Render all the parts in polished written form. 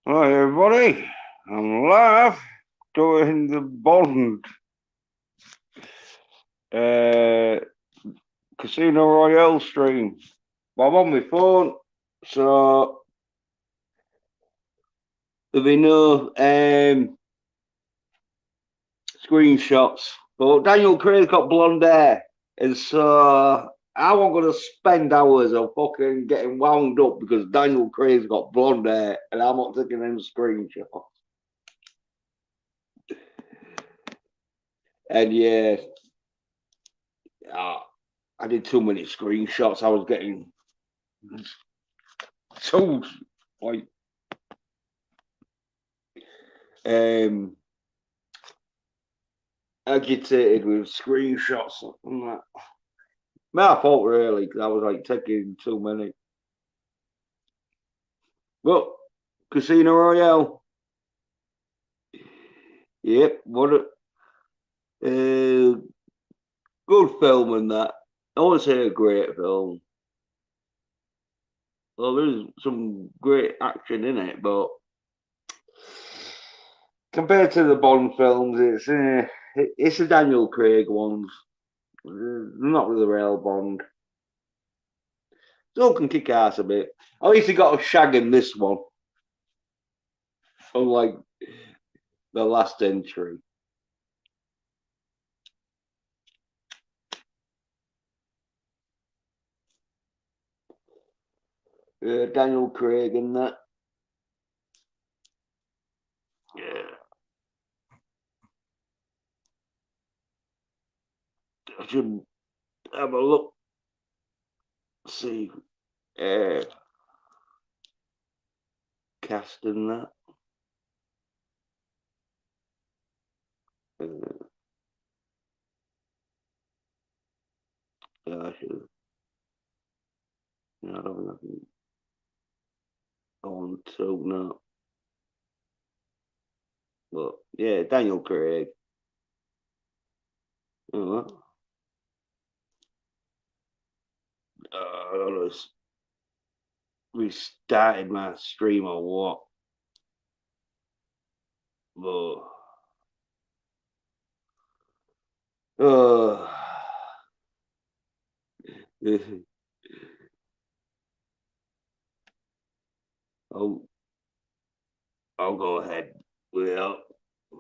Hi everybody, I'm live doing the Bond uh, Casino Royale stream. But I'm on my phone, so there'll be no screenshots. But Daniel Craig's got blonde hair, and so I wasn't going to spend hours of fucking getting wound up because Daniel Craig's got blonde hair, and I'm not taking them screenshots. And yeah, uh, I did too many screenshots. I was getting so like um agitated with screenshots and that. My fault really, because I was like taking too many. But Casino Royale, yep, what a good film and that. I want to say a great film. Well, there's some great action in it, but compared to the Bond films, it's the Daniel Craig ones. Not with the real Bond. Still can kick ass a bit. At least he got a shag in this one, unlike the last entry. Daniel Craig and that. Yeah, I should have a look. See, uh, cast and that. Uh, yeah, I should. I don't think I can go on to now. But yeah, Daniel Craig. Oh, I don't know. Restarted my stream or what? But uh, I'll I'll go ahead with it.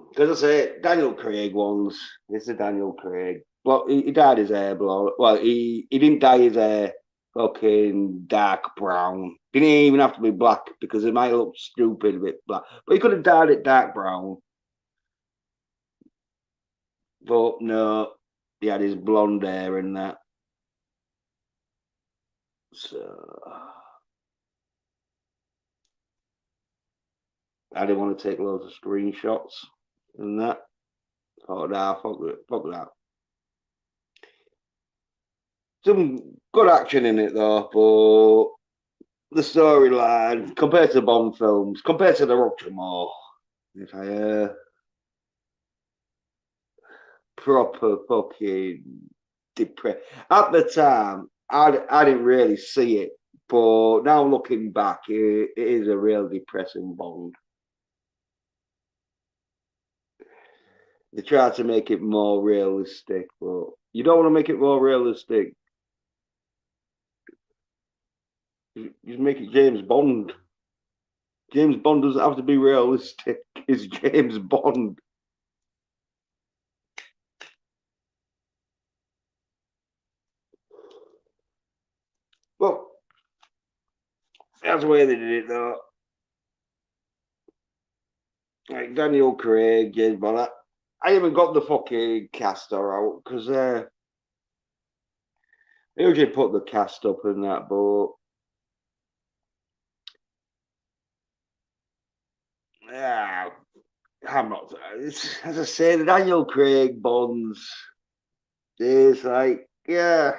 Because I say Daniel Craig ones. This is Daniel Craig. Well, he dyed his hair blonde. Well, he didn't dye his hair fucking dark brown. Didn't even have to be black because it might look stupid a bit black. But he could have dyed it dark brown. But no, he had his blonde hair and that. So I didn't want to take loads of screenshots and that. Oh, nah, fuck that. Some good action in it though, but the storyline compared to Bond films, compared to the Roger Moore, if I proper fucking depressed at the time, I didn't really see it, but now looking back, it is a real depressing Bond. They try to make it more realistic, but you don't want to make it more realistic. You make it James Bond. James Bond doesn't have to be realistic. It's James Bond. Well, that's the way they did it, though. Like Daniel Craig, James Bond. I haven't got the fucking cast out because they usually put the cast up and that, but yeah, I'm not. As I say, the Daniel Craig Bonds is like, yeah.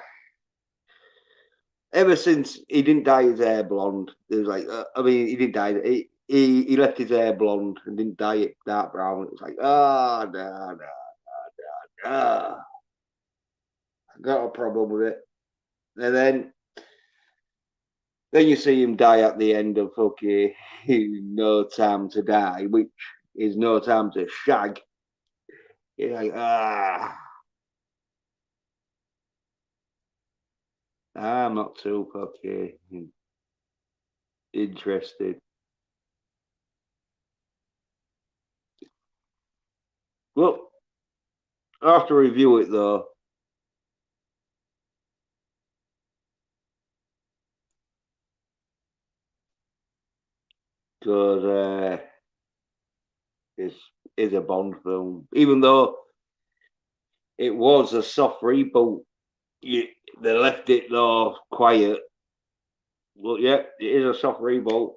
Ever since he didn't dye his hair blonde, it was like, I mean, he didn't dye it. He left his hair blonde and didn't dye it dark brown. It was like, oh, no, no, no. I got a problem with it. And then Then you see him die at the end of fucking No Time to Die, which is No Time to Shag. You're like, I'm not too fucking interested. Well, I have to review it though, because it's is a Bond film, even though it was a soft reboot. You, they left it though quiet. Well, yeah, it is a soft reboot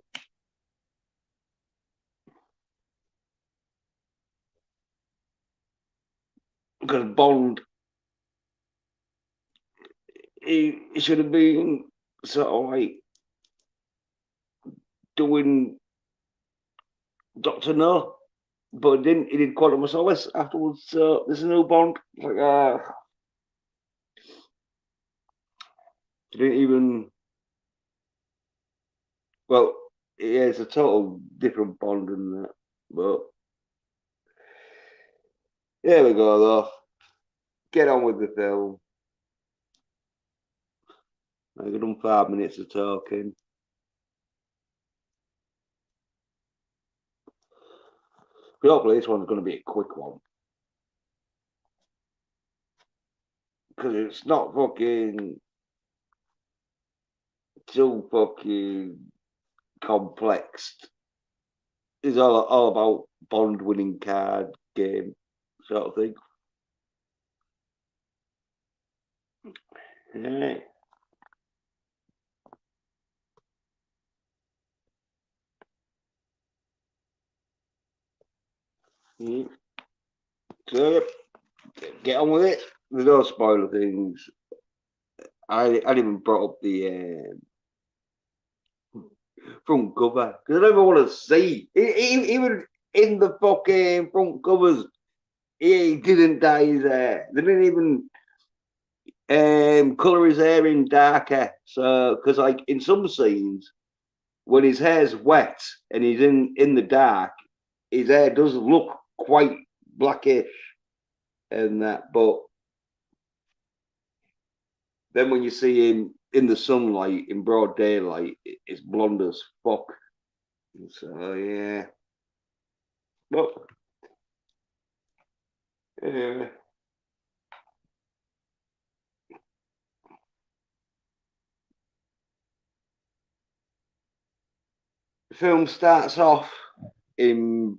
because Bond he should have been sort of like doing Doctor No, but didn't. He did Quantum of Solace afterwards. So there's a new Bond. Like, didn't even. Well, yeah, it's a total different Bond than that. But there we go, though. Get on with the film. I've done 5 minutes of talking. But hopefully, this one's going to be a quick one because it's not fucking too fucking complex. It's all about Bond winning card game sort of thing. Yeah. Yeah. So get on with it. There's no spoiler things. I even brought up the front cover because I never want to see even in the fucking front covers. He didn't dye his hair. They didn't even color his hair in darker. So because like in some scenes when his hair's wet and he's in the dark, his hair does look quite blackish and that. But then when you see him in the sunlight in broad daylight, it's blonde as fuck. So yeah, but anyway, the film starts off in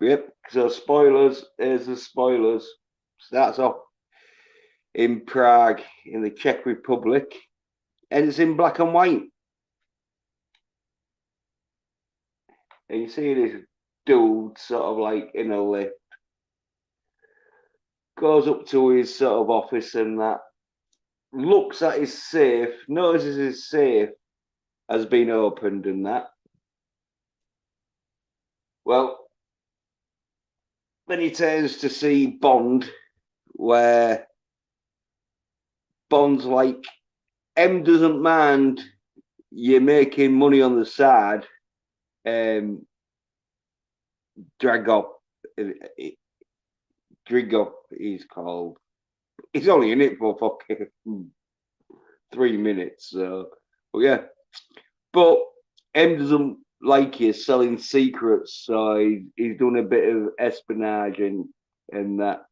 yep. So spoilers. Here's the spoilers. Starts off in Prague in the Czech Republic, and it's in black and white. And you see this dude sort of like in a lift, goes up to his sort of office and that, looks at his safe, notices his safe has been opened and that. Well, then he turns to see Bond, where Bond's like, M doesn't mind you're making money on the side. Um, drag up, Drag up, he's called. He's only in it for fucking 3 minutes. So, but yeah, but M doesn't like you selling secrets, so he's doing a bit of espionage and that.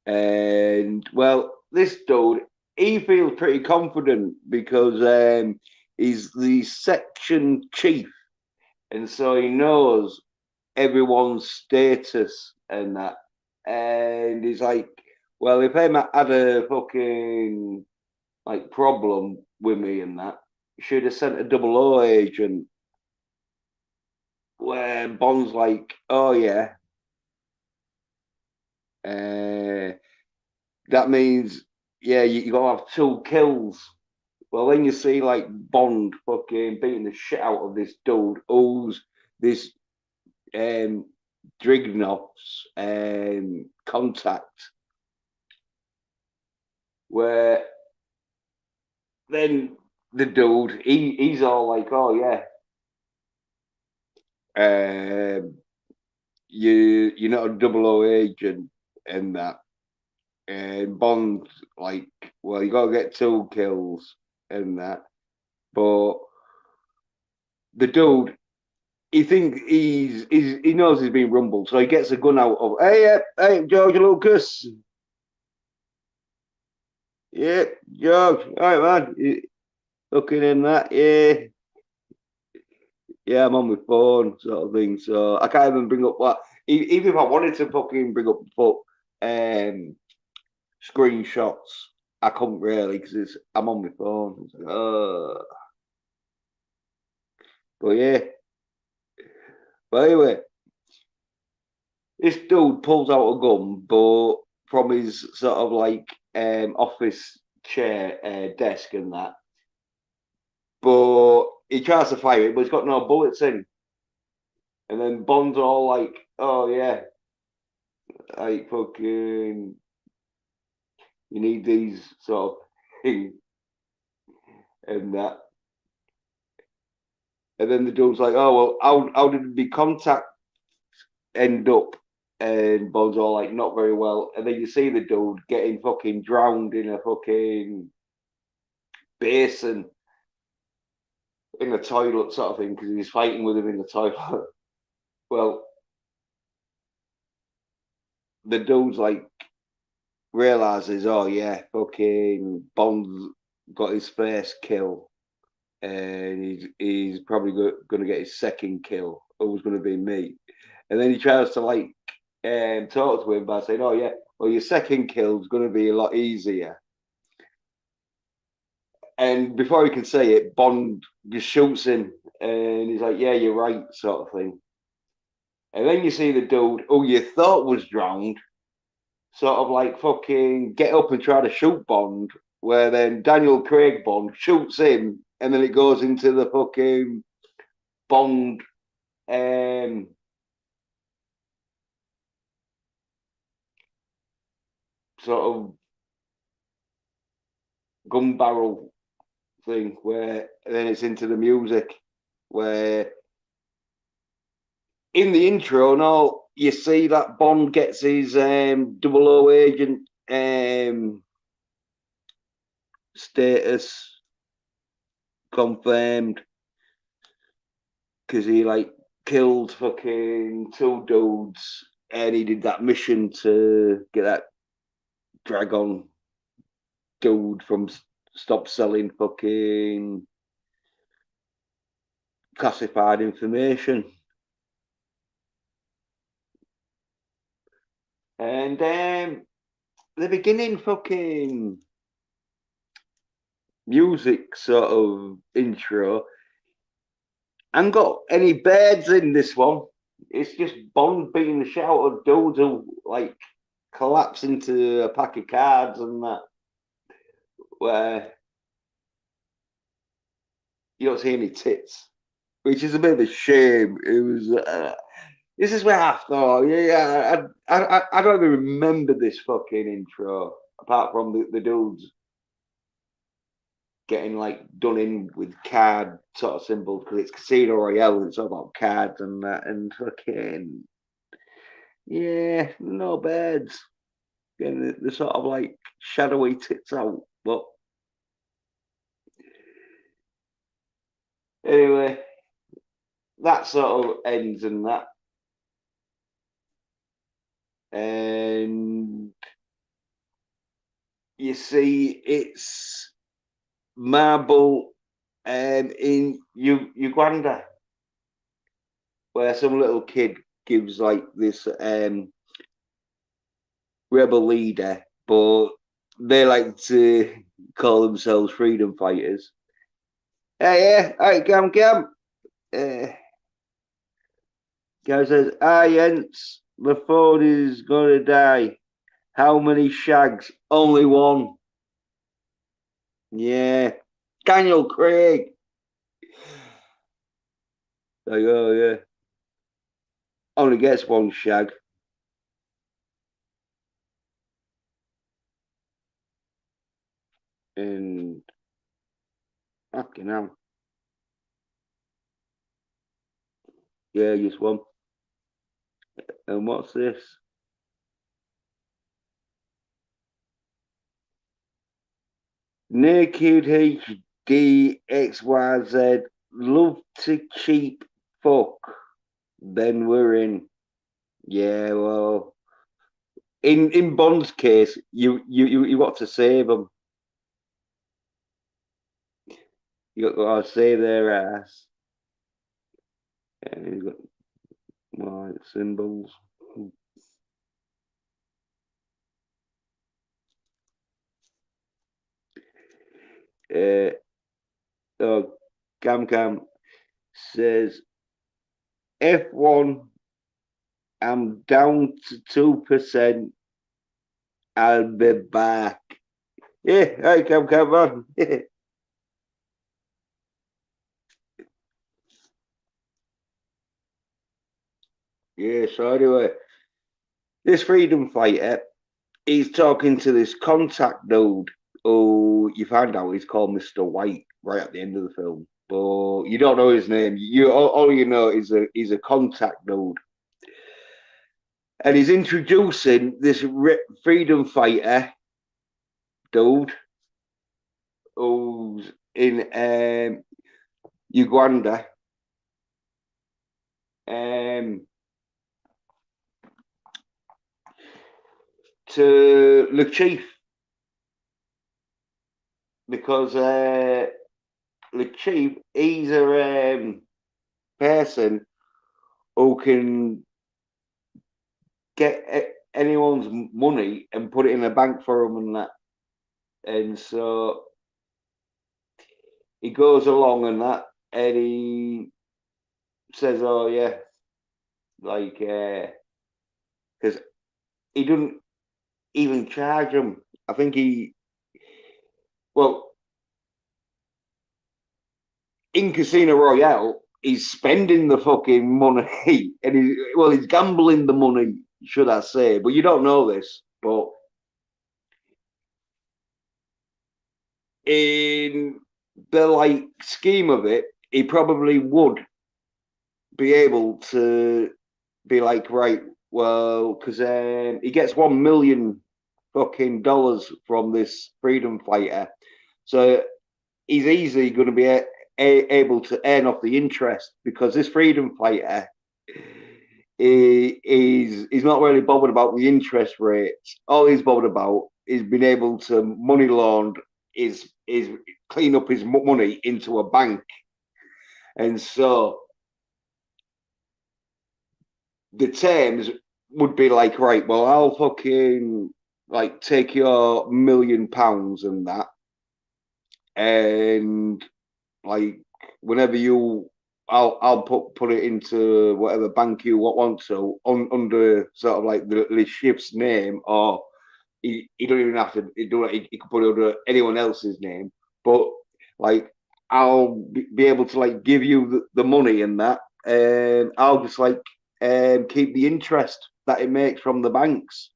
And well, this dude, he feels pretty confident because he's the section chief, and so he knows everyone's status and that. And he's like, well, if Em had a fucking like problem with me and that, should have sent a double O agent. Where Bond's like, oh yeah, uh, that means yeah, you gotta have 2 kills. Well, then you see like Bond fucking beating the shit out of this dude who's this um Drignov's contact, where then the dude, he's all like, oh yeah, um, you're not a double O agent and that. And Bond, like, well, you got to get two kills and that. But the dude, he knows he's been rumbled, so he gets a gun out of, hey, George Lucas, yeah, George, all right, man, looking in that, yeah, I'm on my phone, sort of thing. So I can't even bring up what, even if I wanted to fucking bring up um, screenshots, I couldn't really because I'm on my phone. It's like, but yeah, but anyway, this dude pulls out a gun, but from his sort of like office chair desk and that. But he tries to fire it, but he's got no bullets in. And then Bond's all like, "Oh yeah, like fucking, you need these sort of thing and that." And then the dude's like, "Oh well, how did the contact end up?" And Bond's all like, "Not very well." And then you see the dude getting fucking drowned in a fucking basin in the toilet sort of thing because he's fighting with him in the toilet. Well, the dude's like realizes, oh yeah, fucking Bond's got his first kill, and he's probably going to get his second kill. It was going to be me, and then he tries to like talk to him by saying, oh yeah, well your second kill's going to be a lot easier. And before he can say it, Bond just shoots him, and he's like, yeah, you're right, sort of thing. And then you see the dude who you thought was drowned, sort of like fucking get up and try to shoot Bond, where then Daniel Craig Bond shoots him, and then it goes into the fucking Bond um, sort of gun barrel thing, where then it's into the music, where in the intro, now you see that Bond gets his double O agent status confirmed because he like killed fucking two dudes and he did that mission to get that dragon dude from stop selling fucking classified information. And the beginning fucking music sort of intro, I ain't got any birds in this one. It's just Bond beating the shit out of dudes who like collapse into a pack of cards and that, where you don't see any tits, which is a bit of a shame. It was. This is where I thought, yeah, I don't even remember this fucking intro apart from the dudes getting like done in with card sort of symbols because it's Casino Royale and it's all about cards and that and fucking yeah, no beds. Getting the sort of like shadowy tits out, but anyway, that sort of ends in that. And you see it's marble in Uganda where some little kid gives like this rebel leader, but they like to call themselves freedom fighters. Hey, yeah, hey, come. Uh, Guy says, Jens, the phone is gonna die. How many shags? Only one. Yeah. Daniel Craig. Like, oh yeah. Only gets one shag. And Fucking hell. Yeah, just one. And what's this? Naked HD XYZ. Love to cheap fuck. Then we're in. Yeah, well, in Bond's case, you got to save them. You got to save their ass. And you got right symbols. Uh, oh, Cam says F1. I'm down to 2%. I'll be back. Yeah, hey, come on. Yeah, so anyway, this freedom fighter, he's talking to this contact dude who you find out he's called Mr. White right at the end of the film. But you don't know his name. You all you know is he's a contact dude. And he's introducing this freedom fighter dude who's in Uganda. Um, to the chief because the chief he's a person who can get anyone's money and put it in a bank for them and that. And so he goes along and that, and he says, "Oh yeah, like because he doesn't even charge him. I think he well in Casino Royale." He's spending the fucking money, and he's gambling the money, should I say? But you don't know this, but in the like scheme of it, he probably would be able to be like, right, well, because he gets 1 million fucking dollars from this freedom fighter, so he's easily going to be able to earn off the interest because this freedom fighter he's not really bothered about the interest rates. All he's bothered about is being able to money launder is clean up his money into a bank, and so the terms would be like, right, well, I'll fucking like take your £1 million and that, and like whenever I'll put it into whatever bank you want to under sort of like the shift's name, or he don't even have to do it. He could put it under anyone else's name, but like I'll be able to like give you the money and that, and I'll just like keep the interest that it makes from the banks.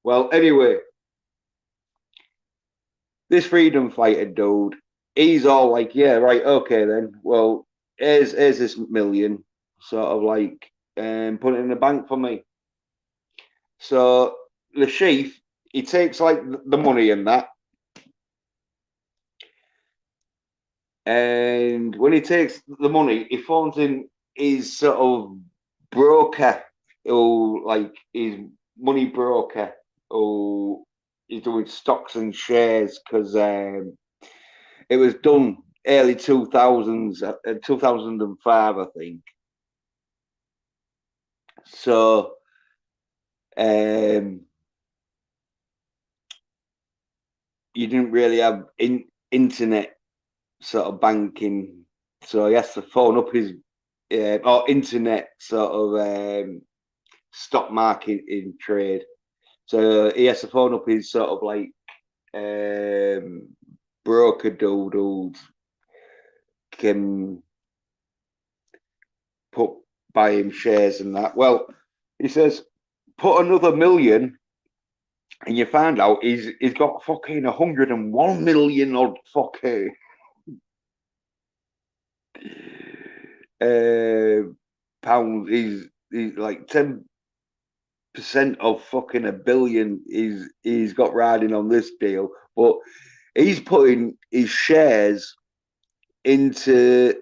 Well, anyway, this freedom fighter dude, he's all like, yeah, right, okay then. Well, here's this million, sort of like, put it in the bank for me. So the chief, he takes like the money and that, and when he takes the money, he phones in his sort of broker, who like his money broker, who is doing stocks and shares because it was done early 2000s, 2005, I think. So um, you didn't really have internet sort of banking, so he has to phone up his or internet sort of stock market in trade. So he has to phone up his sort of like um, broker dude who can put buy him shares and that. Well, he says put another million, and you find out he's got fucking 101 million odd fucking uh, pounds. He's like 10% of fucking a billion. He's got riding on this deal, but he's putting his shares into.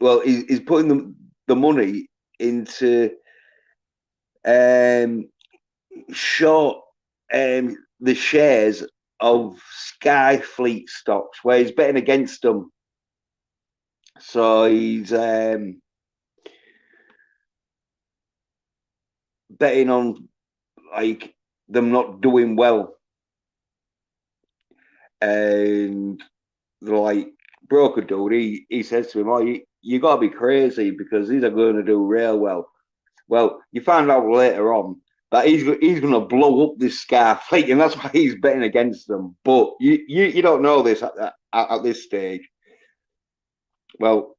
Well, he's putting the money into um short the shares of Skyfleet stocks, where he's betting against them. So he's betting on like them not doing well, and like broker dude, he says to him, "Oh, you got to be crazy because these are going to do real well." Well, you find out later on that he's going to blow up this Skyfleet, and that's why he's betting against them. But you don't know this at this stage. Well,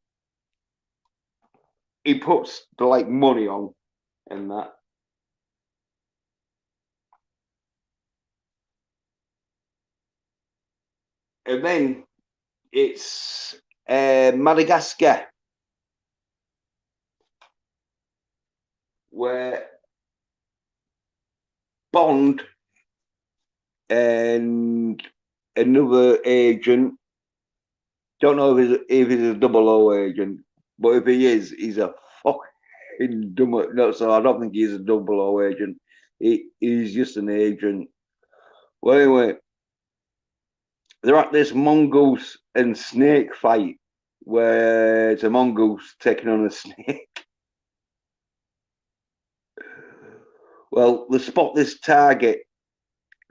he puts the like money on and that. And then it's Madagascar, where Bond and another agent, don't know if he's a double O agent, but if he is, he's a fucking dumb. No, so I don't think he's a double O agent. He's just an agent. Well, anyway, they're at this mongoose and snake fight where it's a mongoose taking on a snake. Well, they spot this target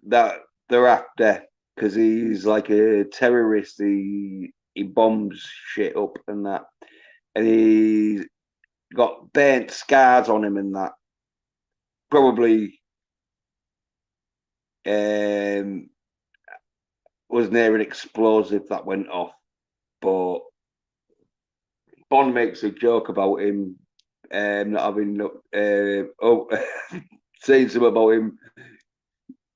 that they're after because he's like a terrorist. He bombs shit up and that, and he's got burnt scars on him and that. Probably um, was near an explosive that went off, but Bond makes a joke about him not having saying something about him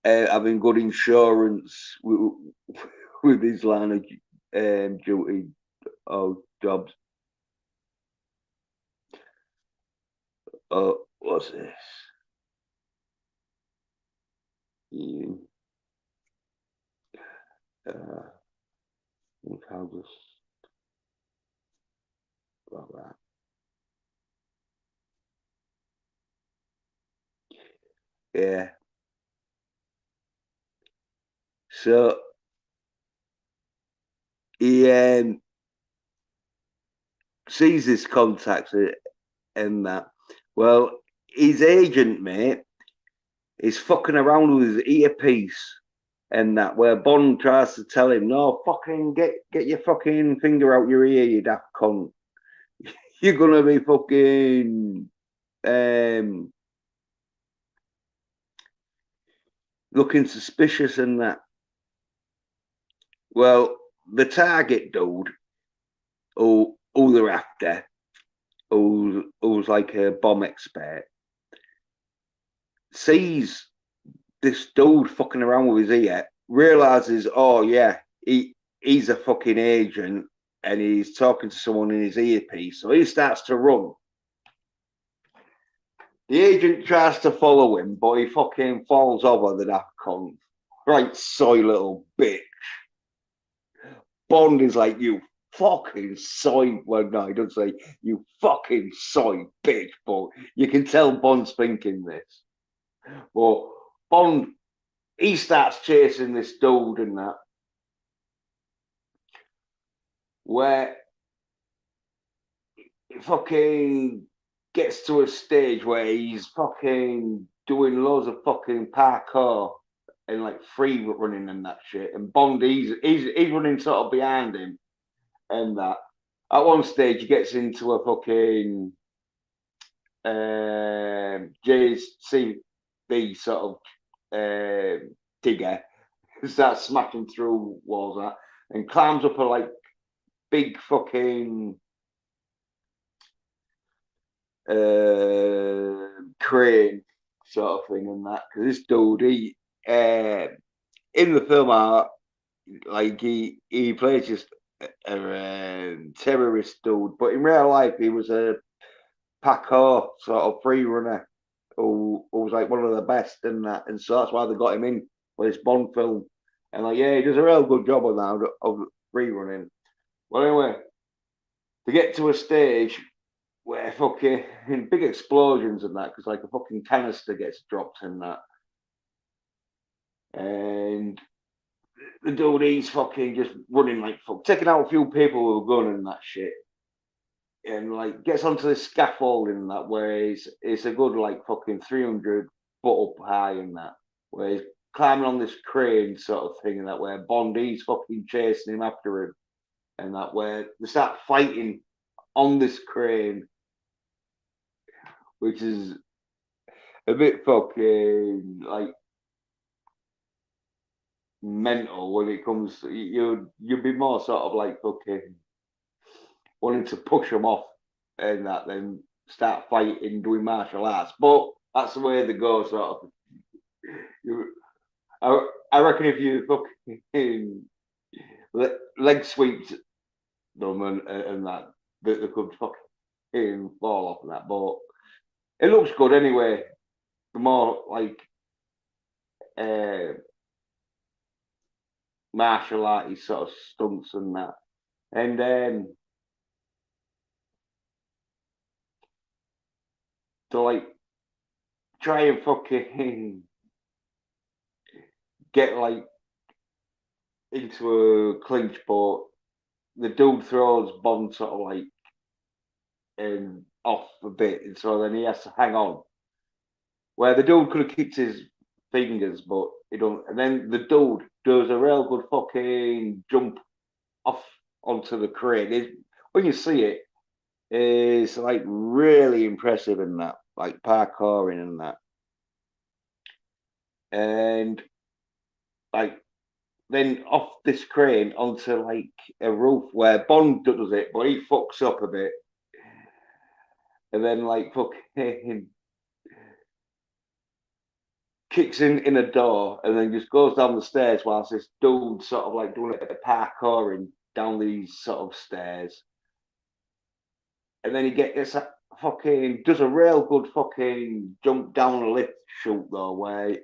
having good insurance with his line of duty or jobs. What's this? You, uh, I'll just about that. Yeah. So he sees his contacts and that. Well, his agent, mate, is fucking around with his earpiece and that, where Bond tries to tell him, no, fucking get your fucking finger out your ear, you daft cunt. You're gonna be fucking um, looking suspicious and that. Well, the target dude, who they're after, who's like a bomb expert, sees this dude fucking around with his ear, realizes, oh yeah, he's a fucking agent and he's talking to someone in his earpiece. So he starts to run. The agent tries to follow him, but he fucking falls over the daft cunt. Right, soy little bitch. Bond is like, you fucking soy. Well, no, he doesn't say, you fucking soy bitch, but you can tell Bond's thinking this. But Bond, he starts chasing this dude and that, where it fucking gets to a stage where he's fucking doing loads of fucking parkour and like free running and that shit. And Bond, he's running sort of behind him and that. At one stage, he gets into a fucking JCB sort of digger, starts smashing through walls that, and climbs up a like big fucking crane sort of thing and that. Because this dude, he in the film, like he plays just a terrorist dude, but in real life he was a parkour sort of free runner who was like one of the best in that, and so that's why they got him in for this Bond film. And like, yeah, he does a real good job of that of free running. Well, anyway, to get to a stage where fucking big explosions and that, because like a fucking canister gets dropped in that, and the dude he's fucking just running like fuck, taking out a few people with a gun and that shit, and like gets onto this scaffolding and that, where it's a good like fucking 300 foot up high in that, where he's climbing on this crane sort of thing, and that where Bondi's fucking chasing him after him, and that where they start fighting on this crane, which is a bit fucking like mental when it comes to, you'd be more sort of like fucking wanting to push them off and that, then start fighting, doing martial arts. But that's the way they go, sort of. You, I reckon if you fucking leg sweeps them and that, they could fucking fall off and that. But it looks good anyway. The more like martial arty sort of stunts and that. And to like try and fucking get like into a clinch, but the dude throws Bond sort of like off a bit, and so then he has to hang on. Where the dude could have kicked his fingers, but he don't. And then the dude does a real good fucking jump off onto the crane. When you see it, it's like really impressive in that, like parkouring and that. And like then off this crane onto like a roof where Bond does it, but he fucks up a bit. And then like fucking kicks in a door and then just goes down the stairs whilst this dude sort of like doing a bit of parkouring down these sort of stairs. And then he gets fucking does a real good fucking jump down a lift chute though, where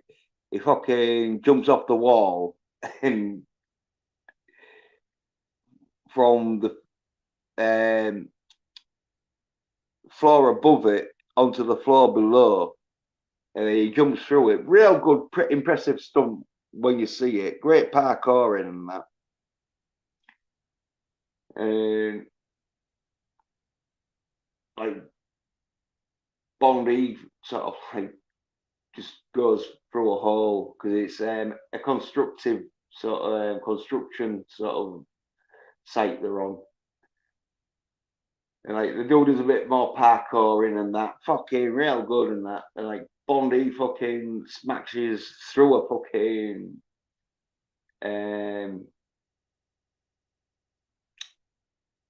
he fucking jumps off the wall and from the floor above it onto the floor below, and he jumps through it. Real good, pretty impressive stunt when you see it. Great parkouring and that. And like Bondy sort of like just goes through a hole because it's a constructive sort of construction sort of site they're on. And like the dude is a bit more parkouring and that, fucking real good and that. And like Bondy fucking smashes through a fucking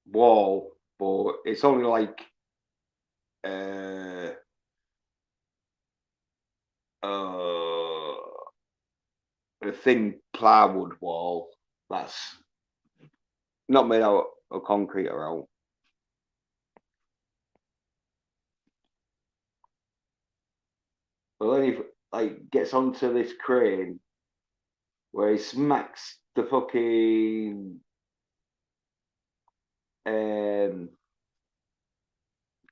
wall, but it's only like uh, a thin plywood wall that's not made out of concrete or out. But then he like gets onto this crane where he smacks the fucking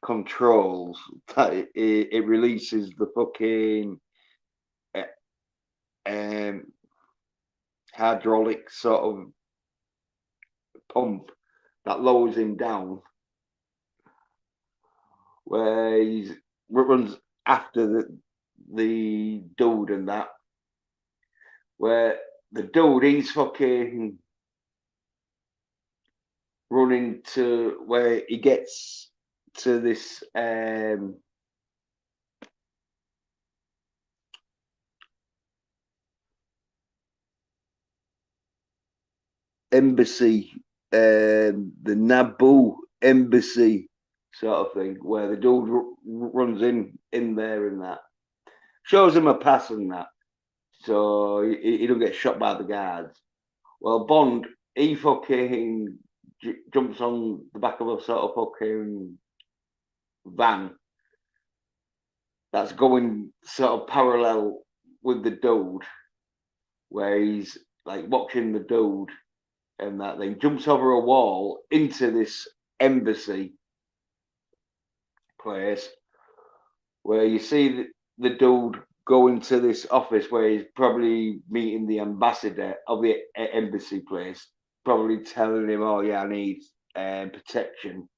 controls that it releases the fucking um, hydraulic sort of pump that lowers him down, where he runs after the dude and that, where the dude he's fucking running to where he gets to this embassy, the Naboo embassy sort of thing, where the dude runs in there and that shows him a pass and that, so he don't get shot by the guards. Well, Bond he fucking jumps on the back of a sort of fucking van that's going sort of parallel with the dude, where he's like watching the dude, and that then jumps over a wall into this embassy place, where you see the dude go into this office where he's probably meeting the ambassador of the embassy place, probably telling him, "Oh yeah, I need protection."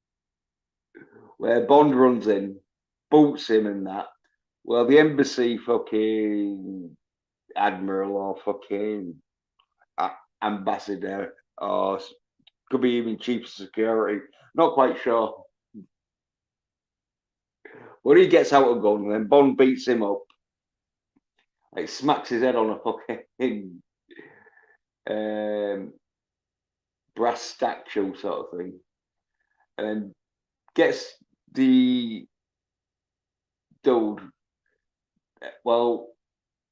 Where Bond runs in, boots him, and that. Well, the embassy fucking admiral or fucking ambassador or could be even chief of security. Not quite sure. But he gets out a gun, and then Bond beats him up. Like smacks his head on a fucking um, brass statue sort of thing, and then gets the dude. Well,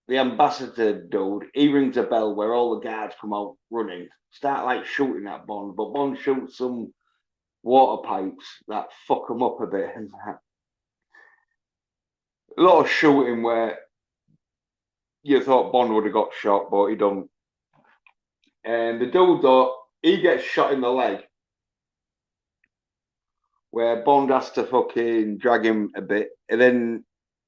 the ambassador dude. He rings a bell where all the guards come out running, start like shooting at Bond, but Bond shoots some water pipes that fuck him up a bit, and that. A lot of shooting where you thought Bond would have got shot, but he don't. And the dude though, he gets shot in the leg, where Bond has to fucking drag him a bit, and then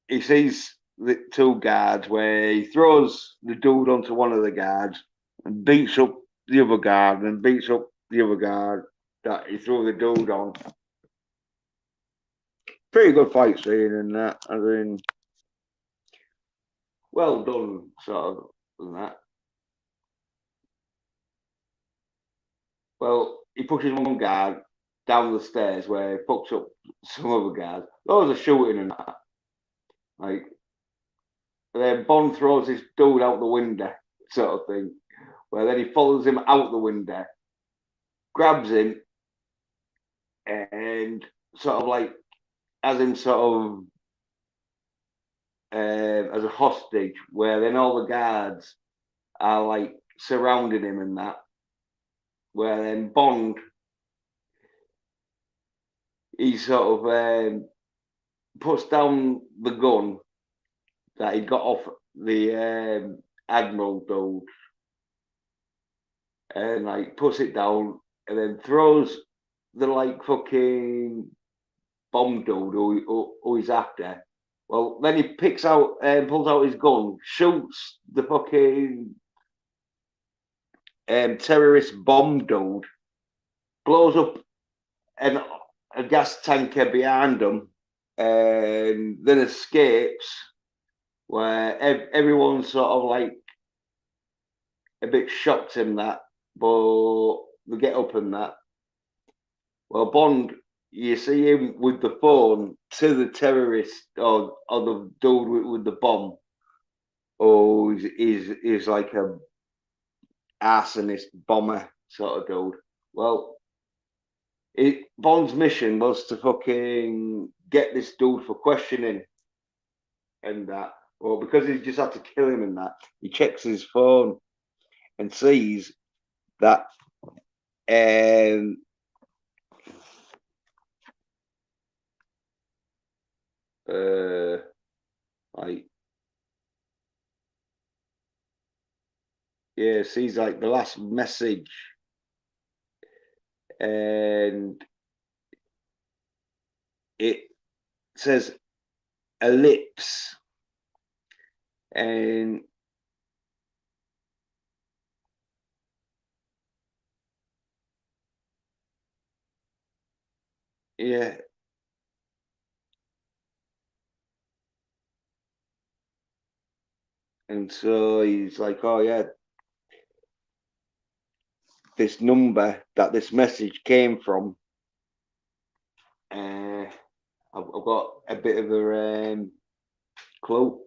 he sees the two guards where he throws the dude onto one of the guards and beats up the other guard and beats up the other guard that he threw the dude on. Pretty good fight scene and that. I mean, well done, sort of, and that. Well, he pushes one guard down the stairs where he fucks up some other guards. Those are shooting and that. Like, and then Bond throws his dude out the window, sort of thing. Where then he follows him out the window, grabs him, and sort of like has him sort of as a hostage. Where then all the guards are like surrounding him and that. Where then Bond, he sort of puts down the gun that he got off the admiral dude, and like puts it down, and then throws the like fucking bomb dude who he's after. Well, then he picks out and pulls out his gun, shoots the fucking terrorist bomb dude, blows up a gas tanker behind him, and then escapes. Where everyone's sort of like a bit shocked in that, but they get up in that. Well, Bond, you see him with the phone to the terrorist or the dude with the bomb. Oh, he's like a arsonist bomber sort of dude. Well, Bond's mission was to fucking get this dude for questioning and that. Well, because he just had to kill him and that, he checks his phone and sees that um, like yeah, sees like the last message, and it says ellipse, and yeah, and so he's like, oh yeah, this number that this message came from. I've got a bit of a clue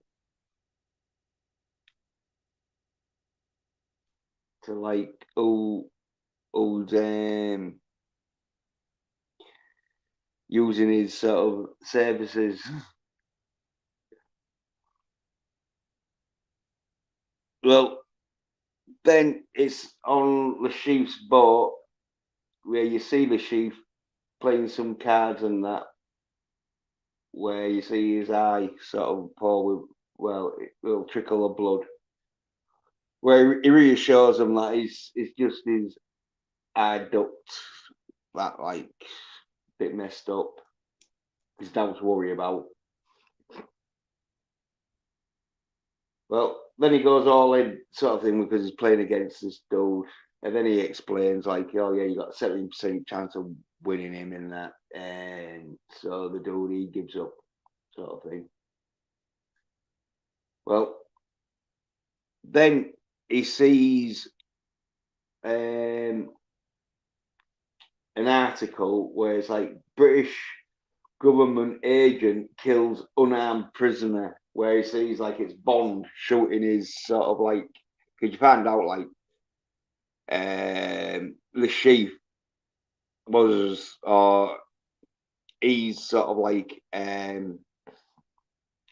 to like who's using his sort of services. Well, then it's on the chief's boat, where you see the chief playing some cards and that, where you see his eye sort of pour with, well, a little trickle of blood, where he reassures him that it's just his eye duct that like bit messed up. He's down to worry about. Well, then he goes all in sort of thing because he's playing against this dude. And then he explains like, oh yeah, you got a 70% chance of winning him in that. And so the dude he gives up sort of thing. Well, then he sees an article where it's like British government agent kills unarmed prisoner, where he sees like it's Bond shooting his sort of like, because you find out like the chief was, or he's sort of like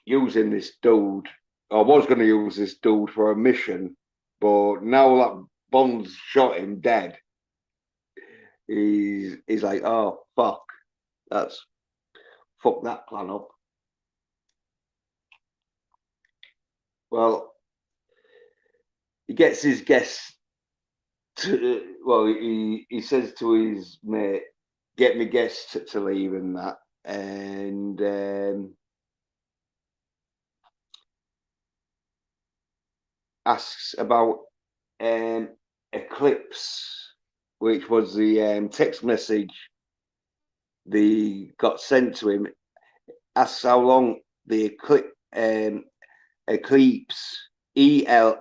using this dude, or was going to use this dude for a mission, but now that Bond's shot him dead, he's like, oh fuck, that's fuck that plan up. Well, he gets his guest to, well, he says to his mate, get me guests to leave and that, and asks about Eclipse, which was the text message they got sent to him. Asks how long the Eclipse ELL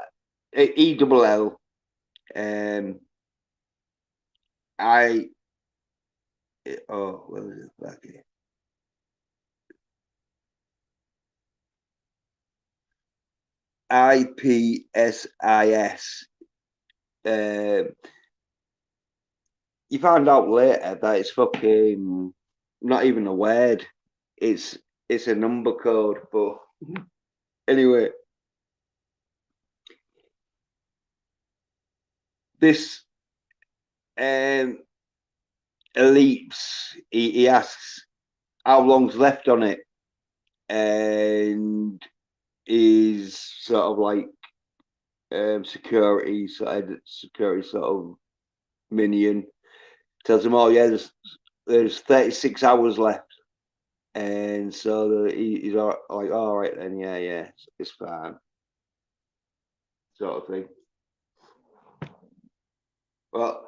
I what is it back here? IPSIS. You find out later that it's fucking not even a word. It's it's a number code, but anyway, this Ellipse, he asks how long's left on it, and is sort of like security sort of minion tells him, oh yeah, there's 36 hours left, and so he's like, all right then, yeah, it's fine, sort of thing. Well,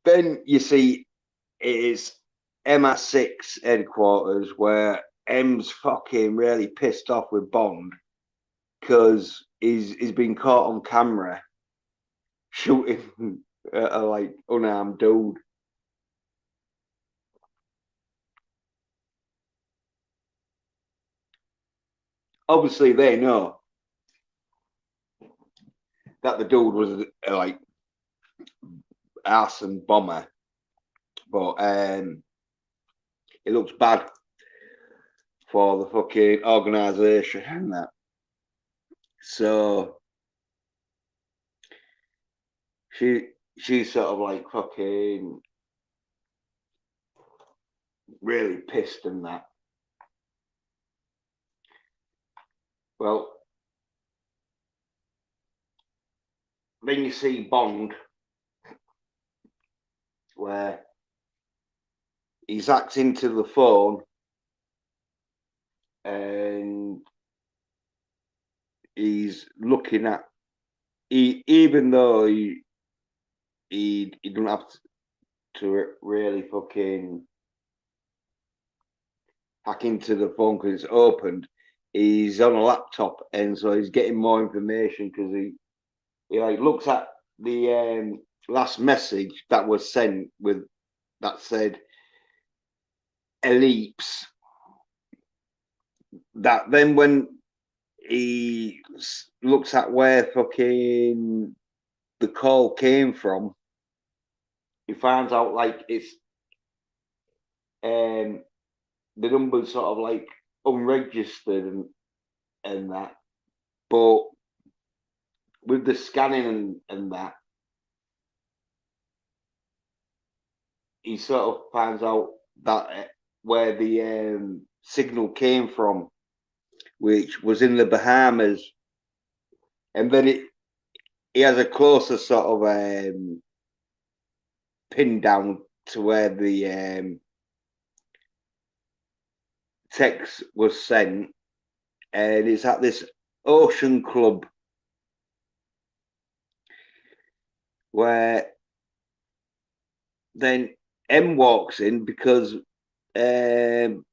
then you see it is MI6 headquarters where M's fucking really pissed off with Bond because he's been caught on camera shooting a like unarmed dude. Obviously, they know that the dude was like arson bomber, but it looks bad for the fucking organisation and that. So she's sort of like fucking really pissed and that. Well, then you see Bond where he's acting to the phone and he's looking at even though he doesn't have to really fucking hack into the phone because it's opened. He's on a laptop, and so he's getting more information because he like looks at the last message that was sent with that said ellipse. That then when he looks at where fucking the call came from, he finds out like it's the number's sort of like unregistered and that, but with the scanning and that, he sort of finds out that where the signal came from, which was in the Bahamas, and then he has a closer sort of pin down to where the text was sent, and it's at this ocean club where then M walks in because Bond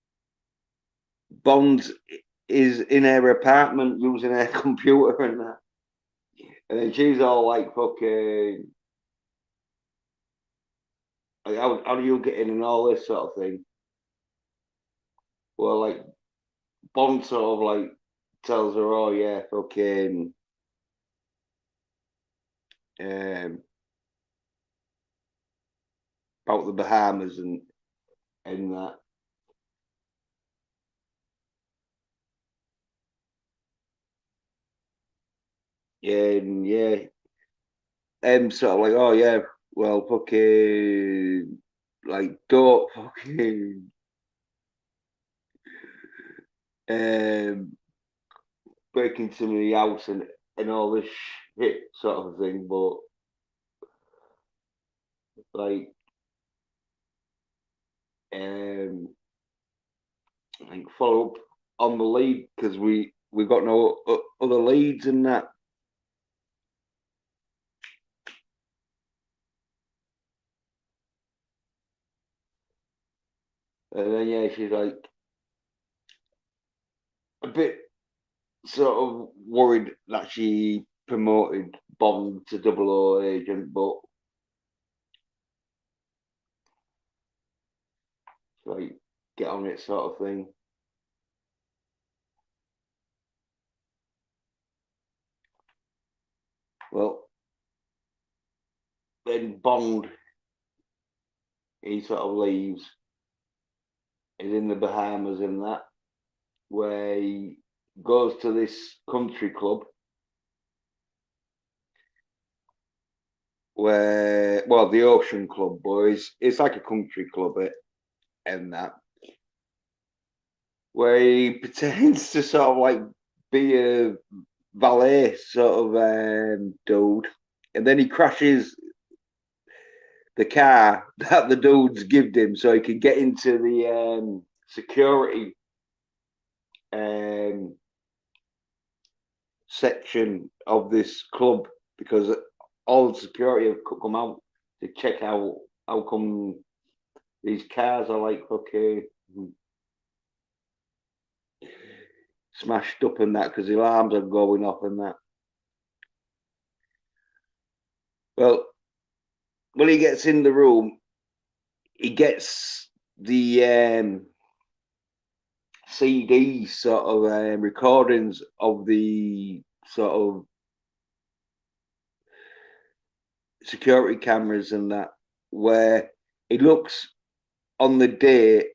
is in her apartment using her computer and that. And then she's all like, fucking, like, how do you get in and all this sort of thing? Well, like, Bond sort of like tells her, oh, yeah, fucking, um, about the Bahamas and that. Yeah, and yeah, sort of like, oh, yeah, well, fucking, like, don't fucking, um, break into my house and all this shit sort of thing, but like um like follow up on the lead because we got no other leads in that. And then yeah, she's like a bit sort of worried that she promoted Bond to double O agent, but like get on it sort of thing. Well, then Bond he sort of leaves, is in the Bahamas and that, where he goes to this country club where, well, the Ocean Club boys, it's like a country club, and that, where he pretends to sort of like be a valet sort of dude, and then he crashes the car that the dudes give him so he can get into the security um, section of this club because all the security have come out to check out how come these cars are like okay smashed up and that because the alarms are going off and that. Well, when he gets in the room, he gets the CD sort of recordings of the sort of security cameras and that, where he looks on the day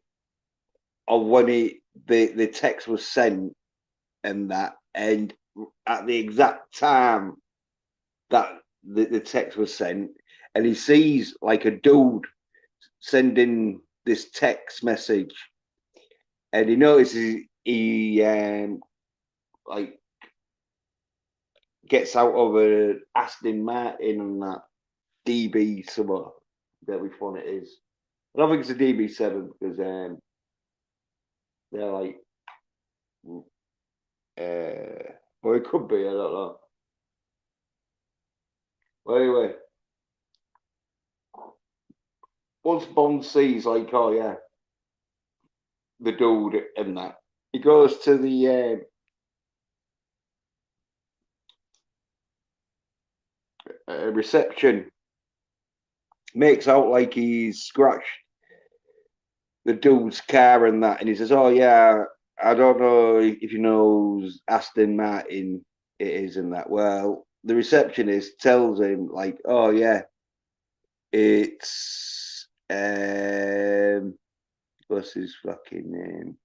of when the text was sent and that, and at the exact time that the text was sent, and he sees like a dude sending this text message, and he notices he like gets out of a Aston Martin and that DB somewhere. That which one it is. I don't think it's a DB7 because they're like, well, it could be. I don't know. Well, anyway, once Bond sees like, oh yeah, the dude and that, he goes to the reception, makes out like he's scratched the dude's car and that, and he says, "Oh yeah, I don't know if you know Aston Martin it is and that." Well, the receptionist tells him like, "Oh yeah, it's what's his fucking name?"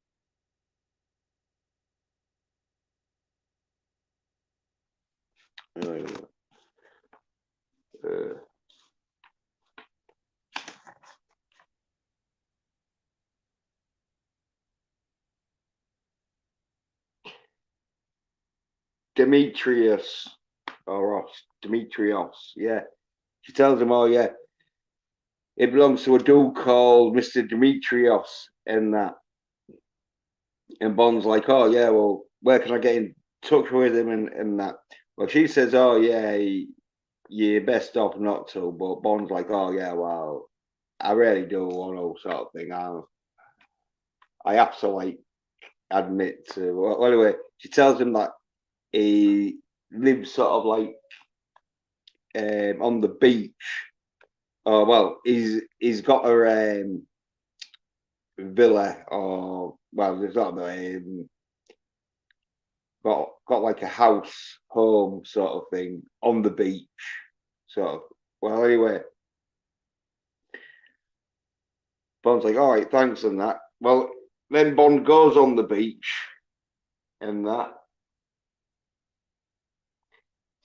Uh, Demetrius or Demetrios, yeah. She tells him, "Oh yeah, it belongs to a dude called Mister Demetrios," and that. And Bond's like, "Oh yeah, well, where can I get in touch with him?" And that. Well, she says, "Oh yeah, you're best off not to." But Bond's like, "Oh yeah, well, I really do want to sort of thing. I have to like admit to." Well, anyway, she tells him that he lives sort of like on the beach. Oh well, he's got a villa, or well, there's not got like a house, home sort of thing on the beach. Sort of. Well, anyway, Bond's like, "All right, thanks," and that. Well, then Bond goes on the beach and that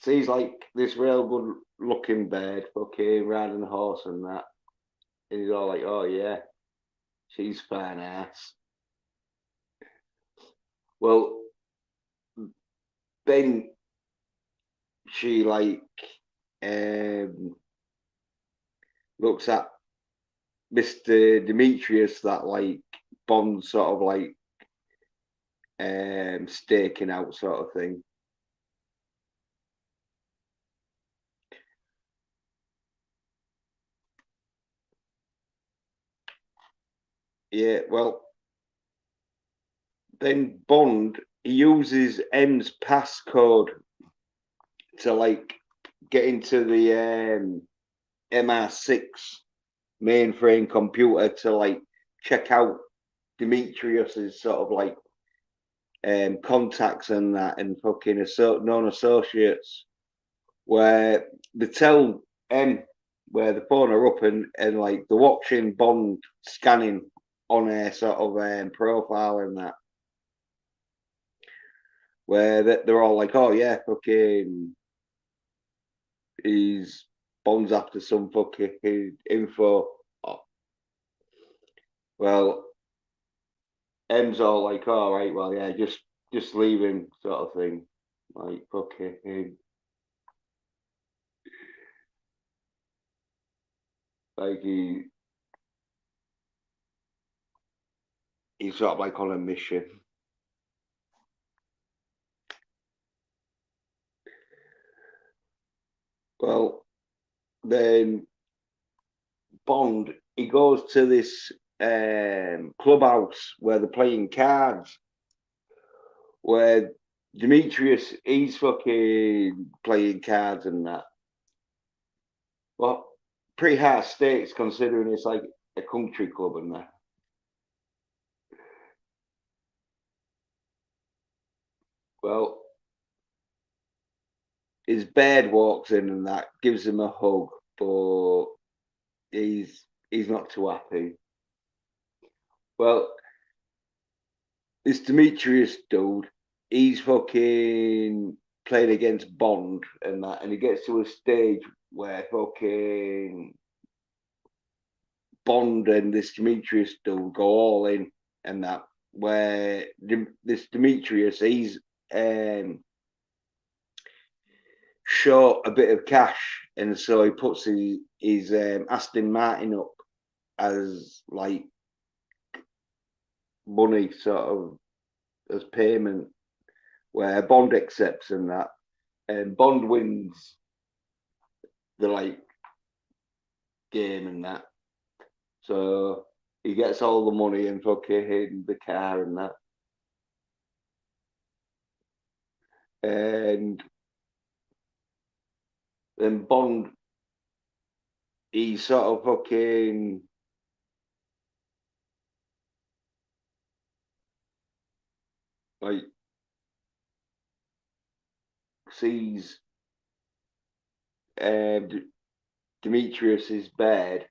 sees like this real good looking bird, fucking riding a horse and that. And he's all like, "Oh yeah, she's fine ass." Well, then she like um looks at Mr. Demetrius that like Bond sort of like staking out sort of thing. Yeah, well, then Bond he uses M's passcode to like get into the MR6 mainframe computer to like check out Demetrius's sort of like contacts and that and fucking known associates where they tell M where the phone are up and like they're watching Bond scanning on a sort of profile and that where they're all like, "Oh yeah, fucking he's Bond's after some fucking info." Oh, well, M's all like, "All right, well yeah, just leave him," sort of thing. Like fucking like he's sort of like on a mission. Well, then Bond he goes to this clubhouse where they're playing cards, where Demetrius he's fucking playing cards and that. Well, pretty high stakes considering it's like a country club and that. Well, his bed walks in and that gives him a hug, but he's not too happy. Well, this Demetrius dude, he's fucking playing against Bond and that, and he gets to a stage where fucking Bond and this Demetrius dude go all in and that, where this Demetrius, he's um, short a bit of cash, and so he puts his Aston Martin up as like money, sort of as payment, where Bond accepts and that, and Bond wins the like game and that. So he gets all the money and fucking the car and that. And then Bond, he sort of fucking like sees Demetrius's bed,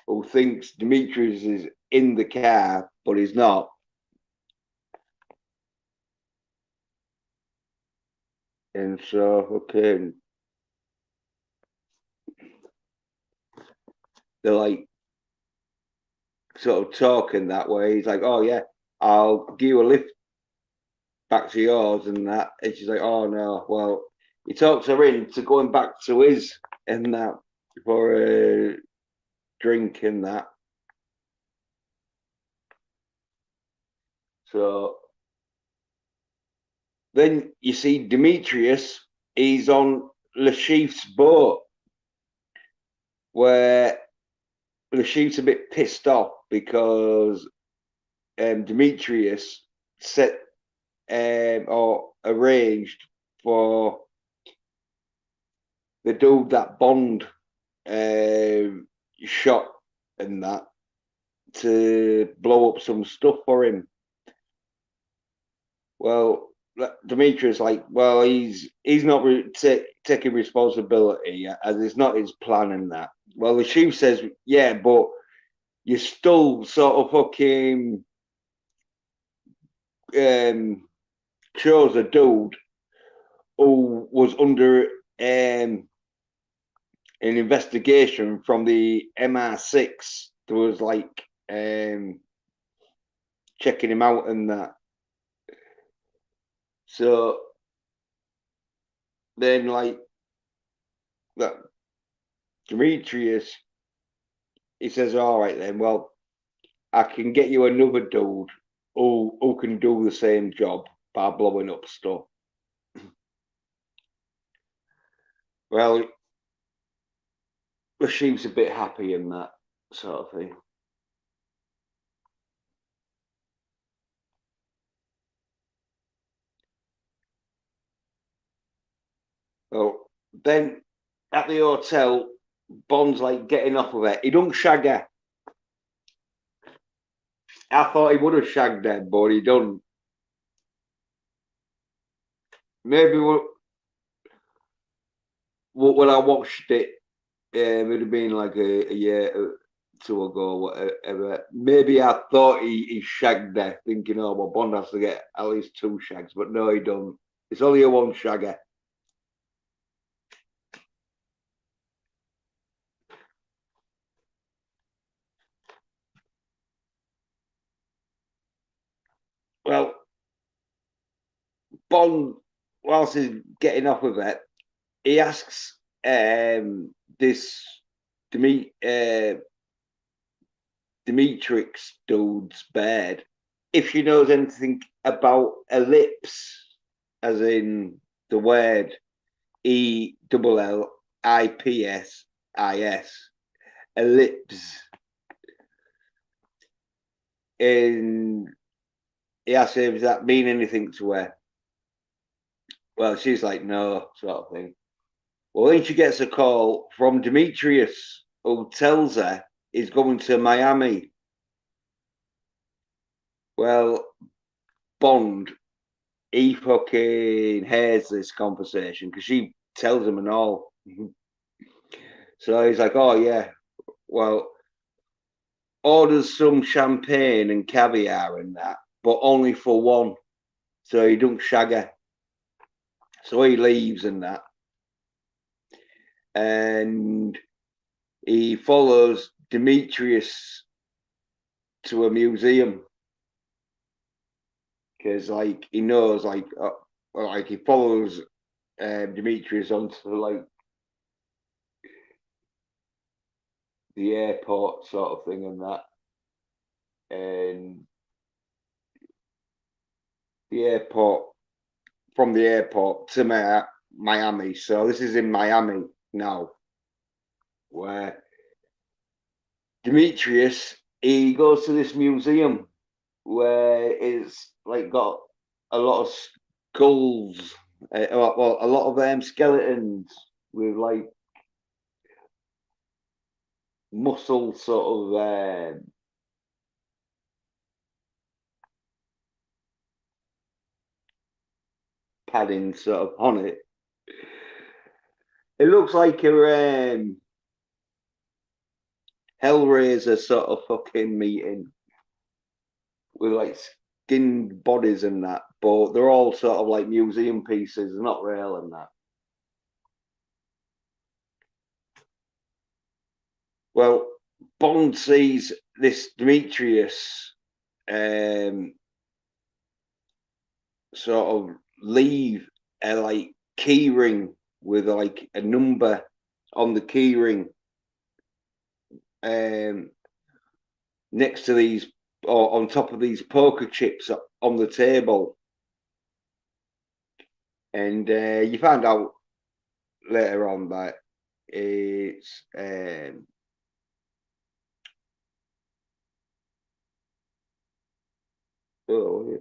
who thinks Demetrius is in the car, but he's not. And so fucking they're like sort of talking that way. He's like, "Oh yeah, I'll give you a lift back to yours and that. And she's like, oh no. Well, he talks her into going back to his and that for a drink and that. So then you see Demetrius, he's on Lashif's boat where Lashif's a bit pissed off because Demetrius set or arranged for the dude that Bond shot and that to blow up some stuff for him. Well, Demetrius like, well, he's not taking responsibility as it's not his plan and that. Well, the chief says, yeah, but you still sort of fucking chose a dude who was under an investigation from the MR6. There was like checking him out and that. So then, like that, Demetrius, he says, "All right then. Well, I can get you another dude who can do the same job by blowing up stuff." Well, Rashid's a bit happy in that sort of thing. Well, then at the hotel, Bond's like getting off of it. He don't shag her. I thought he would have shagged her, but he don't. Maybe when I watched it, it'd have been like a year or two ago, whatever. Maybe I thought he shagged her, thinking, oh, well, Bond has to get at least two shags, but no, he don't. It's only a one shagger. Well, Bond, whilst he's getting off with it, he asks this Demi, uh, Demetrix dude's bed if she knows anything about ellipse, as in the word ELLIPSIS, ellipse. And he asks her, does that mean anything to her? Well, she's like, no, sort of thing. Well, then she gets a call from Demetrius, who tells her he's going to Miami. Well, Bond, he fucking hates this conversation because she tells him and all. So he's like, oh, yeah, well, orders some champagne and caviar and that, but only for one. So he don't shag her. So he leaves and that. And he follows Demetrius to a museum because, like, he knows, like he follows Demetrius onto like the airport sort of thing and that, and the airport from the airport to Miami. So this is in Miami now, where Demetrius he goes to this museum where it's like got a lot of skulls, well, a lot of skeletons with like muscle sort of padding sort of on it. It looks like a Hellraiser sort of fucking meeting with like skinned bodies and that, but they're all sort of like museum pieces, not real and that. Well, Bond sees this Demetrius um, sort of leave a like key ring with like a number on the key ring um, next to these or on top of these poker chips on the table. And you find out later on that it's oh,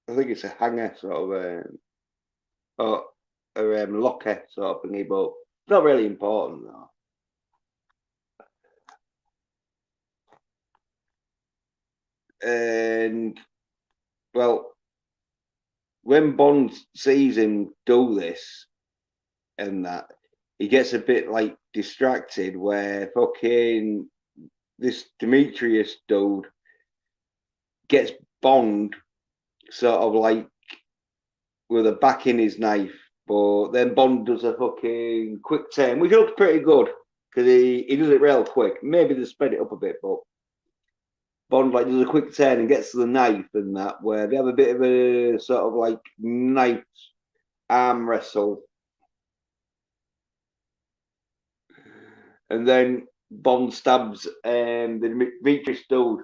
I think it's a hanger sort of or a locker sort of thingy, but it's not really important though. And well, when Bond sees him do this and that, he gets a bit like distracted where fucking this Demetrius dude gets Bond sort of like with a back in his knife, but then Bond does a fucking quick turn, which looks pretty good because he does it real quick. Maybe they sped it up a bit, but Bond like does a quick turn and gets to the knife and that, where they have a bit of a sort of like knife arm wrestle, and then Bond stabs the Demetrius dude.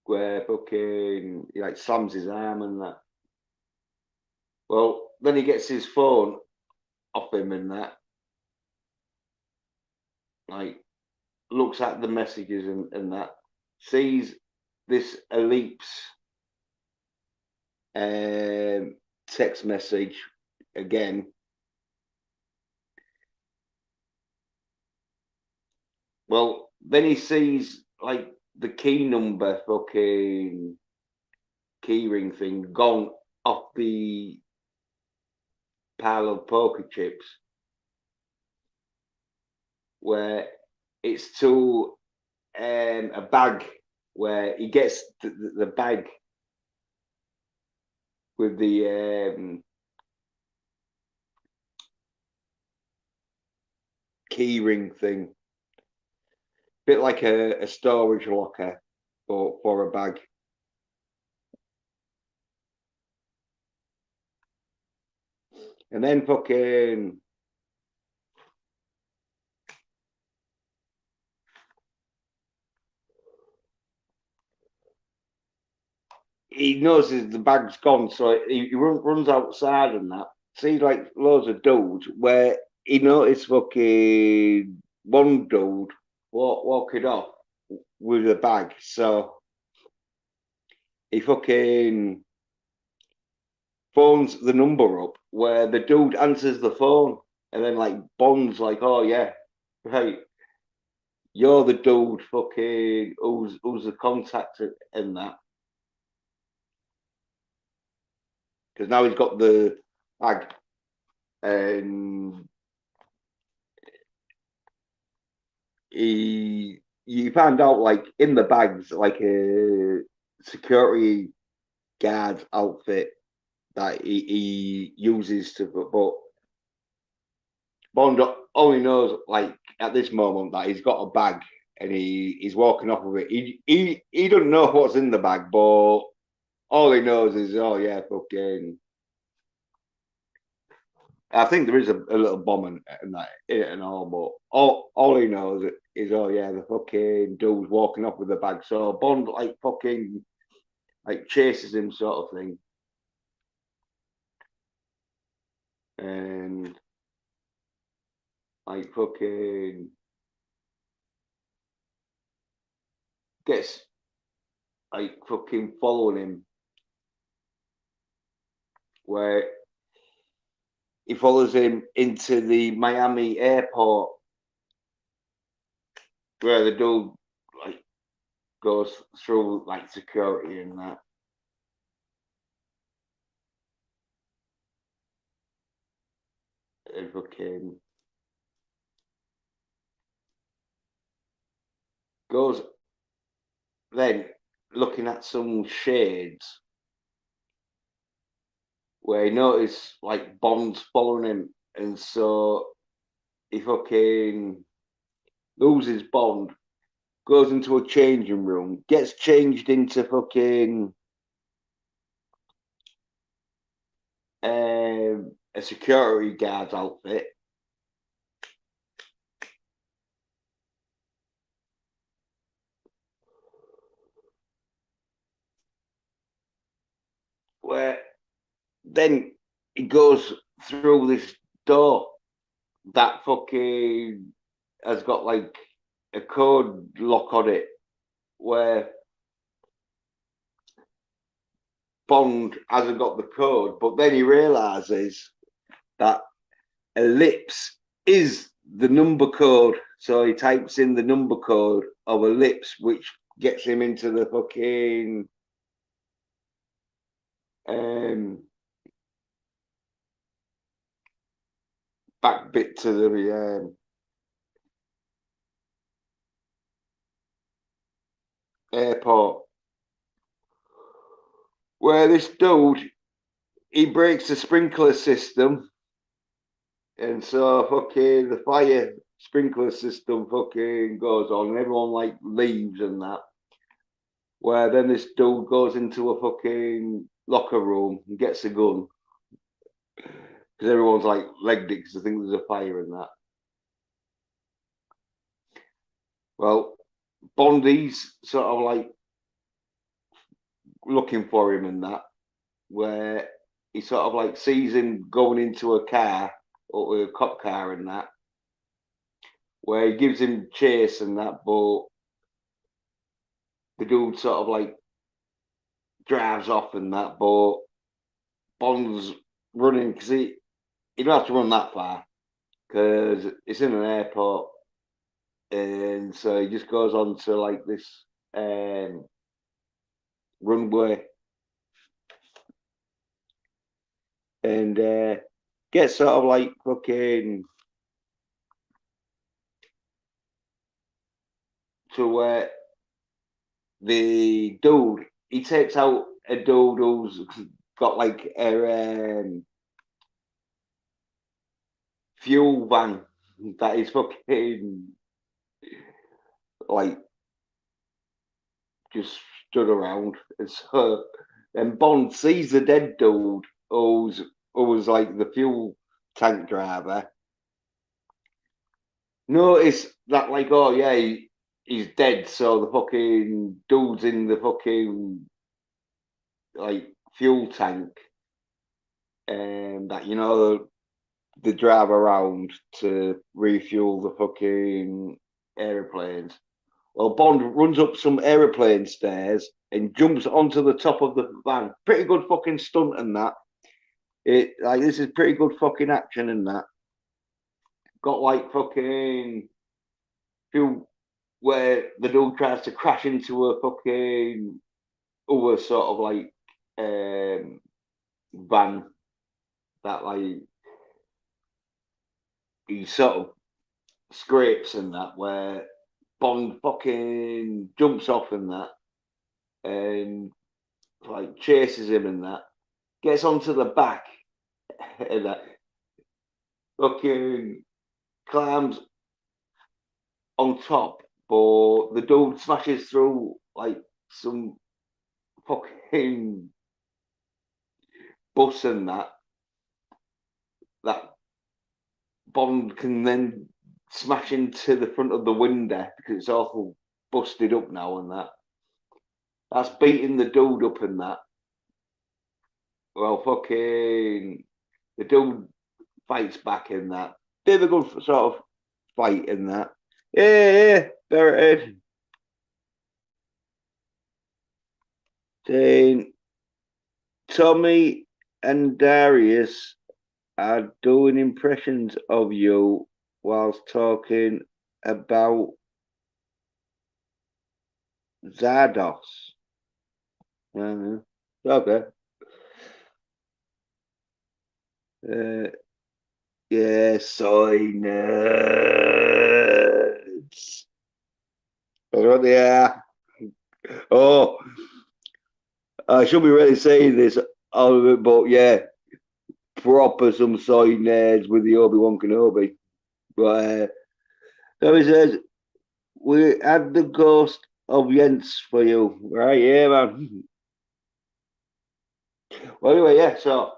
Where fucking he like slams his arm and that. Well, then he gets his phone off him and that, like looks at the messages and that, sees this Ellipse um, text message again. Well, then he sees like the key number fucking keyring thing gone off the pile of poker chips, where it's to a bag where he gets the bag with the key ring thing, bit like a storage locker for a bag. And then fucking he notices the bag's gone, so he runs outside and that. Sees like loads of dudes where he noticed fucking one dude walking off with a bag. So he fucking phones the number up where the dude answers the phone, and then like Bond's like, "Oh yeah, right, you're the dude fucking who's the contact in that." Because now he's got the bag, and he you find out like in the bags like a security guard outfit that he uses to, but Bond only knows like at this moment that he's got a bag and he's walking off with it. He doesn't know what's in the bag, but all he knows is, oh yeah, fucking. I think there is a little bomb in that in it and all, but all he knows is, oh yeah, the fucking dude's walking off with the bag. So Bond like fucking like chases him sort of thing, and like fucking gets like fucking following him, where he follows him into the Miami airport, where the dude like goes through like security and that, and fucking goes then looking at some shades where he noticed like Bond's following him, and so he fucking loses Bond, goes into a changing room, gets changed into fucking a security guard's outfit. Where then he goes through this door that fucking has got like a code lock on it, where Bond hasn't got the code, but then he realizes that ellipse is the number code. So he types in the number code of ellipse, which gets him into the fucking back bit to the airport, where this dude, he breaks the sprinkler system, and so fucking the fire sprinkler system fucking goes on, and everyone like leaves and that. Where then this dude goes into a fucking locker room and gets a gun because everyone's like legged it because they think there's a fire in that. Well, Bondi's sort of like looking for him and that, where he sort of like sees him going into a car or a cop car and that, where he gives him chase and that, but the dude sort of like drives off and that, but Bond's running because he don't have to run that far because it's in an airport, and so he just goes on to like this runway and gets sort of like fucking to where the dude, he takes out a dude who's got like a fuel van that is fucking like just stood around. And so then Bond sees the dead dude who was like the fuel tank driver. Notice that like, oh yeah, he's dead, so the fucking dude's in the fucking like fuel tank, and that they drive around to refuel the fucking aeroplanes. Well, Bond runs up some aeroplane stairs and jumps onto the top of the van. Pretty good fucking stunt and that. It like this is pretty good fucking action in that. Got like fucking few where the dude tries to crash into a fucking other sort of like van that like he sort of scrapes and that, where Bond fucking jumps off and that and like chases him and that, gets onto the back and that fucking climbs on top, but the dude smashes through like some fucking bus and that Bond can then smash into the front of the window because it's awful busted up now and that. That's beating the dude up and that. Well, fucking the dude fights back in that. Bit of a good sort of fight in that. Yeah, there it is. Then Tommy and Darius are doing impressions of you whilst talking about Zardos. Okay. Yeah, soy nerds. That's what they are. Oh, I should be really saying this all of it, but yeah, proper some soy nerds with the Obi-Wan Kenobi. But so he says, we had the ghost of Jens for you. Right, yeah, man. Well, anyway, yeah, so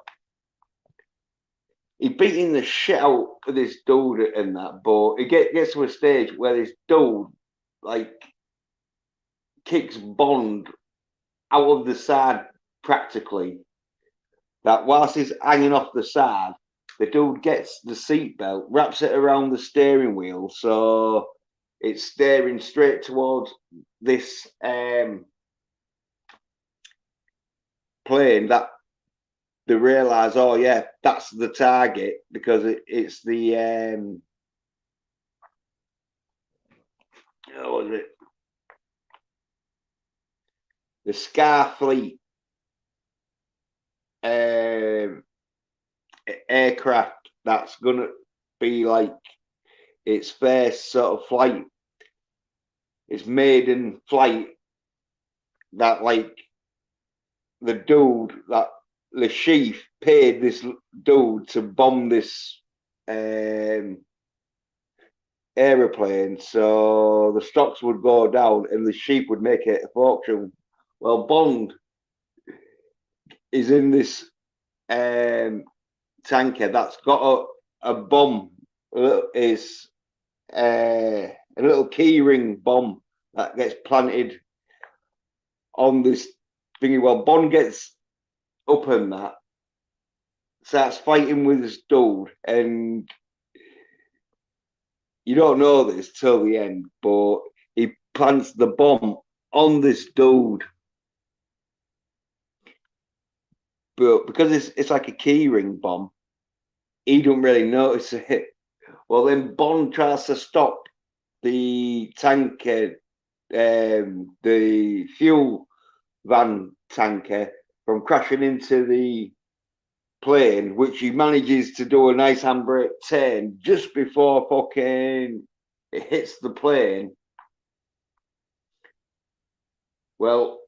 he beating the shit out of this dude and that, but it gets to a stage where this dude, like, kicks Bond out of the side practically. That whilst he's hanging off the side, the dude gets the seatbelt, wraps it around the steering wheel, so it's steering straight towards this plane that they realise, oh yeah, that's the target because it's the what was it? The Starfleet aircraft that's gonna be like its first sort of flight, its maiden flight. That like the dude that the chief paid this dude to bomb this aeroplane, so the stocks would go down and the chief would make it a fortune. Well, Bond is in this tanker that's got a bomb. Is a little keyring bomb that gets planted on this thingy. Well, Bond gets up and that starts fighting with this dude, and you don't know this till the end, but he plants the bomb on this dude. But because it's like a keyring bomb, he don't really notice it. Well, then Bond tries to stop the tanker, the fuel van tanker, from crashing into the plane, which he manages to do a nice handbrake turn just before fucking it hits the plane. Well,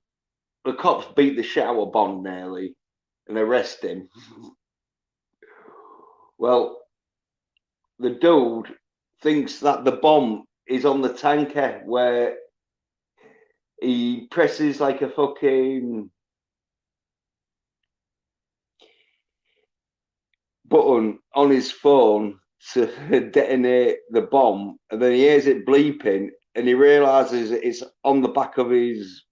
the cops beat the shit out of Bond nearly and arrest him. Well, the dude thinks that the bomb is on the tanker where he presses like a fucking button on his phone to detonate the bomb, and then he hears it bleeping and he realizes it's on the back of his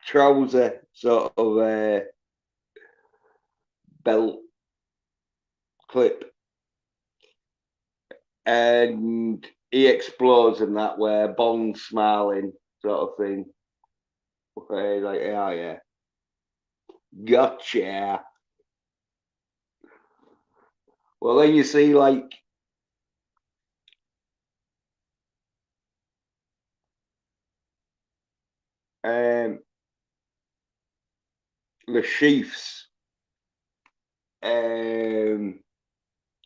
trouser sort of belt clip, and he explodes in that where Bond's smiling sort of thing. Where he's like, oh yeah, gotcha. Well, then you see like um, the Chiefs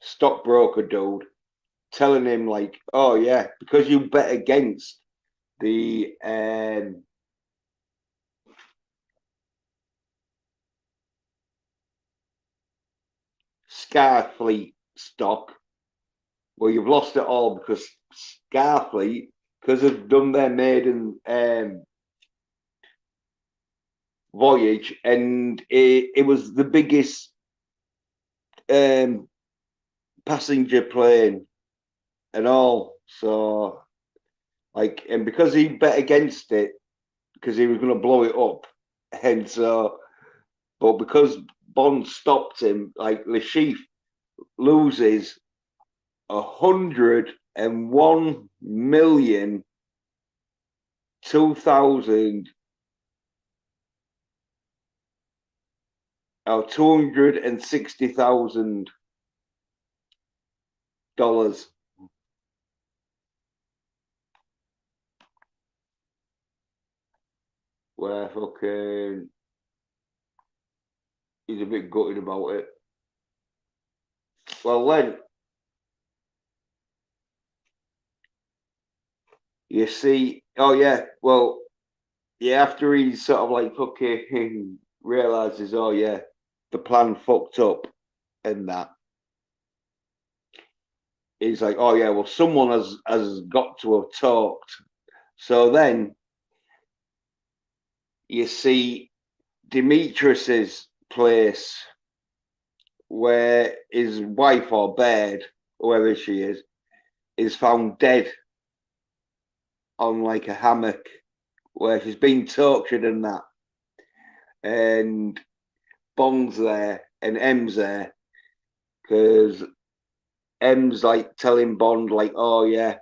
stockbroker dude telling him like, oh yeah, because you bet against the Starfleet stock, well, you've lost it all because Starfleet, because they've done their maiden voyage, and it was the biggest um, passenger plane and all. So, like, and because he bet against it, because he was going to blow it up, and so, but because Bond stopped him, like the chief loses 101,000,2,000 or $260,000, where fucking he's a bit gutted about it. Well, then you see, oh yeah, well, yeah, after he sort of like fucking realizes, oh yeah, the plan fucked up and that. He's like, oh yeah, well, someone has got to have talked. So then you see Demetrius's place where his wife or bed, whoever she is found dead on like a hammock where she's been tortured and that. And Bond's there and M's there because M's like telling Bond, like, oh yeah,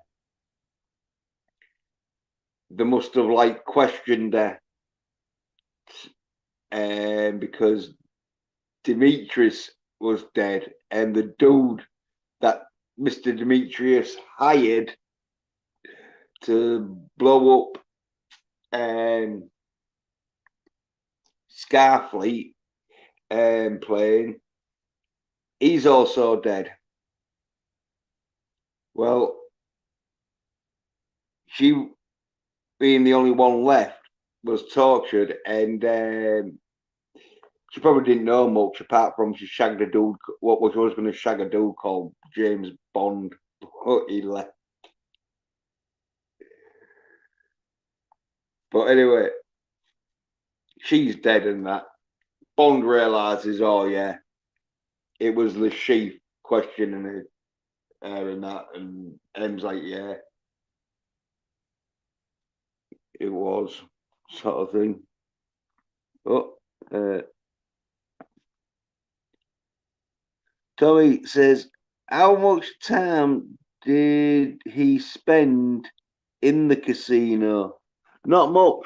they must have like questioned her because Demetrius was dead, and the dude that Mr. Demetrius hired to blow up Starfleet plane, he's also dead. Well, she being the only one left was tortured, and she probably didn't know much apart from she shagged a dude. What was going to shag a dude called James Bond? He left. But anyway, she's dead, and that Bond realizes, oh yeah, it was the chief questioning her and that, and M's like, yeah, it was, sort of thing. But Tommy says, how much time did he spend in the casino? Not much.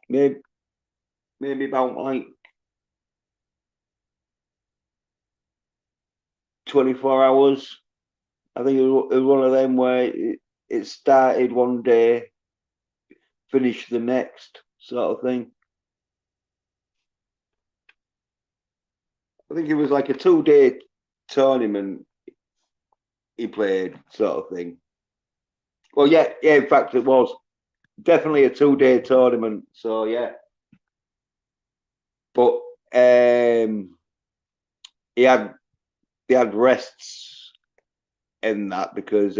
Maybe about like 24 hours. I think it was one of them where it started one day, finished the next, sort of thing. I think it was like a 2 day tournament he played, sort of thing. Well, yeah, in fact, it was definitely a 2 day tournament. So yeah, but he had rests in that because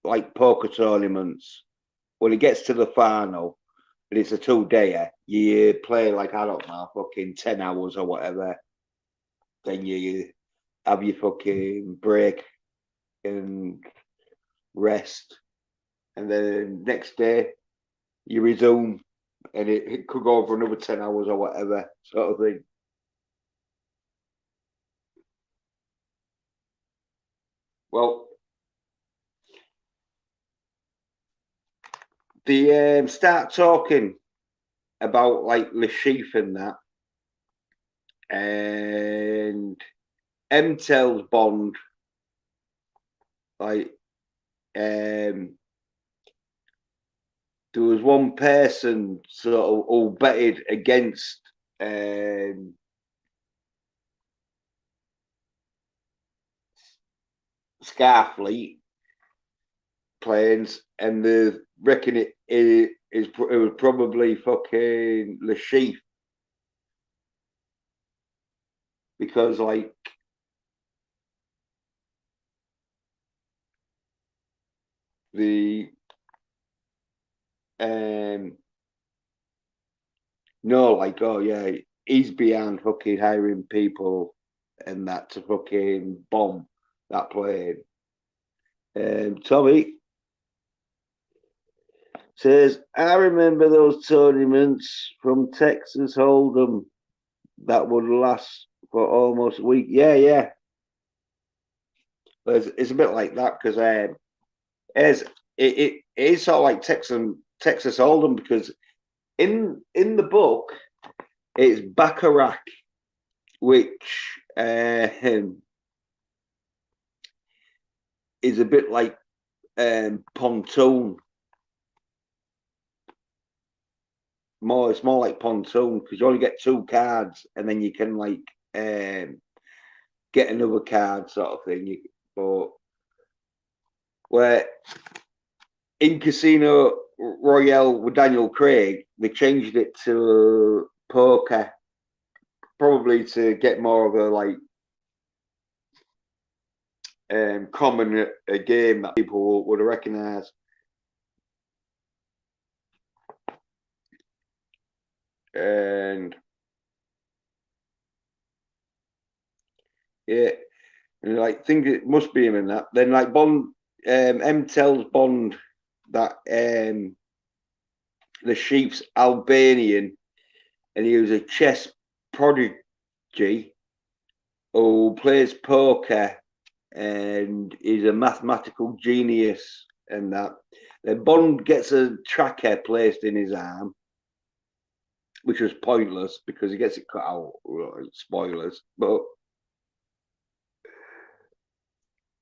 like poker tournaments, when it gets to the final, and it's a 2 dayer, you play like, I don't know, fucking 10 hours or whatever. Then you have your fucking break and rest, and then next day you resume, and it could go for another 10 hours or whatever, sort of thing. Well, they start talking about like the sheaf and that, and M tells Bond like there was one person sort of who betted against Starfleet planes, and they reckon it was probably fucking the Sheaf because like the um no, like, oh yeah, he's behind fucking hiring people and that to fucking bomb that plane. Tommy says, I remember those tournaments from Texas Hold'em that would last for almost a week. Yeah, yeah. But it's a bit like that because as it is sort of like Texas Hold'em because in the book it's Baccarat, which is a bit like Pontoon. It's more like Pontoon because you only get two cards and then you can like get another card, sort of thing. But where in Casino Royale with Daniel Craig, they changed it to poker, probably to get more of a like common a game that people would recognise. And yeah, and like think it must be him in that. Then like Bond, M tells Bond that the chief's Albanian, and he was a chess prodigy who plays poker and is a mathematical genius, and that. Then Bond gets a tracker placed in his arm, which was pointless because he gets it cut out. Spoilers, but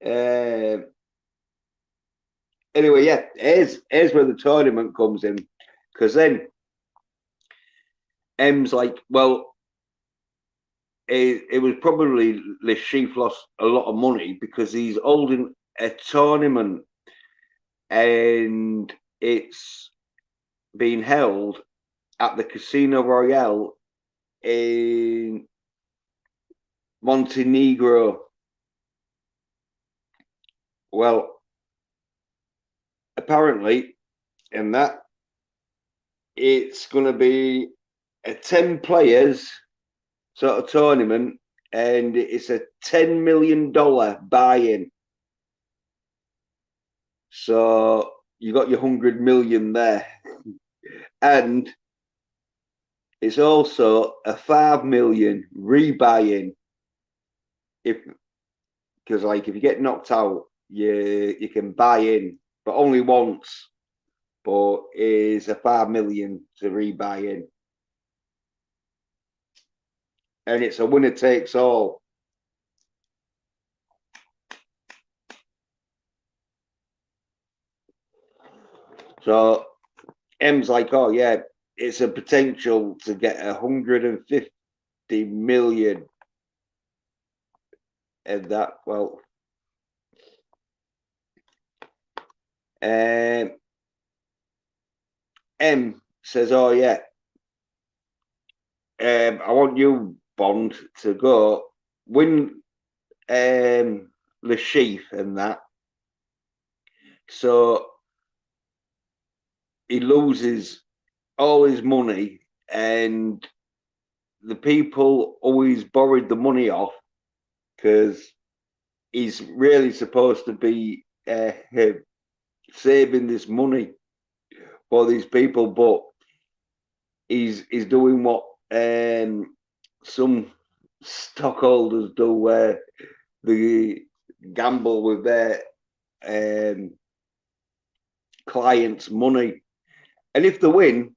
uh, anyway, yeah, here's where the tournament comes in, because then M's like, well, it was probably the chief lost a lot of money because he's holding a tournament and it's being held at the Casino Royale in Montenegro. Well, apparently, in that, it's going to be a 10 players sort of tournament, and it's a $10 million buy-in. So you got your 100 million there. And it's also a 5 million rebuy-in. If because like if you get knocked out, you can buy in, but only once. But is a 5 million to rebuy in. And it's a winner takes all. So M's like, oh yeah, it's a potential to get 150 million, and that well, um, M says, oh yeah, I want you Bond to go win the sheath and that, so he loses all his money, and the people always borrowed the money off because he's really supposed to be saving this money for these people, but he's doing what some stockholders do, where they gamble with their um, clients' money, and if they win,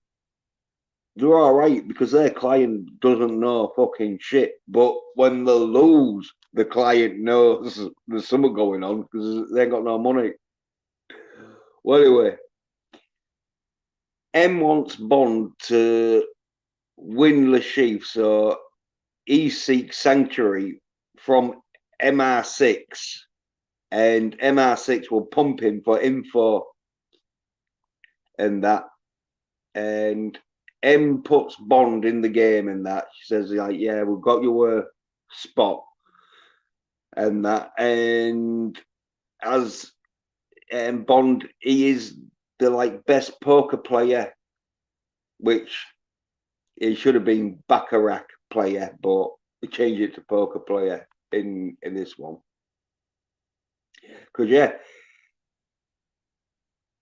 they're all right because their client doesn't know fucking shit. But when they lose, the client knows there's something going on because they ain't got no money. Well, anyway, M wants Bond to win the sheaf, so he seeks sanctuary from MR6, and MR6 will pump him for info and that. And M puts Bond in the game and that. She says, like, yeah, we've got you a spot and that. And as Bond, he is the like best poker player, which he should have been Baccarat player, but they changed it to poker player in this one. Because yeah,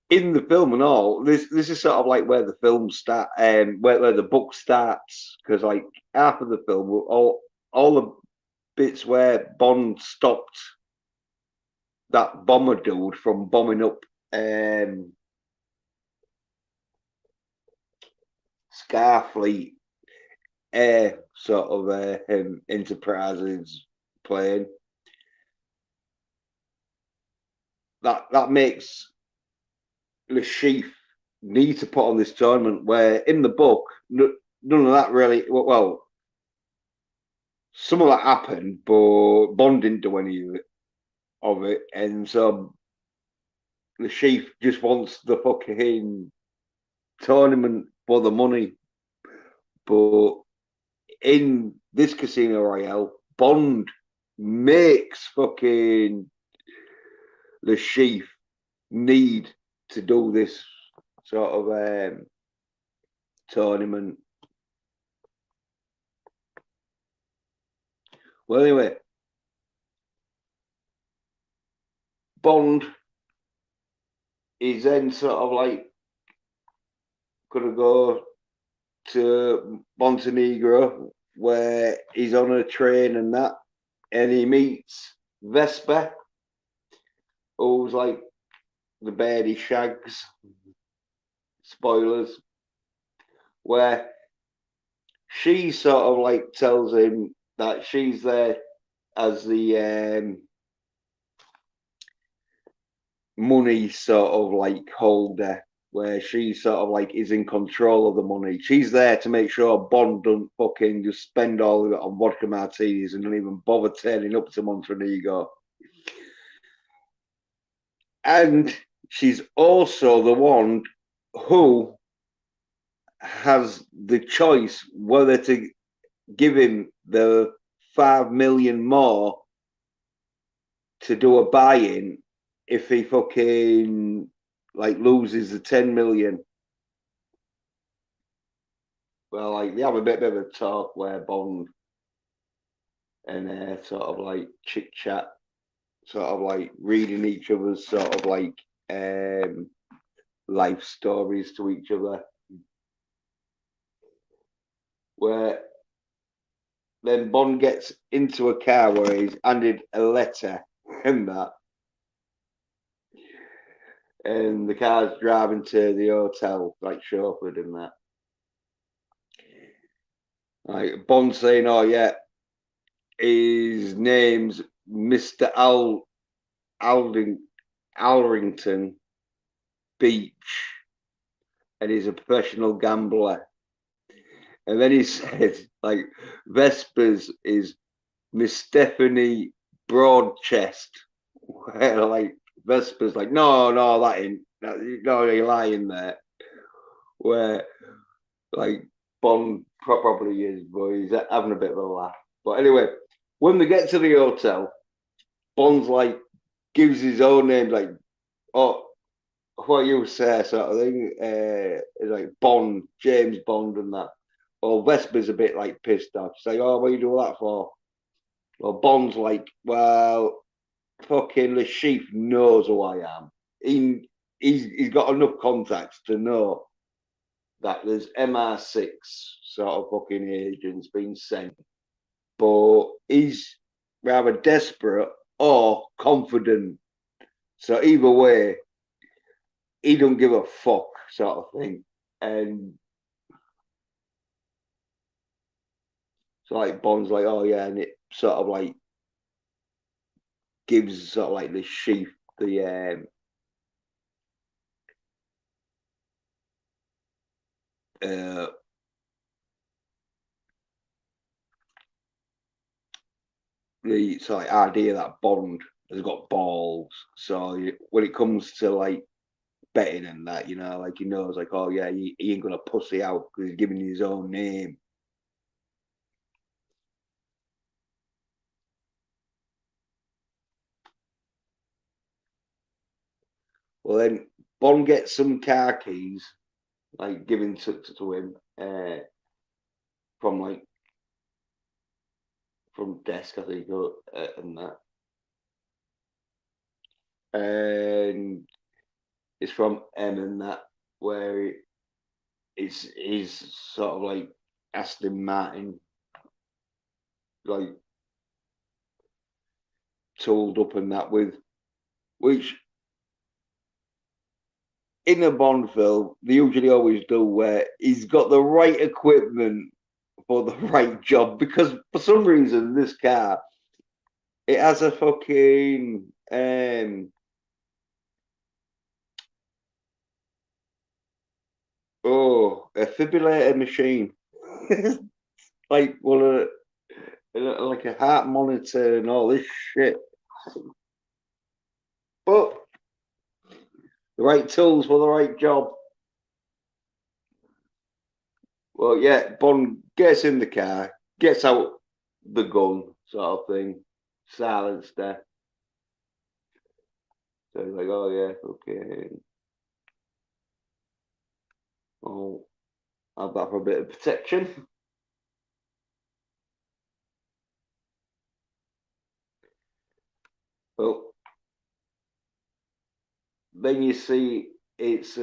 in the film and all, this is sort of like where the film start, where the book starts. Because like half of the film, all the bits where Bond stopped that bomber dude from bombing up Starfleet air sort of Enterprises plane. That makes the chief need to put on this tournament, where in the book none of that really, well, some of that happened, but Bond didn't do any of it, and so the chief just wants the fucking tournament for the money. But in this Casino Royale, Bond makes fucking the chief need to do this sort of tournament. Well, anyway, Bond is then sort of like gonna go to Montenegro where he's on a train and that, and he meets Vesper, who's like the bear he shags. Spoilers. Where she sort of like tells him that she's there as the money sort of like holder, where she sort of like is in control of the money. She's there to make sure Bond don't fucking just spend all of it on vodka martinis and don't even bother turning up to Montenegro. And she's also the one who has the choice whether to give him the 5 million more to do a buy-in if he fucking like loses the 10 million. Well, like they have a bit of a talk where Bond and sort of like chit chat, sort of like reading each other's sort of like life stories to each other. Where then Bond gets into a car where he's handed a letter and that, and the car's driving to the hotel, like chauffeured and that. Like Bond saying, "Oh yeah, his name's Mister Alrington Beach, and he's a professional gambler." And then he says, "Like Vespers is Miss Stephanie Broadchest." Where like Vespers like, "No, that ain't. No, you're lying there." Where like Bond probably is, but he's having a bit of a laugh. But anyway, when they get to the hotel, Bond's like gives his own name, like, "Oh, what you say," sort of thing. It's like Bond, James Bond, and that. Well, Vesper's a bit like pissed off. She's like, "Oh, what are you doing that for?" Well, Bond's like, "Well, fucking the chief knows who I am. He's got enough contacts to know that there's MR6 sort of fucking agents being sent, but he's rather desperate or confident. So either way, he don't give a fuck sort of thing." And so like Bond's like, "Oh yeah," and it sort of like gives sort of like the chief uh the sort of idea that Bond has got balls. So when it comes to like betting and that, like he knows, like, oh yeah, he ain't gonna pussy out because he's giving his own name. Well, then Bond gets some car keys, like given to him from like from desk, I think, and that, and it's from M and that, where it's he's sort of like Aston Martin, like tooled up and that with which in a Bond film they usually always do, where he's got the right equipment for the right job, because for some reason this car it has a fucking a defibrillator machine. Like one like a heart monitor and all this shit. But the right tools for the right job. Well, yeah, Bond gets in the car, gets out the gun, sort of thing, silenced her. So he's like, oh yeah, okay. I'll have that for a bit of protection. Well, then you see it's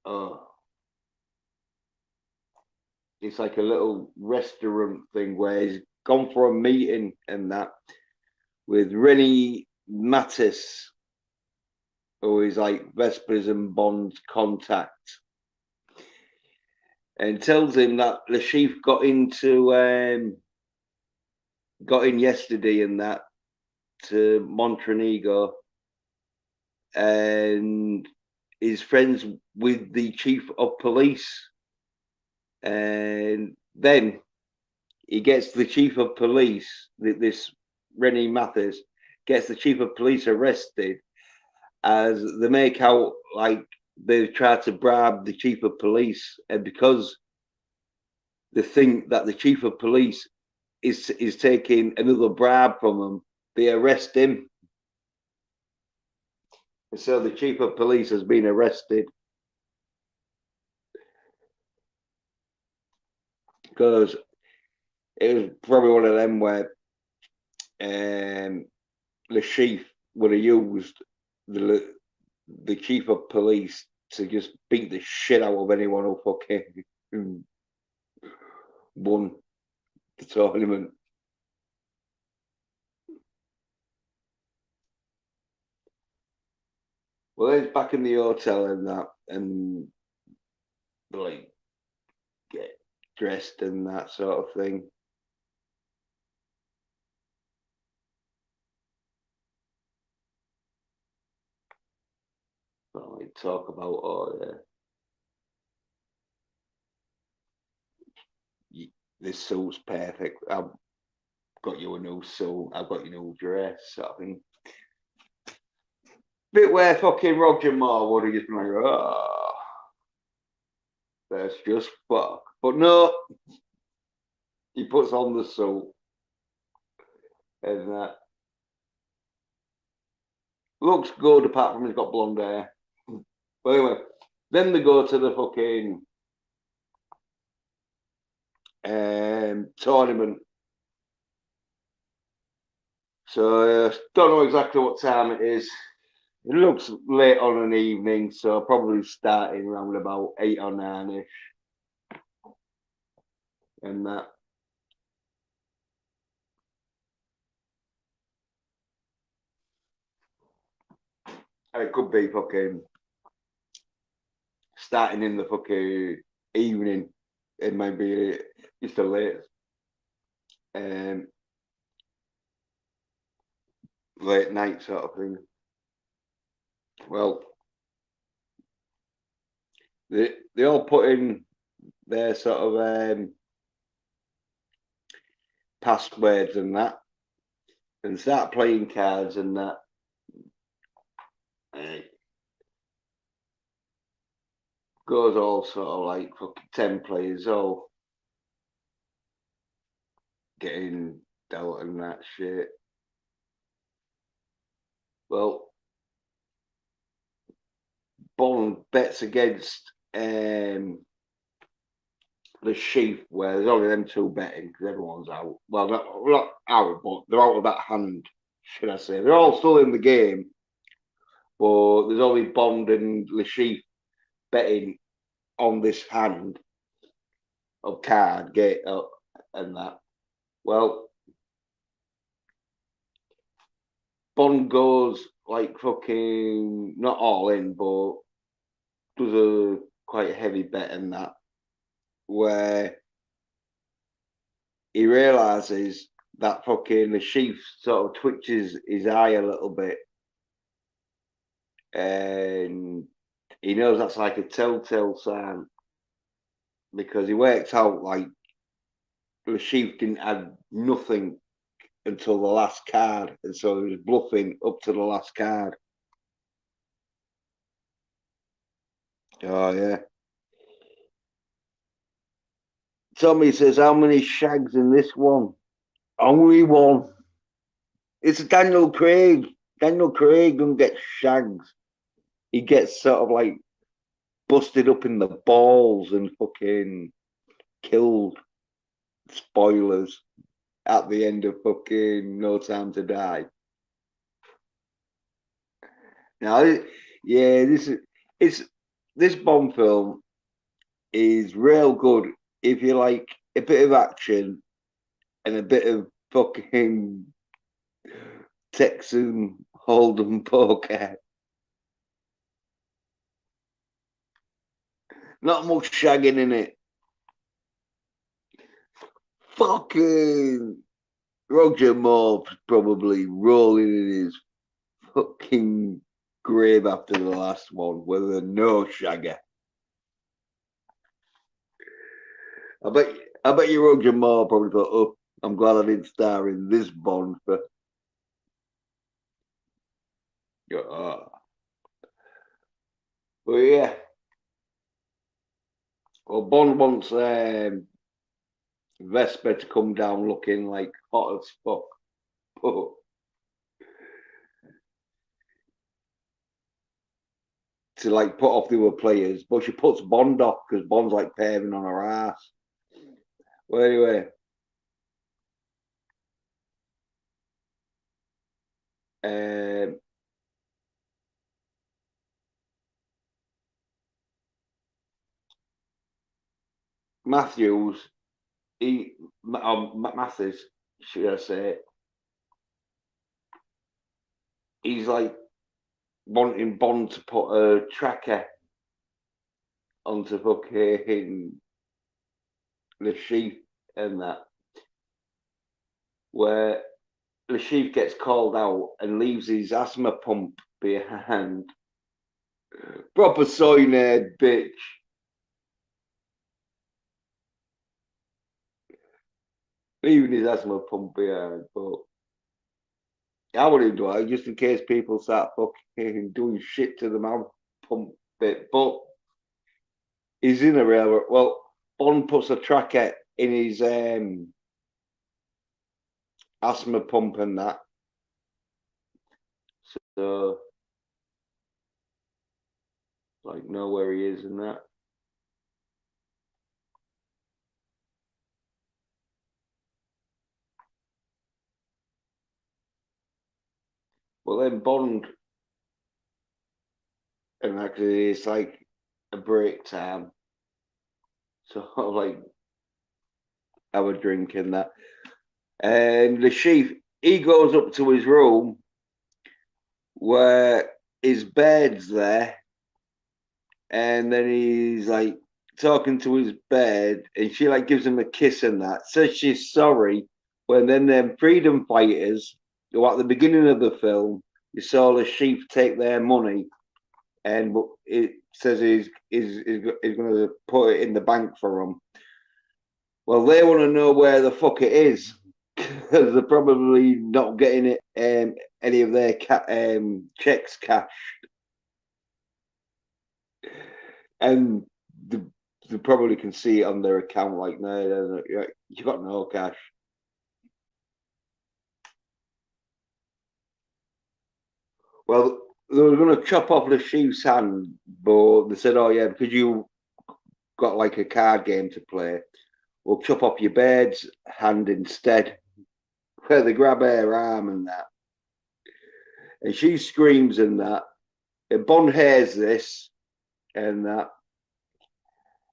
oh, it's like a little restaurant thing where he's gone for a meeting and that with Rennie Mattis, who is like Vespers and Bond's contact, and tells him that the chief got in yesterday and that to Montenegro and is friends with the chief of police. And then he gets the chief of police, this Rennie Mathis, gets the chief of police arrested as they make out like they've tried to bribe the chief of police. And because they think that the chief of police is taking another bribe from them, they arrest him. And so the chief of police has been arrested because it was probably one of them where the chief would have used the chief of police to just beat the shit out of anyone who fucking won the tournament. Well, he's back in the hotel and that, and like get dressed and that sort of thing. So, like talk about, oh yeah, this suit's perfect. I've got you a new suit. I've got you a new dress. Sort of thing. Bit where fucking Roger Moore would have just been like, oh, that's just fuck. But no, he puts on the suit and that looks good apart from he's got blonde hair. But anyway, then they go to the fucking tournament. So don't know exactly what time it is. It looks late on an evening, so probably starting around about 8 or 9ish, and that. And it could be fucking starting in the fucking evening. It might be just a um, late night sort of thing. Well, they all put in their sort of passwords and start playing cards and that. Goes all sort of like fucking 10 players all getting dealt and that shit. Well, Bond bets against the sheep where there's only them two betting because everyone's out. Well, not out, but they're out of that hand, should I say. They're all still in the game, but there's only Bond and the sheep betting on this hand of card, gate up, and that. Well, Bond goes like fucking not all in, but does a quite heavy bet in that where he realizes that fucking the sheep sort of twitches his eye a little bit, and he knows that's like a telltale sign because he worked out like the sheep didn't have nothing until the last card, and so he was bluffing up to the last card. Oh yeah. Tommy says, "How many shags in this one?" Only one. It's Daniel Craig. Daniel Craig don't get shags. He gets sort of like busted up in the balls and fucking killed. Spoilers at the end of fucking No Time to Die. Now, yeah, this is it's this Bond film is real good if you like a bit of action and a bit of fucking Texan Hold'em poker. Not much shagging in it. Fucking Roger Moore's probably rolling in his fucking grave after the last one with a no shagger. I bet I bet you Roger Moore probably thought, oh, I'm glad I didn't star in this Bond for oh. But yeah. Well Bond wants Vesper to come down looking like hot as fuck. But to like put off the other players, but she puts Bond off because Bond's like paving on her ass. Well, anyway, um, Matthews, Matthews, should I say, he's like wanting Bond to put a tracker onto fucking the sheath and that, where the sheath gets called out and leaves his asthma pump behind. Proper soy nerd bitch. Leaving his asthma pump behind, but I wouldn't do it just in case people start fucking doing shit to the mouth pump bit. But he's in a railroad. Well, Bond puts a tracker in his asthma pump and that. So, like, know where he is and that. Well, then Bond, and actually, it's like a break time. So, like, have a drink and that. And the chief, he goes up to his room where his bed's there, and then he's like talking to his bed, and she like gives him a kiss and that. Says she's sorry. When then them freedom fighters, who at the beginning of the film, you saw the chief take their money, and it says he's going to put it in the bank for them. Well, they want to know where the fuck it is because they're probably not getting it any of their checks cashed, and they probably can see it on their account. Like, no, you got no cash. Well, they were going to chop off the chief's hand, but they said, "Oh yeah, because you got like a card game to play, we'll chop off your bed's hand instead." Where they grab her arm and that, and she screams and that. And Bond hears this and that,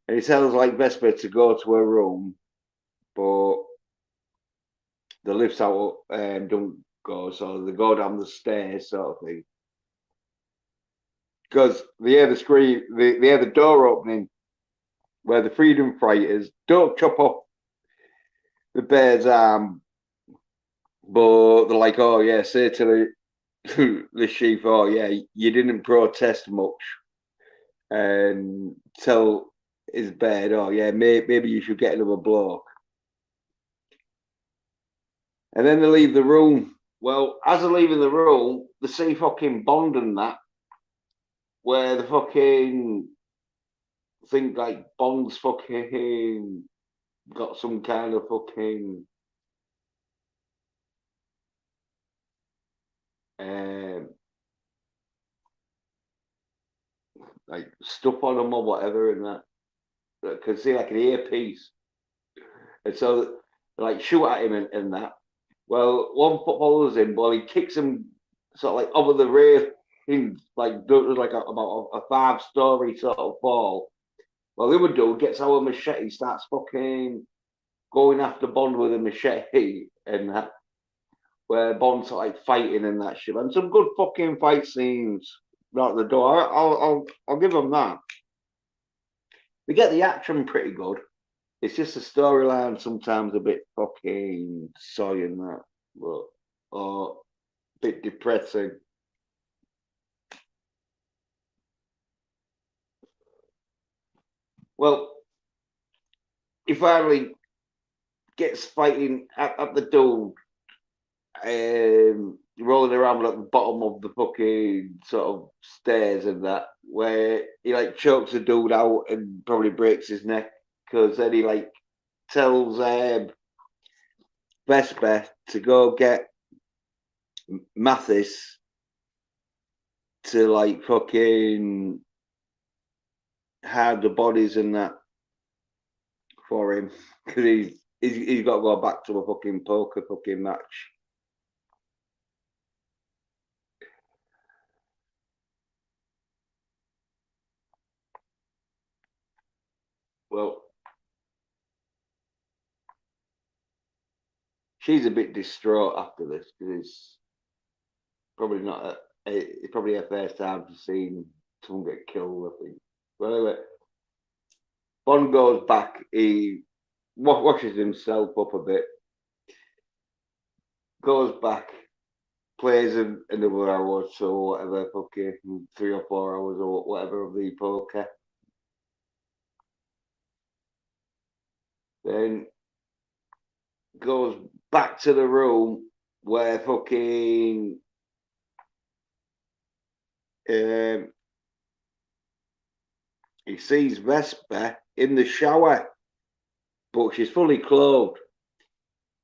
and he tells like Vesper to go to her room, but the lifts out don't go, so they go down the stairs, sort of thing. Because they hear the scream, they hear the door opening, where the freedom fighters don't chop off the bear's arm, but they're like, "Oh yeah, say to the chief, oh yeah, you didn't protest much," and tell his bed, "Oh yeah, maybe you should get another bloke." And then they leave the room. Well, as they're leaving the room, they see fucking Bond and that, where the fucking think like Bond's fucking got some kind of fucking um, like stuff on him or whatever, and that can see like an earpiece, and so they like shoot at him and that. Well, one follows him, well, he kicks him sort of like over the railing, like does like about a 5-story sort of fall. Well, the other dude gets out a machete, starts fucking going after Bond with a machete, and that, where Bond's like fighting and that shit, and some good fucking fight scenes out the door. I'll give them that. We get the action pretty good. It's just the storyline sometimes a bit fucking soy and that, but or a bit depressing. Well, he finally gets fighting at the dude, rolling around at the bottom of the fucking sort of stairs and that, where he like chokes the dude out and probably breaks his neck because then he like tells Vesper to go get Mathis to like fucking hide the bodies and that for him because he's got to go back to a fucking poker fucking match. Well, she's a bit distraught after this because probably not it's probably her first time to see someone get killed, I think. But anyway, Bond goes back, he washes himself up a bit, goes back, plays another hour or so, whatever, fucking 3 or 4 hours or whatever of the poker. Then goes back to the room where fucking um, he sees Vesper in the shower, but she's fully clothed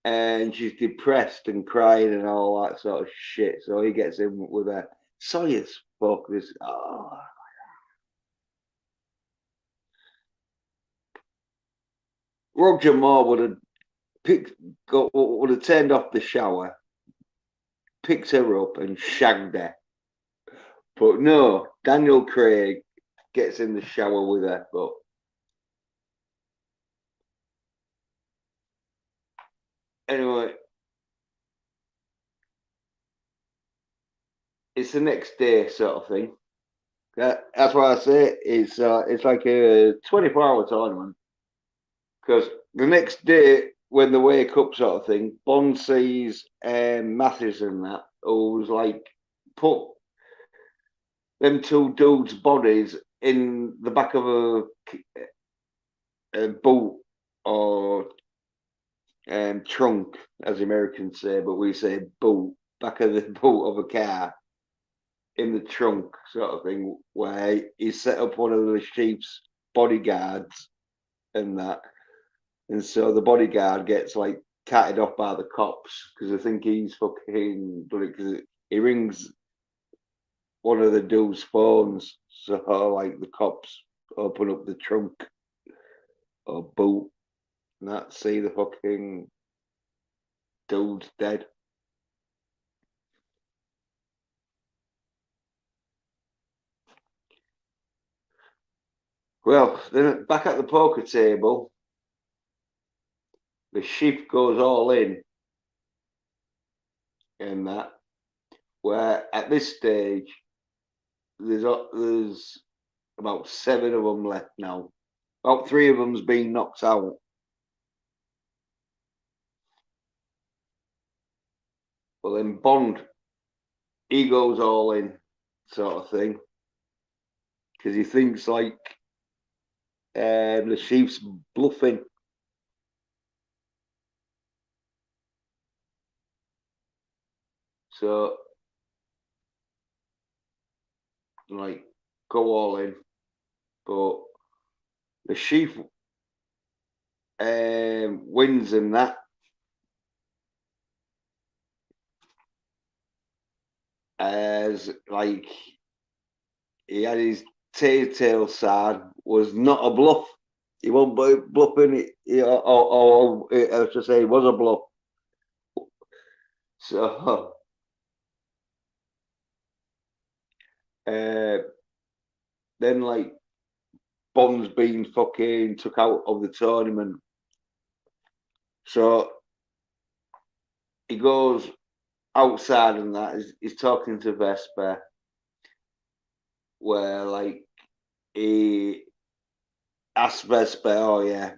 and she's depressed and crying and all that sort of shit. So he gets in with her. Sorry as fuck. This. Oh. Roger Moore would have turned off the shower, picked her up, and shagged her. But no, Daniel Craig gets in the shower with her. But anyway, it's the next day sort of thing. That's why I say it's like a 24-hour tournament because the next day when they wake up sort of thing, Bond sees Matthews and that who's like put them two dudes' bodies in the back of a boot or trunk, as the Americans say, but we say boot, back of the boot of a car in the trunk sort of thing, where he set up one of the chief's bodyguards and that. And so the bodyguard gets like carted off by the cops because I think he's fucking done it because he rings one of the dude's phones. So like the cops open up the trunk or boot and that see the fucking dude's dead. Well, then back at the poker table, the sheep goes all in that. Where at this stage there's about 7 of them left now. About 3 of them's been knocked out. Well, then Bond, he goes all in, sort of thing, because he thinks like the Chiefs bluffing. So like go all in, but the chief wins in that as like he had his tail side was not a bluff. He wasn't bluffing it, or I should say, it was a bluff. So uh, then, like Bond's been fucking took out of the tournament, so he goes outside and that he's talking to Vesper, where like he asks Vesper, "Oh yeah,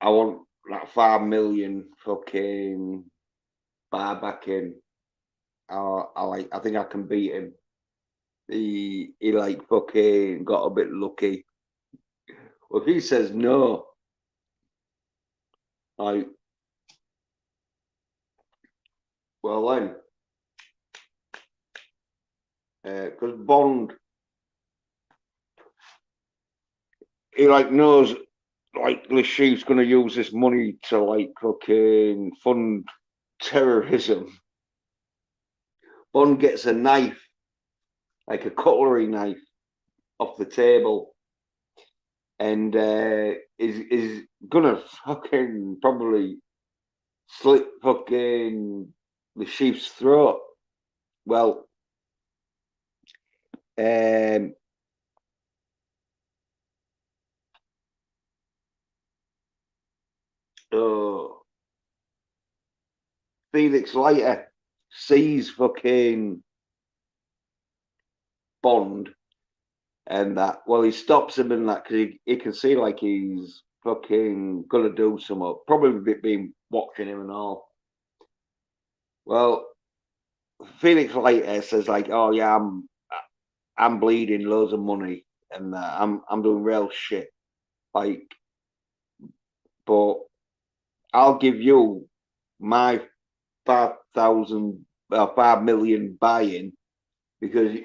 I want like 5 million fucking bar back in. I think I can beat him." He like fucking got a bit lucky. Well, if he says no, like, well then, because Bond, he like knows like the chief's gonna use this money to like fucking fund terrorism. Bond gets a knife, like a cutlery knife, off the table, and is gonna fucking probably slit fucking the chief's throat. Well, um, uh, Felix Leiter sees fucking Bond and that. Well, he stops him and that because he can see like he's fucking gonna do something. Probably been watching him and all. Well, Felix Leiter says like, "Oh yeah, I'm bleeding loads of money and I'm doing real shit. Like, but I'll give you my 5 million buy-in because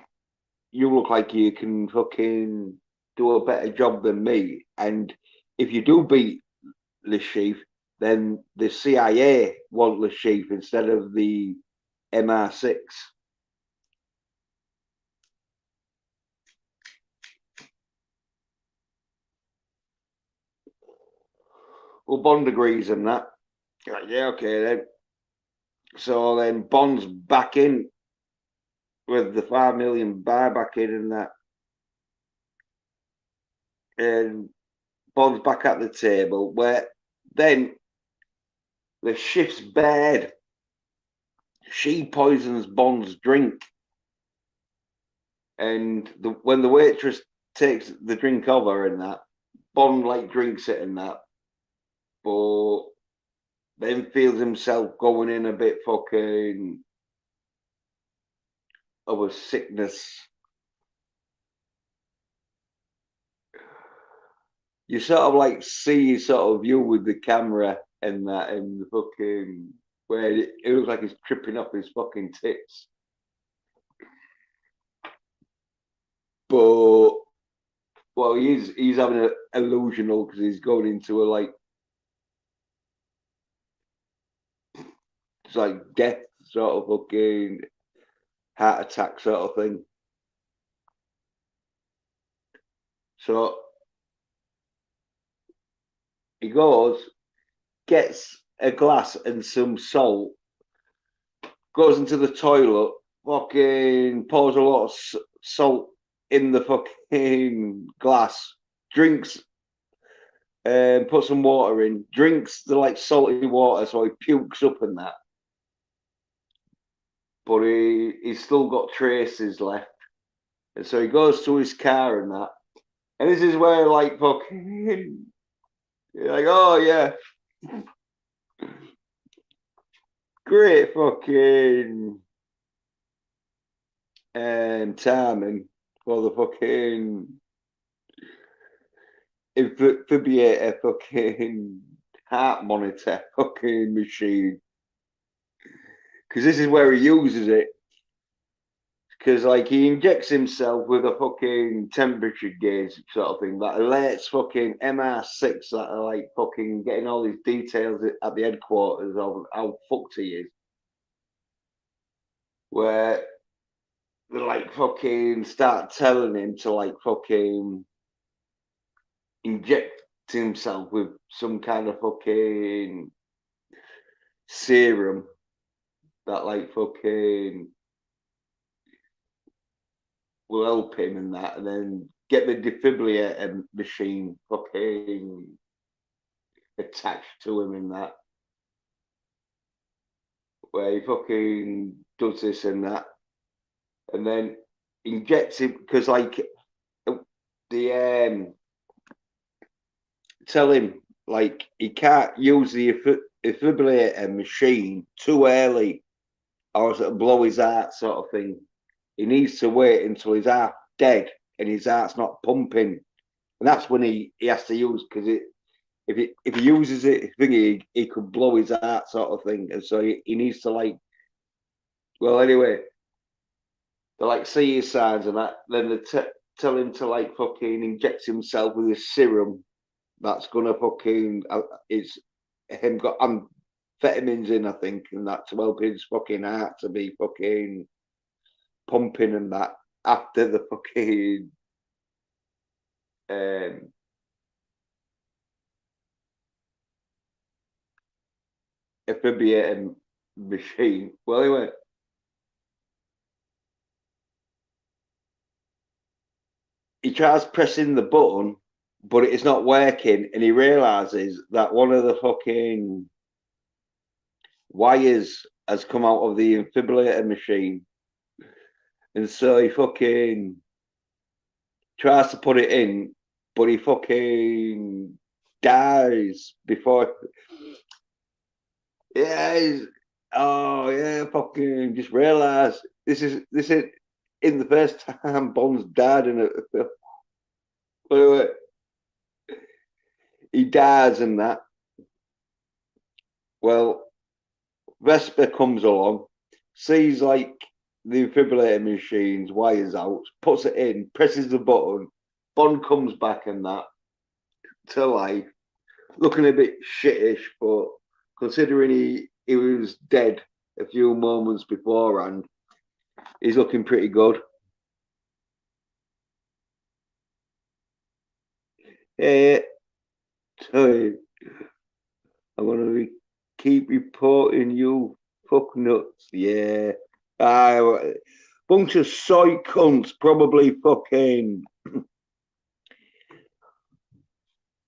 you look like you can fucking do a better job than me. And if you do beat the chief, then the CIA want the chief instead of the MR6." Well, Bond agrees on that. Like, yeah, okay then. So then Bond's back in with the 5 million buyback in and that. And Bond's back at the table where then the shift's bad. She poisons Bond's drink. And when the waitress takes the drink over and that, Bond like drinks it and that, but then feels himself going in a bit fucking of a sickness. You sort of like see sort of you with the camera and that and the fucking where it looks like he's tripping off his fucking tits. But well, he's having an illusional because he's going into a like it's like death sort of fucking heart attack sort of thing. So he goes, gets a glass and some salt, goes into the toilet, fucking pours a lot of salt in the fucking glass, drinks and put some water in, drinks the like salty water, so he pukes up and that. But he's still got traces left. And so he goes to his car and that. And this is where like fucking like, oh yeah, great fucking timing for the fucking defibrillator fucking heart monitor fucking machine. because this is where he uses it. Because like he injects himself with a fucking temperature gauge sort of thing that alerts fucking MR6 that are like fucking getting all these details at the headquarters of how fucked he is. Where they like fucking start telling him to like fucking inject himself with some kind of fucking serum that like fucking will help him and that, and then get the defibrillator machine fucking attached to him in that, where he fucking does this and that, and then injects him because like the tell him like he can't use the defibrillator machine too early, or it'll blow his heart, sort of thing. He needs to wait until his heart dead and his heart's not pumping, and that's when he has to use because it if he uses it, he could blow his heart, sort of thing, and so he needs to like. Well, anyway, they like see his signs and that. Then they tell him to like fucking inject himself with a serum that's gonna fucking it's him got amphetamines in, I think, and that to help his fucking heart to be fucking pumping and that after the fucking um defibrillator machine. Well, anyway, he tries pressing the button, but it's not working, and he realizes that one of the fucking wires has come out of the defibrillator machine, and so he fucking tries to put it in, but he fucking dies before. Yeah, oh yeah, fucking just realised this is in the first time Bond's died in a film. He dies in that. Well, Vesper comes along, sees like the defibrillator machine's wires out, puts it in, presses the button. Bond comes back and that to life, looking a bit shittish, but considering he was dead a few moments beforehand, he's looking pretty good. Hey, sorry, I'm gonna keep reporting you fuck nuts. Yeah, I bunch of soy cunts, probably fucking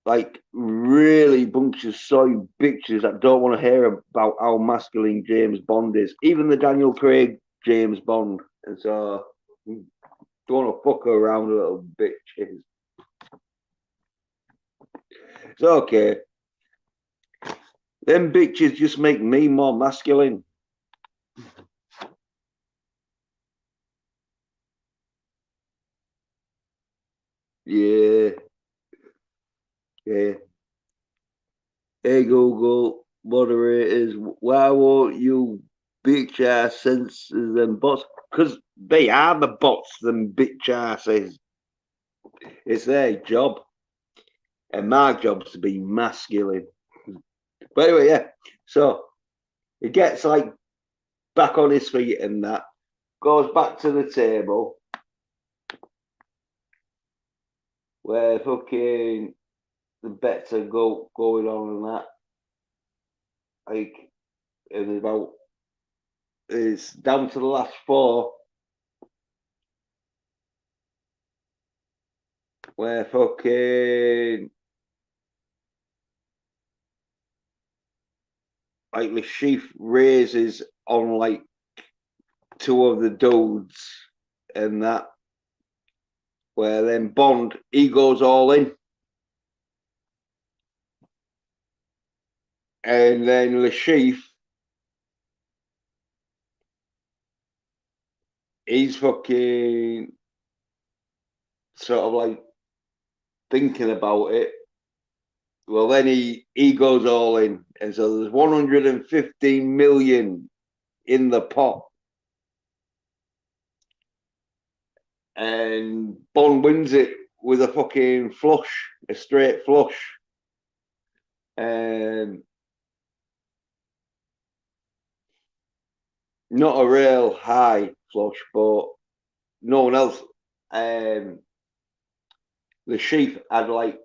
like really bunch of soy bitches that don't want to hear about how masculine James Bond is. Even the Daniel Craig James Bond. And so don't want to fuck around, little bitches. It's okay. Them bitches just make me more masculine. Yeah. Yeah. Hey Google moderators, why won't you bitch ass censors and bots? Because they are the bots, them bitch asses. It's their job. And my job's to be masculine. But anyway, yeah. So he gets like back on his feet and that, goes back to the table where fucking the bets are going on and that. Like, and about it's down to the last four where fucking like the chief raises on like two of the dudes and that, where then Bond he goes all in, and then the chief he's fucking sort of like thinking about it. Well, then he goes all in, and so there's 115 million in the pot, and Bond wins it with a fucking flush, a straight flush. Not a real high flush, but no one else. The sheep had like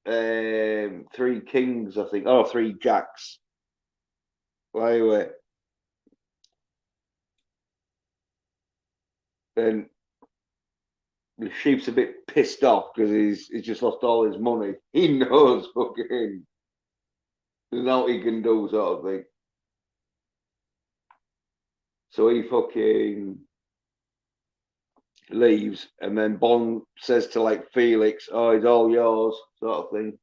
three kings, I think, or three jacks. Anyway, and the sheep's a bit pissed off because he's just lost all his money. He knows fucking there's nothing he can do, sort of thing. So he fucking leaves, and then Bond says to like Felix, "Oh, it's all yours," sort of thing.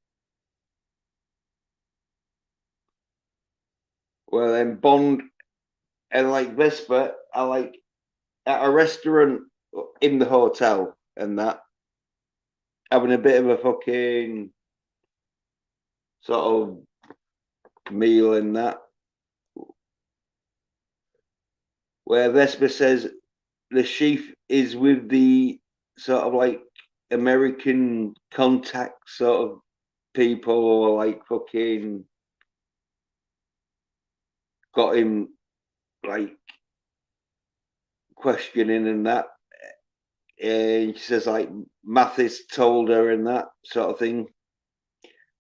Well, then Bond and like Vesper are like at a restaurant in the hotel and that, having a bit of a fucking sort of meal and that, where Vesper says the chief is with the sort of like American contact sort of people, or like fucking got him like questioning and that. And she says like Mathis told her and that sort of thing.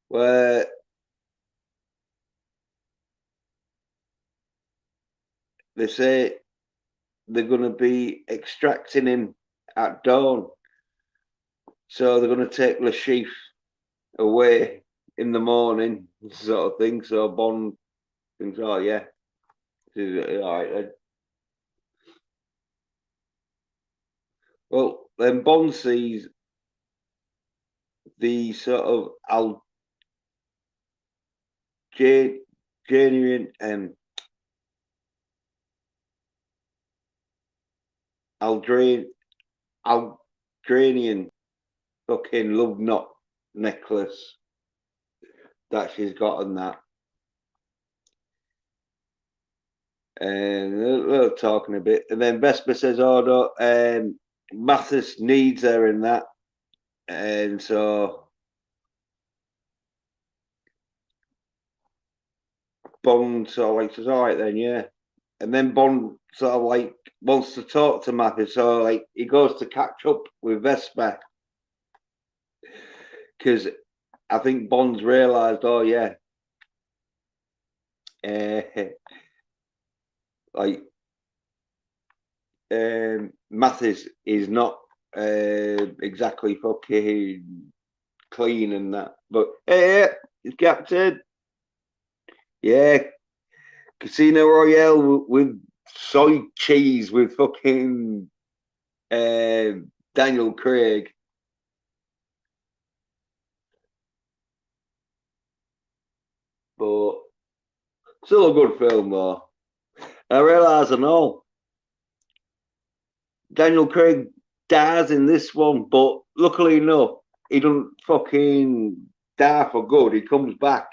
Where they say they're going to be extracting him at dawn. So they're going to take Le Chiffre away in the morning, sort of thing. So Bond thinks, oh, yeah, all right then. Well, then Bond sees the sort of Algerian Aldrin, Algerian fucking love knot necklace that she's got on that. And they're talking a bit. And then Vesper says, oh, no, Mathis needs her in that. And so Bond sort of like says, all right then, yeah. And then Bond sort of like wants to talk to Mathis. So like he goes to catch up with Vesper. Because I think Bond's realised, oh yeah, like Mathis is not exactly fucking clean and that, but hey, it's Captain, yeah, Casino Royale with soy cheese with fucking Daniel Craig. But still a good film though. I realise I know Daniel Craig dies in this one, but luckily enough, he don't fucking die for good. He comes back.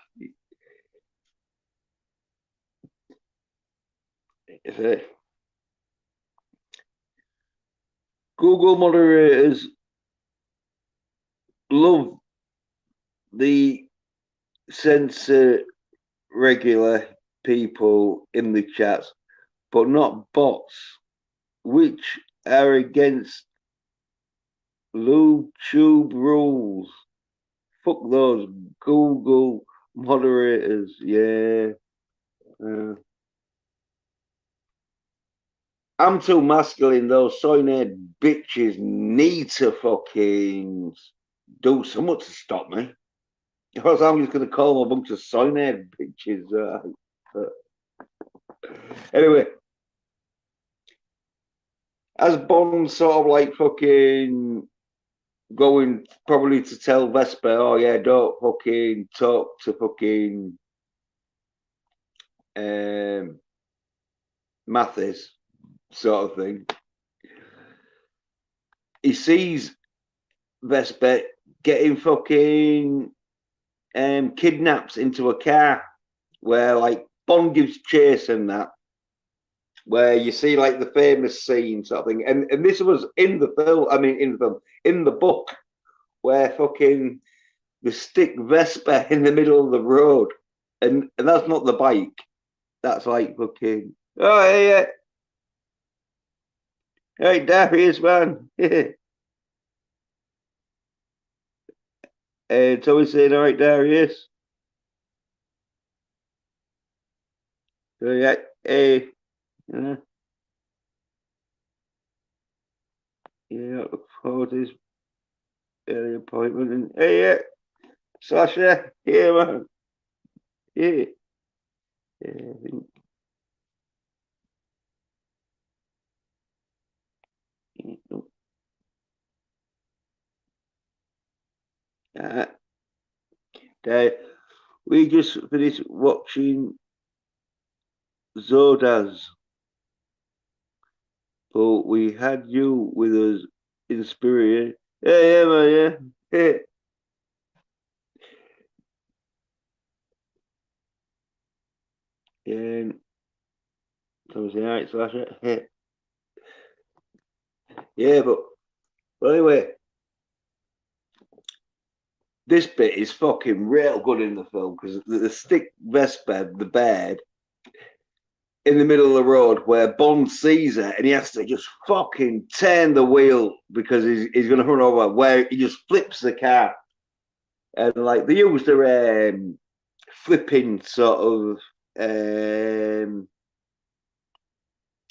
Google moderators love the censor regular people in the chats, but not bots, which are against YouTube rules. Fuck those Google moderators. Yeah. I'm too masculine. Those soy-head bitches need to fucking do something to stop me. Because I'm just going to call them a bunch of soy-head bitches. Anyway, as Bond sort of like fucking going probably to tell Vesper, oh yeah, don't fucking talk to fucking Mathis, sort of thing. He sees Vesper getting fucking kidnapped into a car where like Bond gives chase and that. where you see like the famous scene sort of thing, and this was in the film. I mean, in the film, in the book, where fucking the stick Vespa in the middle of the road, and that's not the bike. That's like fucking. Oh yeah, yeah. Hey, Darius, man. And so he's saying, all right, Darius. So yeah, hey, uh, yeah, look forward to his early appointment. And hey, yeah, Sasha, here, man. Yeah, yeah. Uh, Dave, we just finished watching Zodas, but we had you with us in spirit. Yeah, yeah, man, yeah. Yeah, and Thursday night, Sasha. Yeah, but anyway, this bit is fucking real good in the film because the stick Vespa, the bed, in the middle of the road where Bond sees it and he has to just fucking turn the wheel because he's going to run over, where he just flips the car. And like they use their flipping sort of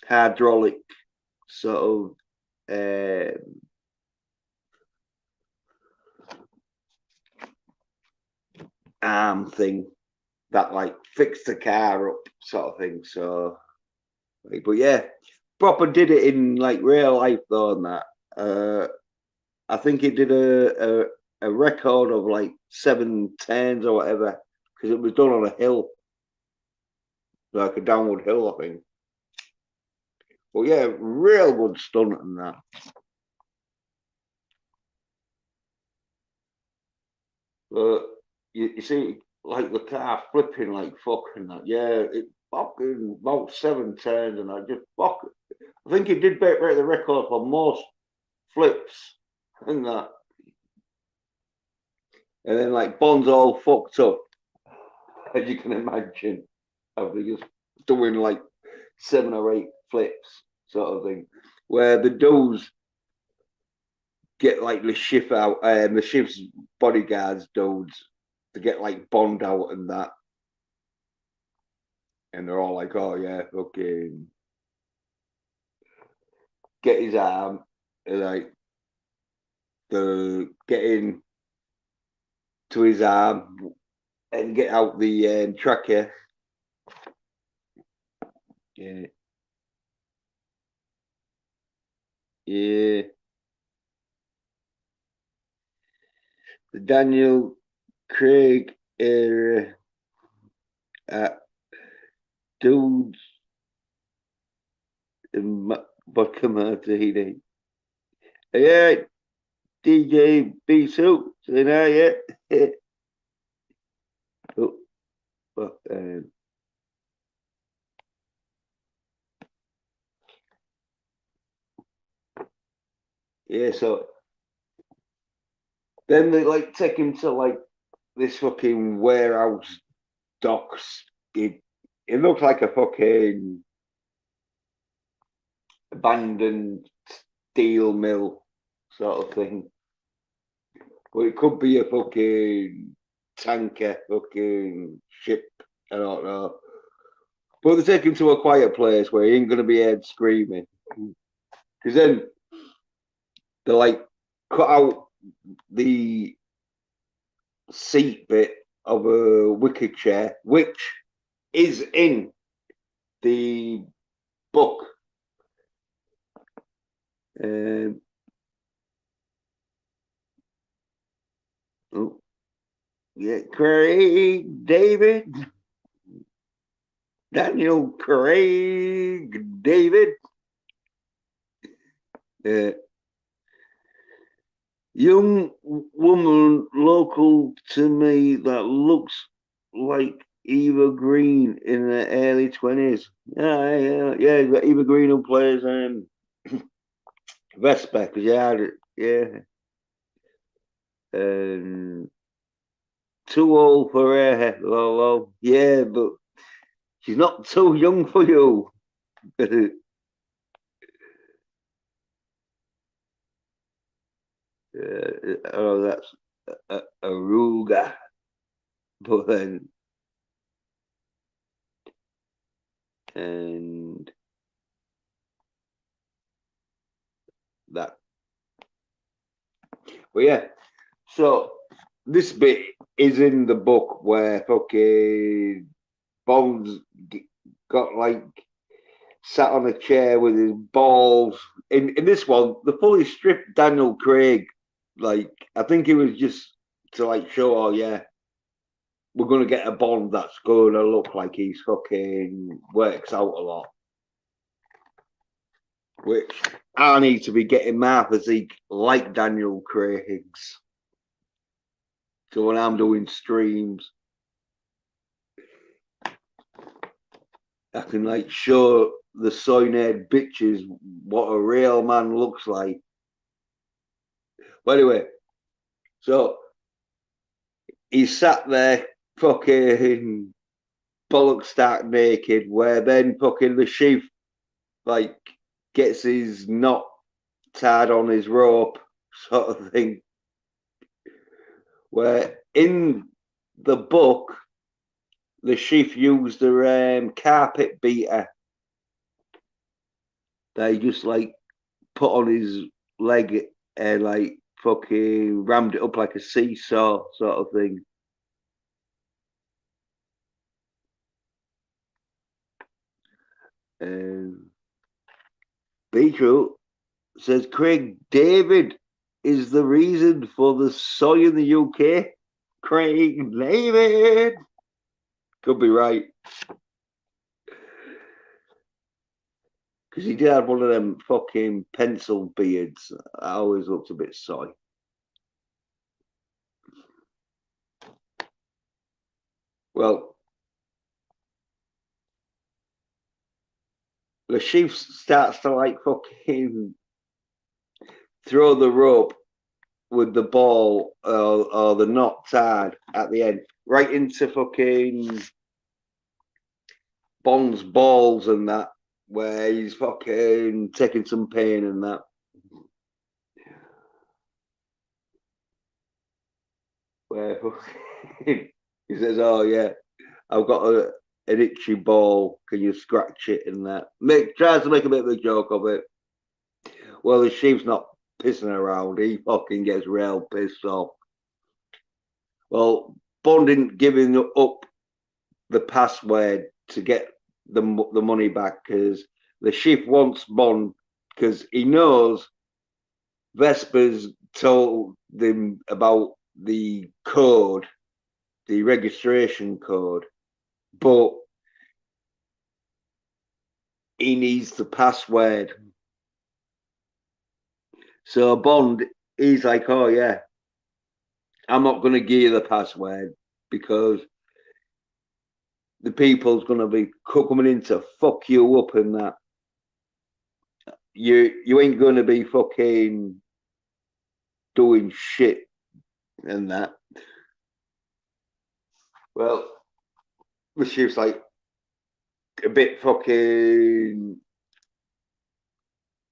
hydraulic sort of arm thing that like fixed the car up sort of thing. So, like, but yeah, proper did it in like real life though, and that. I think it did a record of like 7 turns or whatever because it was done on a hill, like a downward hill, I think. But yeah, real good stunt and that. But you see, like the car flipping like fucking that. Yeah, it fucking about 7 turns and I just fuck. I think it did break the record for most flips and that. And then like Bond's all fucked up, as you can imagine. After just doing like 7 or 8 flips, sort of thing. Where the dudes get like the shift out, the shift's bodyguards dudes to get like Bond out and that. And they're all like, oh yeah, fucking get his arm. And like the getting to his arm and get out the tracker. Yeah, yeah. The Daniel Craig era dudes in Vodka Martini. Yeah, DJ B Suit, saying, oh, yeah. Oh, but, yeah, so then they like take him to like this fucking warehouse docks. It looks like a fucking abandoned steel mill sort of thing. But it could be a fucking tanker, fucking ship. I don't know. But they take him to a quiet place where he ain't gonna be heard screaming. Because then they like cut out the seat bit of a wicker chair, which is in the book. Um, oh, yeah, Craig David, Daniel Craig David, uh, young woman local to me that looks like Eva Green in the early 20s. Yeah. You got Eva Green who plays Vespa, because yeah. Um, Too old for her, Lolo. Yeah, but she's not too young for you. Oh, that's Aruga. But then, and that. But yeah, so this bit is in the book where fucking Bond's got like sat on a chair with his balls. In this one, the fully stripped Daniel Craig, like I think it was just to like show, oh yeah, we're gonna get a Bond that's gonna look like he's fucking works out a lot. Which I need to be getting my physique like Daniel Craig's. So when I'm doing streams, I can like show the soy-haired bitches what a real man looks like. But anyway, so he sat there fucking bollock stark naked, where then fucking the chief like gets his knot tied on his rope, sort of thing. Where in the book, the chief used a carpet beater. They just like put on his leg and like fucking rammed it up like a seesaw sort of thing. Um, Beetroot says Craig David is the reason for the soy in the UK. Craig David could be right because he did have one of them fucking pencil beards. I always looked a bit soy. Well, the chief starts to like fucking throw the rope with the ball or the knot tied at the end right into fucking Bond's balls and that, where he's fucking taking some pain and that. Where he says, "Oh yeah, I've got an itchy ball. Can you scratch it?" And that tries to make a bit of a joke of it. Well, the chief's not pissing around. He fucking gets real pissed off. Well, Bond didn't giving up the password to get the money back because the chief wants Bond because he knows Vesper's told them about the code, the registration code, but he needs the password. So Bond, he's like, oh yeah, I'm not going to give you the password because the people's going to be coming in to fuck you up and that. You ain't going to be fucking doing shit and that. Well, the chief's like a bit fucking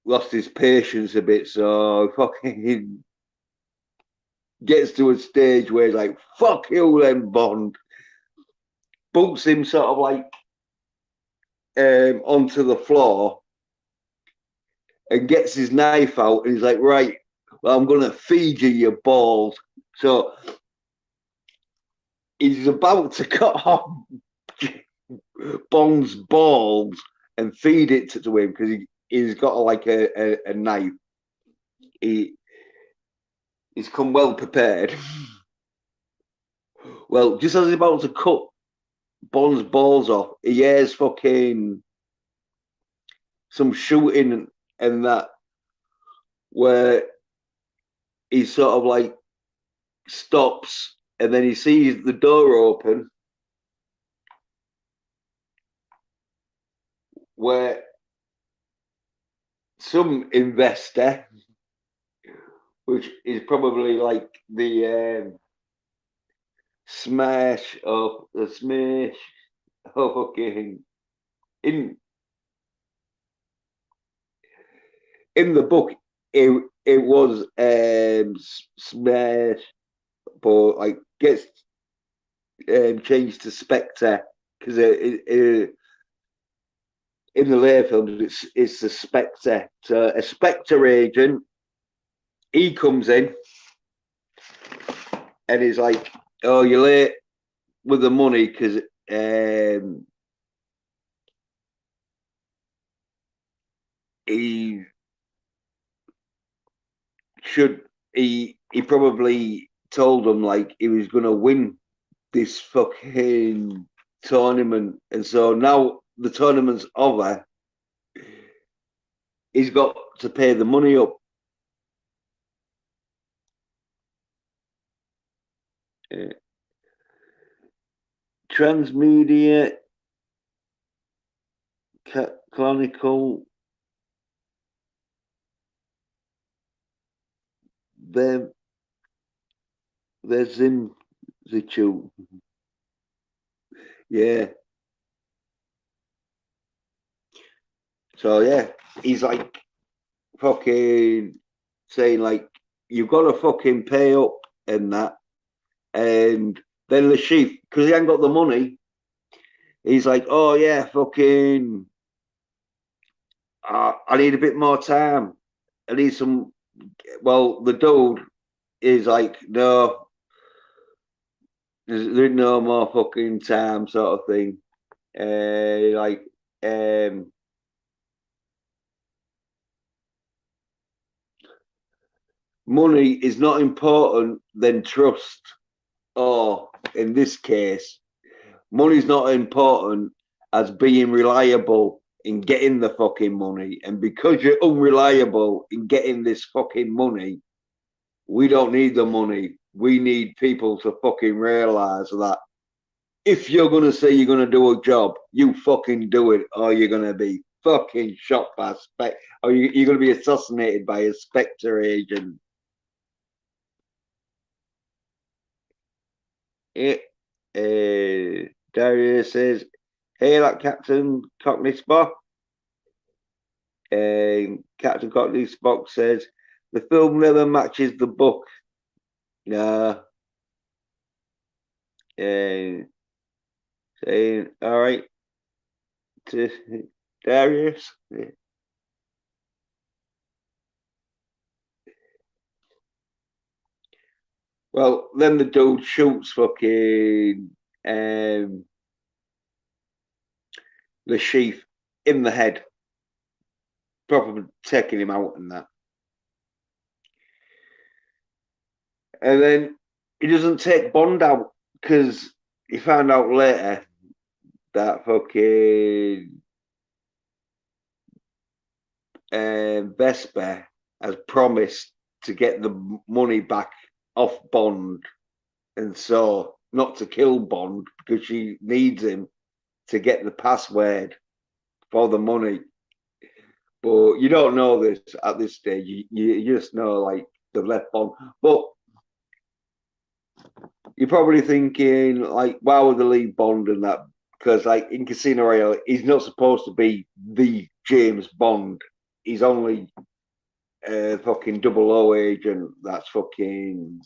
lost his patience a bit, so fucking gets to a stage where he's like, fuck you then, Bond. Bumps him sort of like onto the floor and gets his knife out and he's like, right, well, I'm gonna feed you your balls. So he's about to cut off Bond's balls and feed it to him because he's got like a knife. He's come well prepared. Well, just as he's about to cut Bond's balls off, he hears fucking some shooting and that, where he sort of like stops and then he sees the door open where some investor, which is probably like the smash of fucking in in the book, it was smash, but like gets changed to Spectre because in the later films it's the Spectre. So a Spectre agent, he comes in and he's like, "Oh, you're late with the money because he should he probably told them like he was gonna win this fucking tournament, and so now the tournament's over. He's got to pay the money up." Uh, Transmedia Chronicle. Them there's him the two. Yeah. So yeah, he's like fucking saying like you've got to fucking pay up and that, and then the chief, because he ain't got the money, he's like, oh yeah, fucking, I need a bit more time. I need some. Well, the dude is like, no, there's no more fucking time, sort of thing. Like, um, money is not important than trust, or in this case, money's not important as being reliable in getting the fucking money. And because you're unreliable in getting this fucking money, we don't need the money. We need people to fucking realize that if you're going to say you're going to do a job, you fucking do it, or you're going to be fucking shot by or you're going to be assassinated by a Spectre agent. It, Darius says, hey, that Captain Cockney Spock. Captain Cockney Spock says, the film never matches the book. No. Saying, all right, to Darius. Well, then the dude shoots fucking the chief in the head, probably taking him out and that. And then he doesn't take Bond out because he found out later that fucking Vesper has promised to get the money back off Bond, and so not to kill Bond because she needs him to get the password for the money. But you don't know this at this stage. You just know like they've left Bond. But you're probably thinking like, why would they leave Bond and that? Because like in Casino Royale, he's not supposed to be the James Bond. He's only a fucking double O agent. That's fucking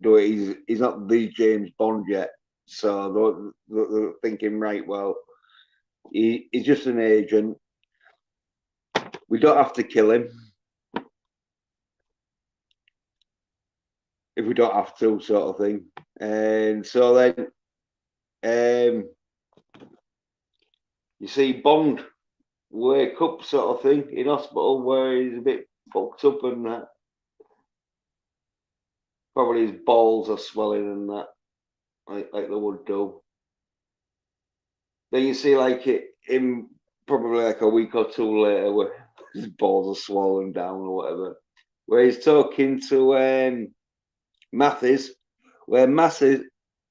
do it. He's not the James Bond yet. So they're thinking, right, well, he's just an agent. We don't have to kill him if we don't have to, sort of thing. And so then you see Bond wake up, sort of thing, in hospital where he's a bit fucked up and that. Probably his balls are swelling and that, like they would do. Then you see like it in probably like a week or two later where his balls are swollen down or whatever. Where he's talking to Mathis, where Mathis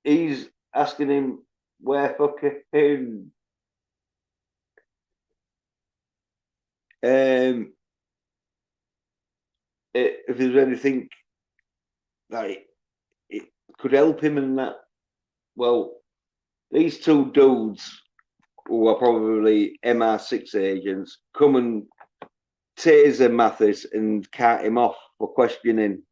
he's asking him where fucking Um, if there's anything like it could help him and that, well, these two dudes who are probably MR6 agents come and taser Mathis and cart him off for questioning.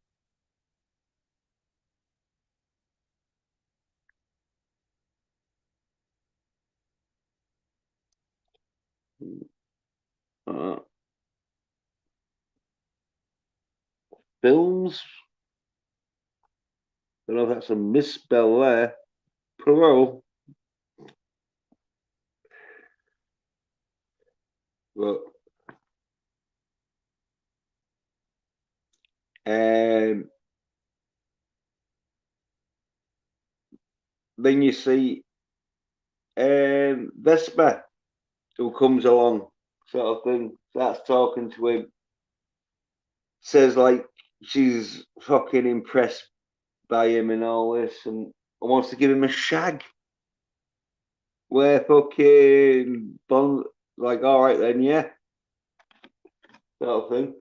Uh, Films. I don't know if that's a misspell there. Pro. But um, then you see Vespa who comes along, sort of thing, starts talking to him, says like she's fucking impressed by him and all this, and wants to give him a shag. Where fucking Bond, like, all right then, yeah, sort of thing.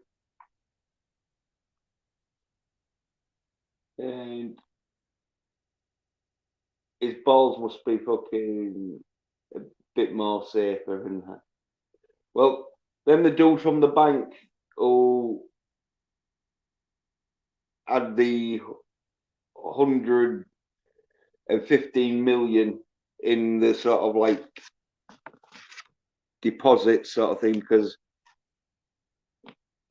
And his balls must be fucking a bit more safer than that. Well, then the dude from the bank who had the 115 million in the sort of like deposit sort of thing, because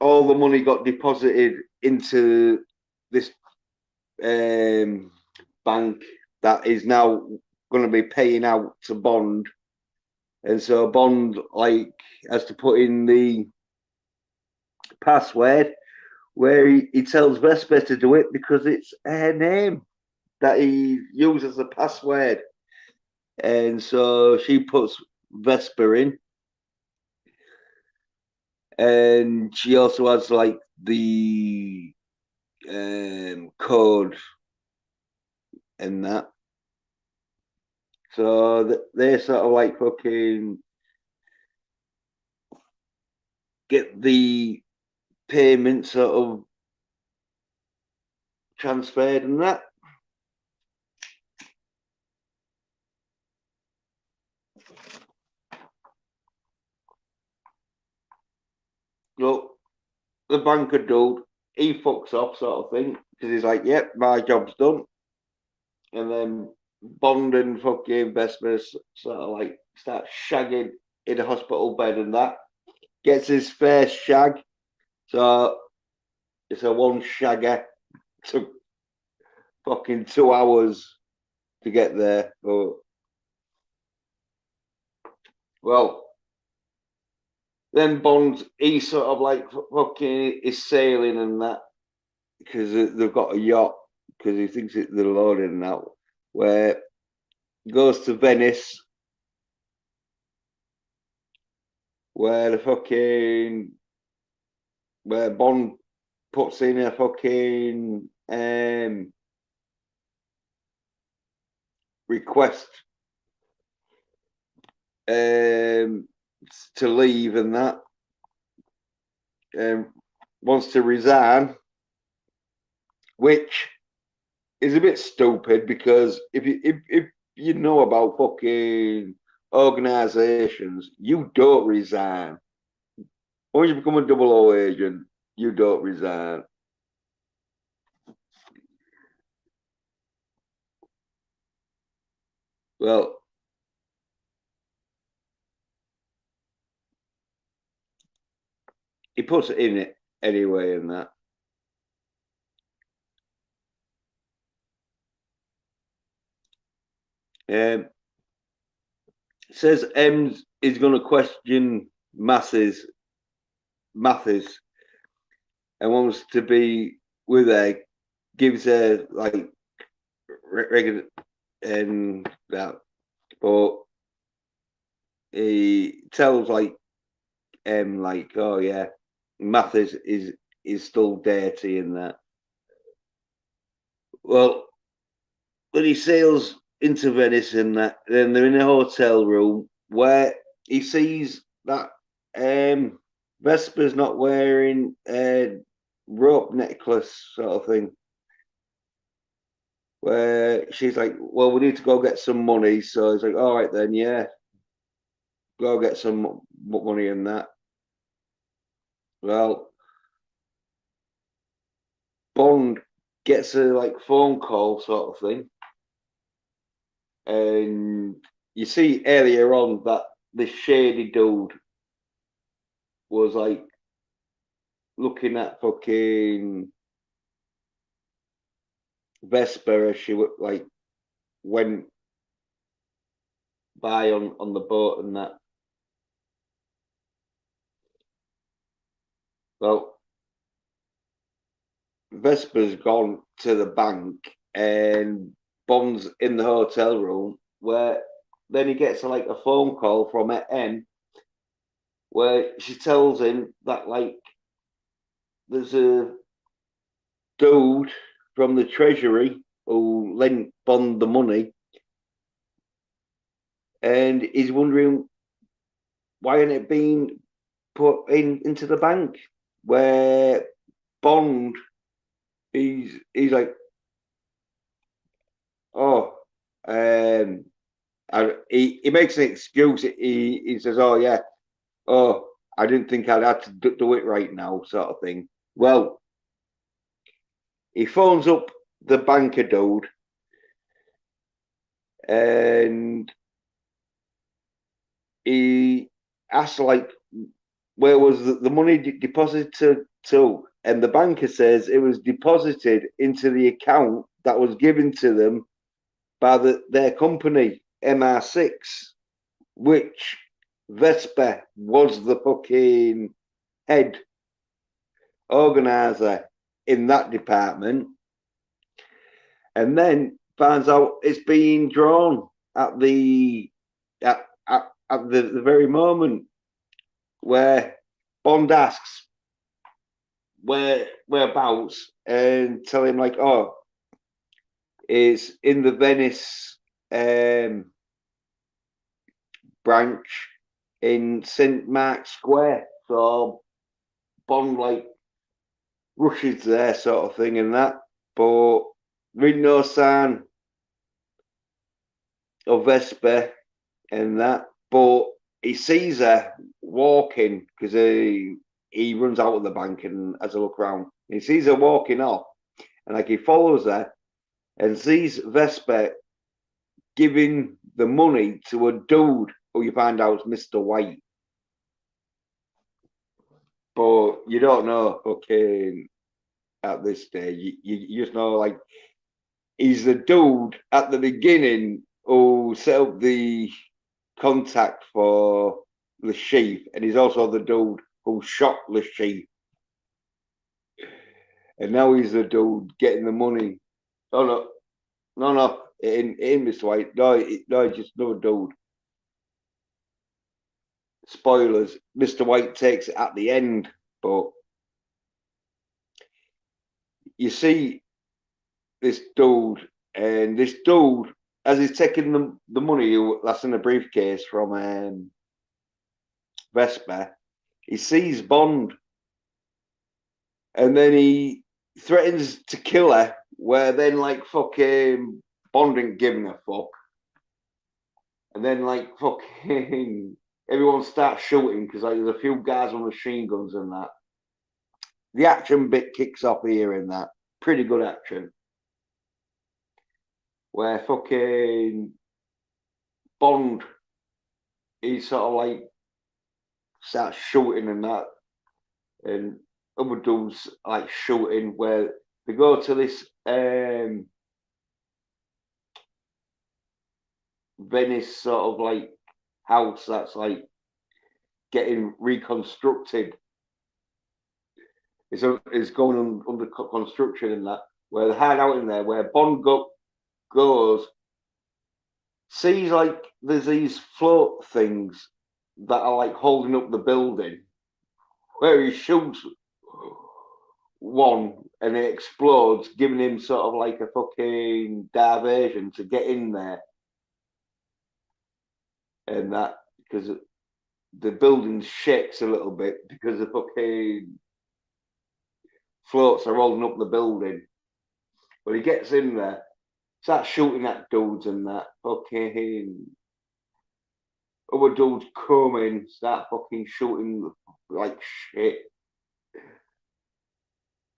all the money got deposited into this bank that is now going to be paying out to Bond, and so Bond like has to put in the password where he tells Vesper to do it because it's her name that he uses the password, and so she puts Vesper in, and she also has like the code and that. So they sort of like fucking get the payment sort of transferred and that. Look, the banker dude, he fucks off sort of thing because he's like, yep, my job's done. And then Bond and fucking Vesper sort of like start shagging in a hospital bed and that. Gets his first shag. So it's a one shagger. Took fucking 2 hours to get there. But, well, then Bond, he sort of like fucking is sailing and that because they've got a yacht because he thinks they're loading that, where he goes to Venice, where the fucking where Bond puts in a fucking request to leave and that, wants to resign, which is a bit stupid because if you know about fucking organizations, you don't resign. Once you become a double O agent, you don't resign. Well, he puts it in it anyway and that. Um, says M is going to question Mathis and wants to be with her, gives her like regular and that, but he tells like like, oh yeah, Mathis is still dirty in that. Well, when he sails into Venice and that, then they're in a hotel room where he sees that Vesper's not wearing a rope necklace sort of thing, where she's like, "Well, we need to go get some money." So he's like, "All right then, yeah, go get some money in that." Well, Bond gets a like phone call sort of thing, and you see earlier on that this shady dude was like looking at fucking Vesper as she like went by on the boat and that. Well, Vesper's gone to the bank and Bond's in the hotel room where then he gets like a phone call from N where she tells him that like there's a dude from the treasury who lent Bond the money and he's wondering why ain't it being put into the bank where Bond he's like, oh, um, he makes an excuse. He says, oh yeah, oh, I didn't think I'd have to do it right now, sort of thing. Well, he phones up the banker dude and he asks like, where was the money deposited to? And the banker says it was deposited into the account that was given to them by their company, MR6, which Vesper was the fucking head organizer in that department, and then finds out it's being drawn at the very moment where Bond asks whereabouts and tell him like, oh, it's in the Venice branch in St. Mark's Square. So Bond like rushes there, sort of thing, and that. But with no sign of Vesper and that. But he sees her walking because he runs out of the bank and has a look around. He sees her walking off, and like he follows her and sees Vesper giving the money to a dude who you find out is Mr. White. But you don't know, okay, at this stage. You just know, like, he's the dude at the beginning who set up the contact for the chief, and he's also the dude who shot the chief. And now he's the dude getting the money. Oh, no, it ain't Mr. White. No, it's just another dude. Spoilers, Mr. White takes it at the end, but you see this dude, and this dude, as he's taking the money that's in a briefcase from Vesper, he sees Bond, and then he threatens to kill her. Where then, like, fucking Bond ain't giving a fuck, and then like fucking everyone starts shooting because like there's a few guys with machine guns and that. The action bit kicks off here and that. Pretty good action. Where fucking Bond, he sort of like starts shooting and that, and other dudes like shooting. Where they go to this Venice sort of like house that's like getting reconstructed. It's going under construction and that. Where they hide out in there. Where Bond goes, sees like there's these float things that are like holding up the building. Where he shoots one and it explodes, giving him sort of like a fucking diversion to get in there and that because the building shakes a little bit because the fucking floats are holding up the building. But he gets in there, starts shooting at dudes and that fucking other dudes come in, start fucking shooting like shit.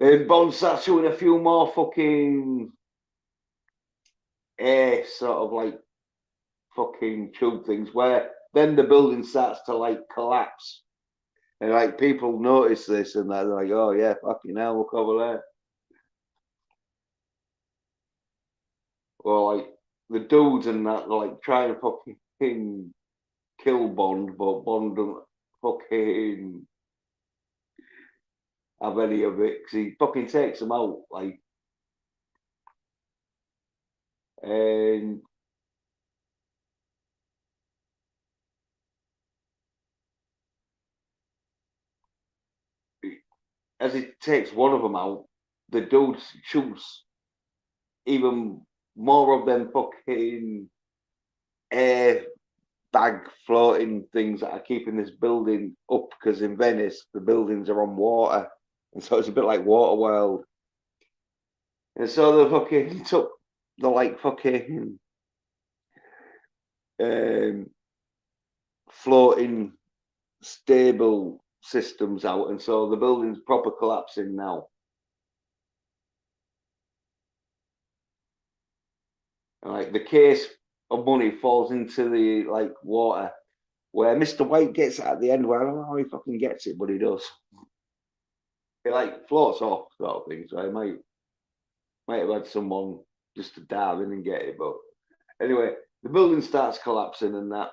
And Bond starts shooting a few more fucking air sort of like fucking tube things where then the building starts to like collapse. And like people notice this and they're like, oh yeah, fucking hell, look over there. Or like the dudes and that like trying to fucking kill Bond, but Bond don't fucking have any of it because he fucking takes them out. Like, and as he takes one of them out, the dude shoots even more of them fucking air bag floating things that are keeping this building up because in Venice the buildings are on water, and so it's a bit like water world. And so the fucking took the like fucking um, floating stable systems out, and so the building's proper collapsing now. And, like the case of money falls into the like water, where Mr. White gets it at the end. Where I don't know how he fucking gets it, but he does. It like floats off, sort of thing. So I might have had someone just to dive in and get it, but anyway, the building starts collapsing and that,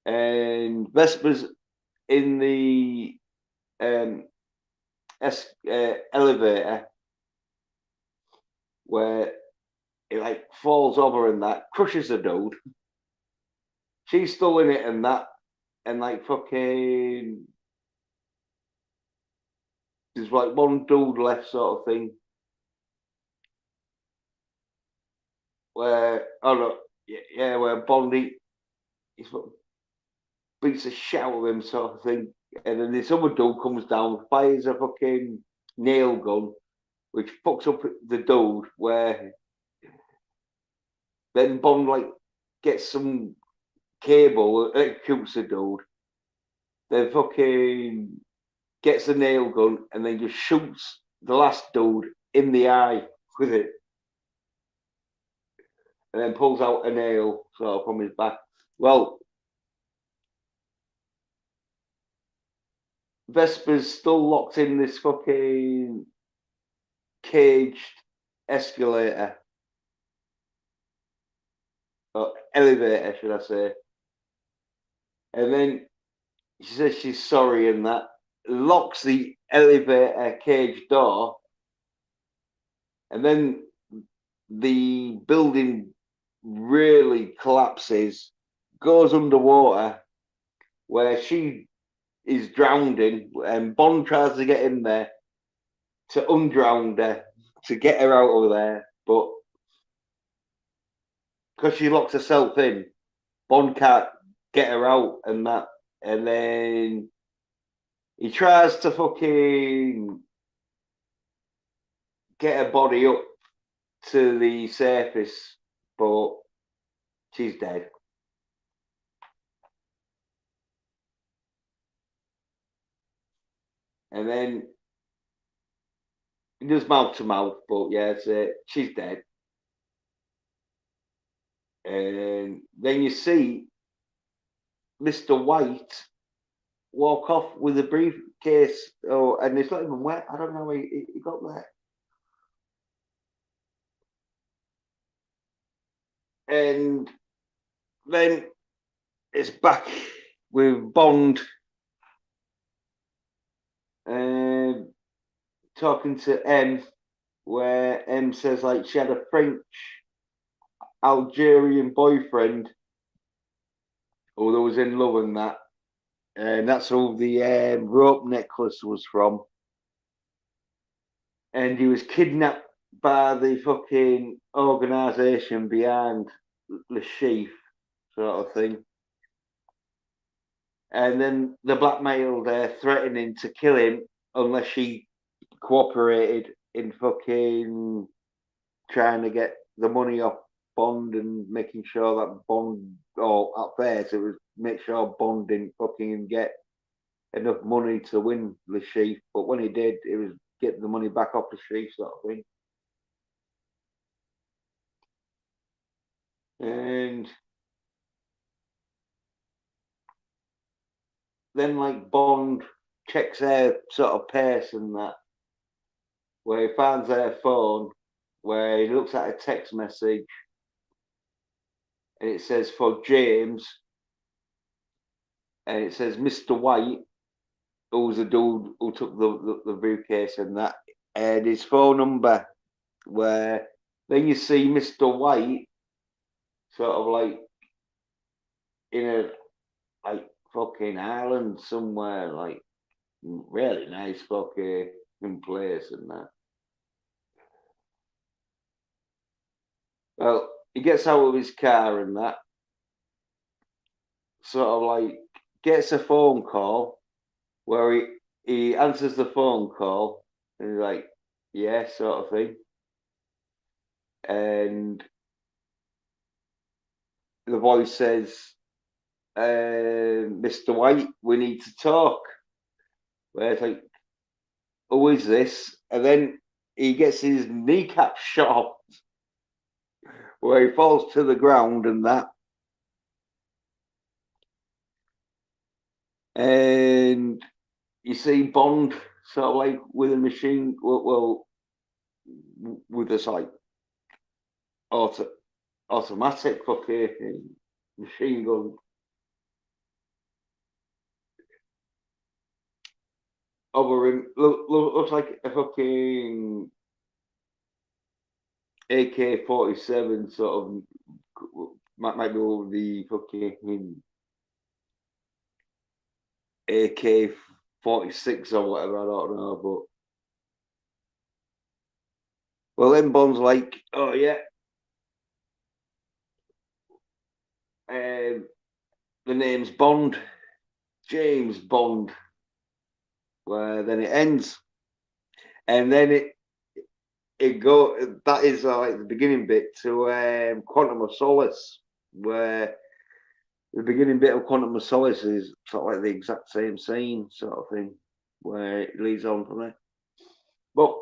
and Vesper's in the um, elevator where it like falls over and that crushes a dude. She's still in it and that, and like fucking there's like one dude left, sort of thing. Where oh no, yeah, where Bondy he's beats the shit out of him, sort of thing. And then this other dude comes down, fires a fucking nail gun, which fucks up the dude. Where then Bond like gets some cable, shoots the dude. Then fucking gets the nail gun and then just shoots the last dude in the eye with it, and then pulls out a nail sort of from his back. Well, Vesper's still locked in this fucking caged escalator or elevator, should I say? And then she says she's sorry and that locks the elevator cage door, and then the building really collapses, goes underwater, where she is drowning, and Bond tries to get in there to undrown her, to get her out of there, but because she locks herself in, Bond can't get her out and that, and then he tries to fucking get her body up to the surface, but she's dead. And then he does mouth to mouth, but yeah, she's dead. And then you see Mr. White walk off with a briefcase, oh, and it's not even wet. I don't know how he got there. And then it's back with Bond um, talking to M, where M says like she had a French Algerian boyfriend who was in love and that, and that's who the rope necklace was from. And he was kidnapped by the fucking organisation behind the chief, sort of thing. And then the blackmailed her, threatening to kill him unless she cooperated in fucking trying to get the money off Bond and making sure that Bond, or at first it was make sure Bond didn't fucking get enough money to win the chief, but when he did, it was get the money back off the chief sort of thing. And then like Bond checks her sort of purse and that, where he finds her phone, where he looks at a text message and it says for James, and it says Mr. White, who was the dude who took the briefcase and that, and his phone number, where then you see Mr. White sort of like in a like fucking island somewhere, like really nice fucking place and that. Well, he gets out of his car and that, sort of like gets a phone call where he answers the phone call and he's like, yeah, sort of thing. And the voice says, Mr. White, we need to talk. Where it's like, who is this? And then he gets his kneecap shot off, where he falls to the ground and that. And you see Bond sort of like with a machine, well with this like automatic fucking machine gun over him. Looks like a fucking AK-47 sort of, might be over the fucking AK-46 or whatever. I don't know, but well, then Bond's like, oh yeah, the name's Bond, James Bond. Where then it ends, and then it go that is like the beginning bit to Quantum of Solace, where the beginning bit of Quantum of Solace is sort of like the exact same scene sort of thing, where it leads on from there. But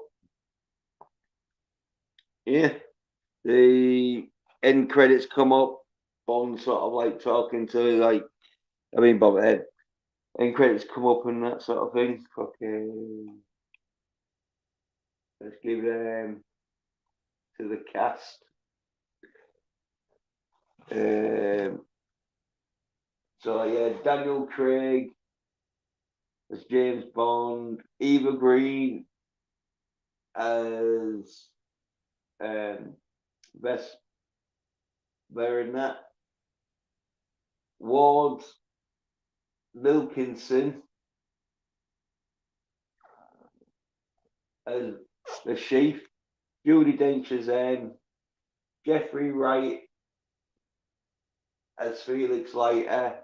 yeah, the end credits come up. Bond sort of like talking to like, I mean Bob Head. End credits come up and that sort of thing. Fucking let's give them to the cast. Um, so yeah, Daniel Craig as James Bond, Eva Green as Best there in that. Ward Wilkinson as the chief, Judy Dench as Jeffrey Wright as Felix Leiter,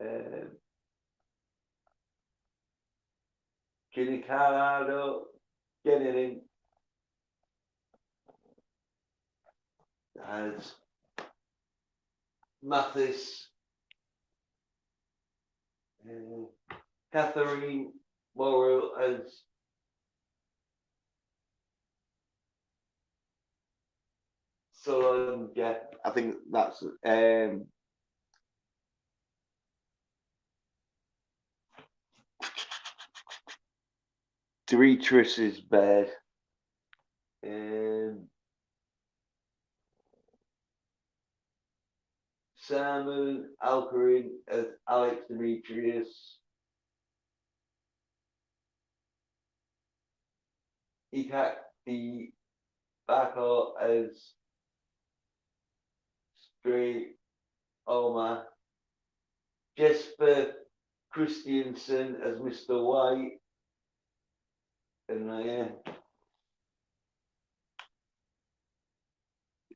um, Ginny Carrado, getting in as Mathis, Catherine Morrow as Solon. Yeah, I think that's Demetrius's bed. Simon Alcarin as Alex Demetrius. Ikak the Bako as Straight Omar. Jesper Christiansen as Mr. White. And yeah.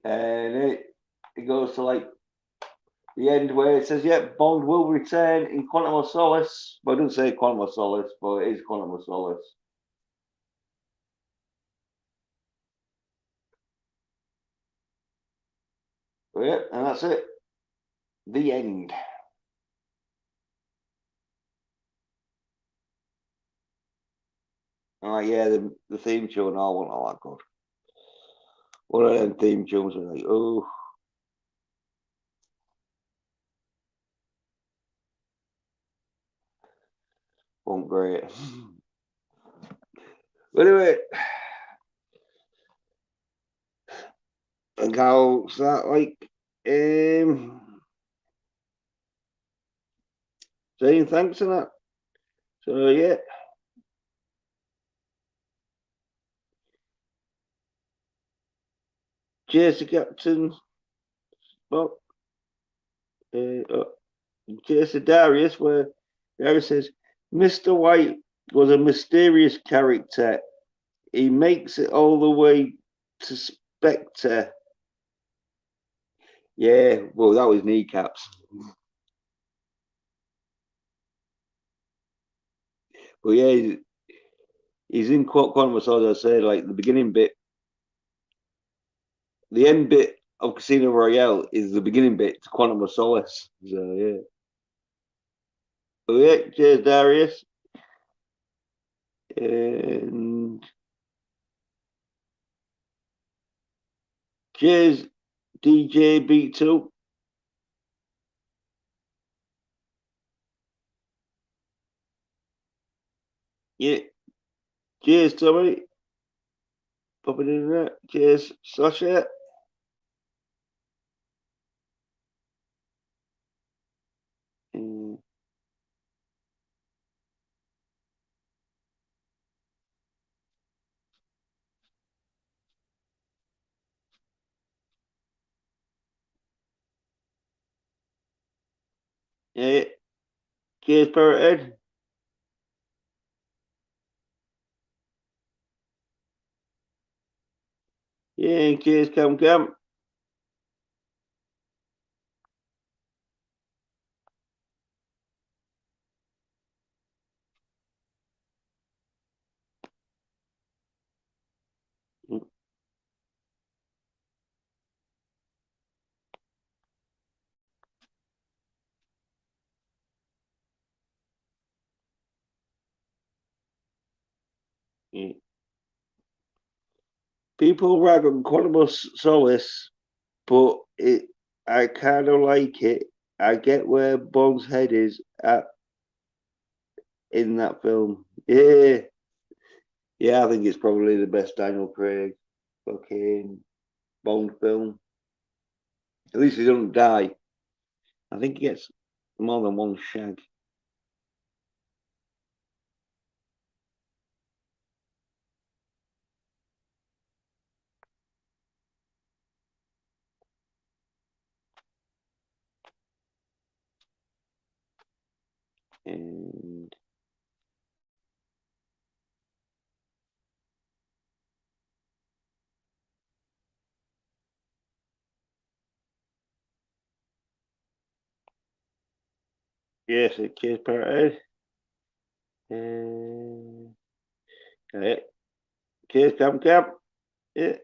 And it goes to like The end where it says, "Yeah, Bond will return in Quantum of Solace." Well, it doesn't say Quantum of Solace, but it is Quantum of Solace. But yeah, and that's it. The end. Oh yeah, the theme tune. I wasn't all that good. One of them theme tunes was like, oh, wasn't great. But anyway, and how that like saying thanks and that. So yeah, cheers to Captain Spock. Uh, cheers to Darius, where Darius says, Mr. White was a mysterious character. He makes it all the way to Spectre. Yeah, well, that was kneecaps. But yeah, he's in Quantum of Solace, as I said, like the beginning bit, the end bit of Casino Royale is the beginning bit to Quantum of Solace. So yeah. But yeah, cheers, Darius. And cheers, DJ B2. Yeah, cheers, Tommy. Popping in there. Cheers, Sasha. And, yeah, cheers, Parrothead. Yeah, and cheers, Cam Cam. Yeah. People rag on Quantum of Solace, but I kind of like it. I get where Bond's head is at in that film. Yeah, yeah, I think it's probably the best Daniel Craig fucking Bond film. At least he doesn't die. I think he gets more than one shag. And yes, it kills Parrothead. And yeah, kills Cam Cam. Yeah,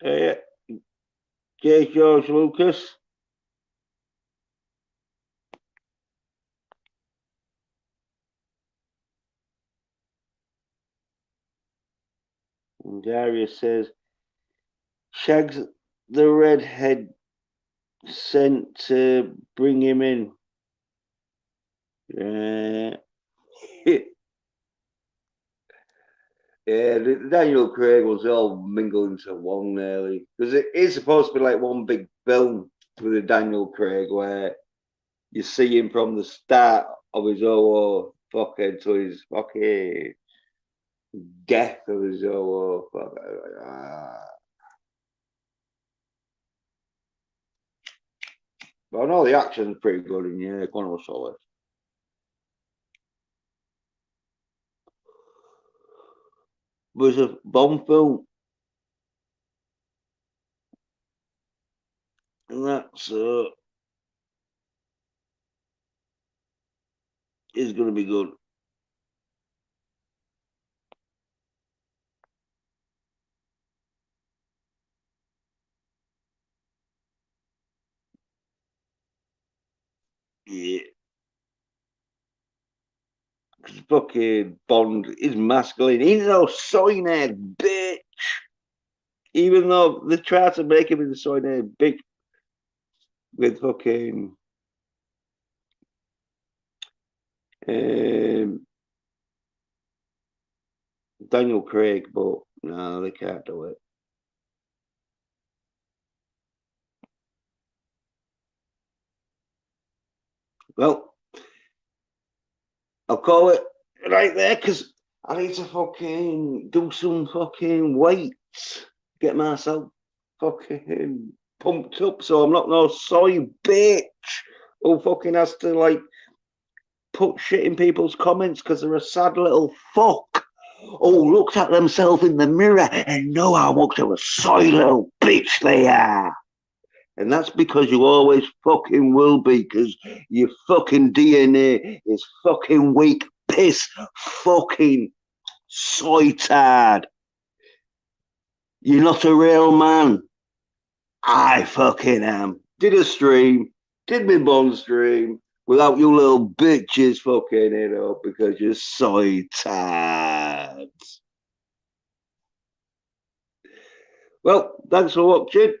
yeah, kills George Lucas. And Darius says, Shags the redhead sent to bring him in. Yeah. Yeah, the Daniel Craig was all mingled into one nearly because it is supposed to be like one big film with the Daniel Craig where you see him from the start of his own fucking to his fucking death of his own. I know the action's pretty good in yeah, Quantum of Solace. Was a Bond film, and that's is going to be good. Yeah, because fucking Bond is masculine. He's no soy-haired bitch. Even though they try to make him into soy-haired bitch with fucking um, Daniel Craig, but no, they can't do it. Well, I'll call it right there because I need to fucking do some fucking weights, get myself fucking pumped up so I'm not no soy bitch who fucking has to like put shit in people's comments because they're a sad little fuck. Oh, looked at themselves in the mirror and know how much of a soy little bitch they are. And that's because you always fucking will be, because your fucking DNA is fucking weak, piss, fucking soy-tard. You're not a real man. I fucking am. Did a stream, did my Bond stream, without you little bitches fucking it up because you're soy-tard. Well, thanks for watching.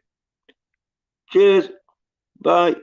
Cheers. Bye.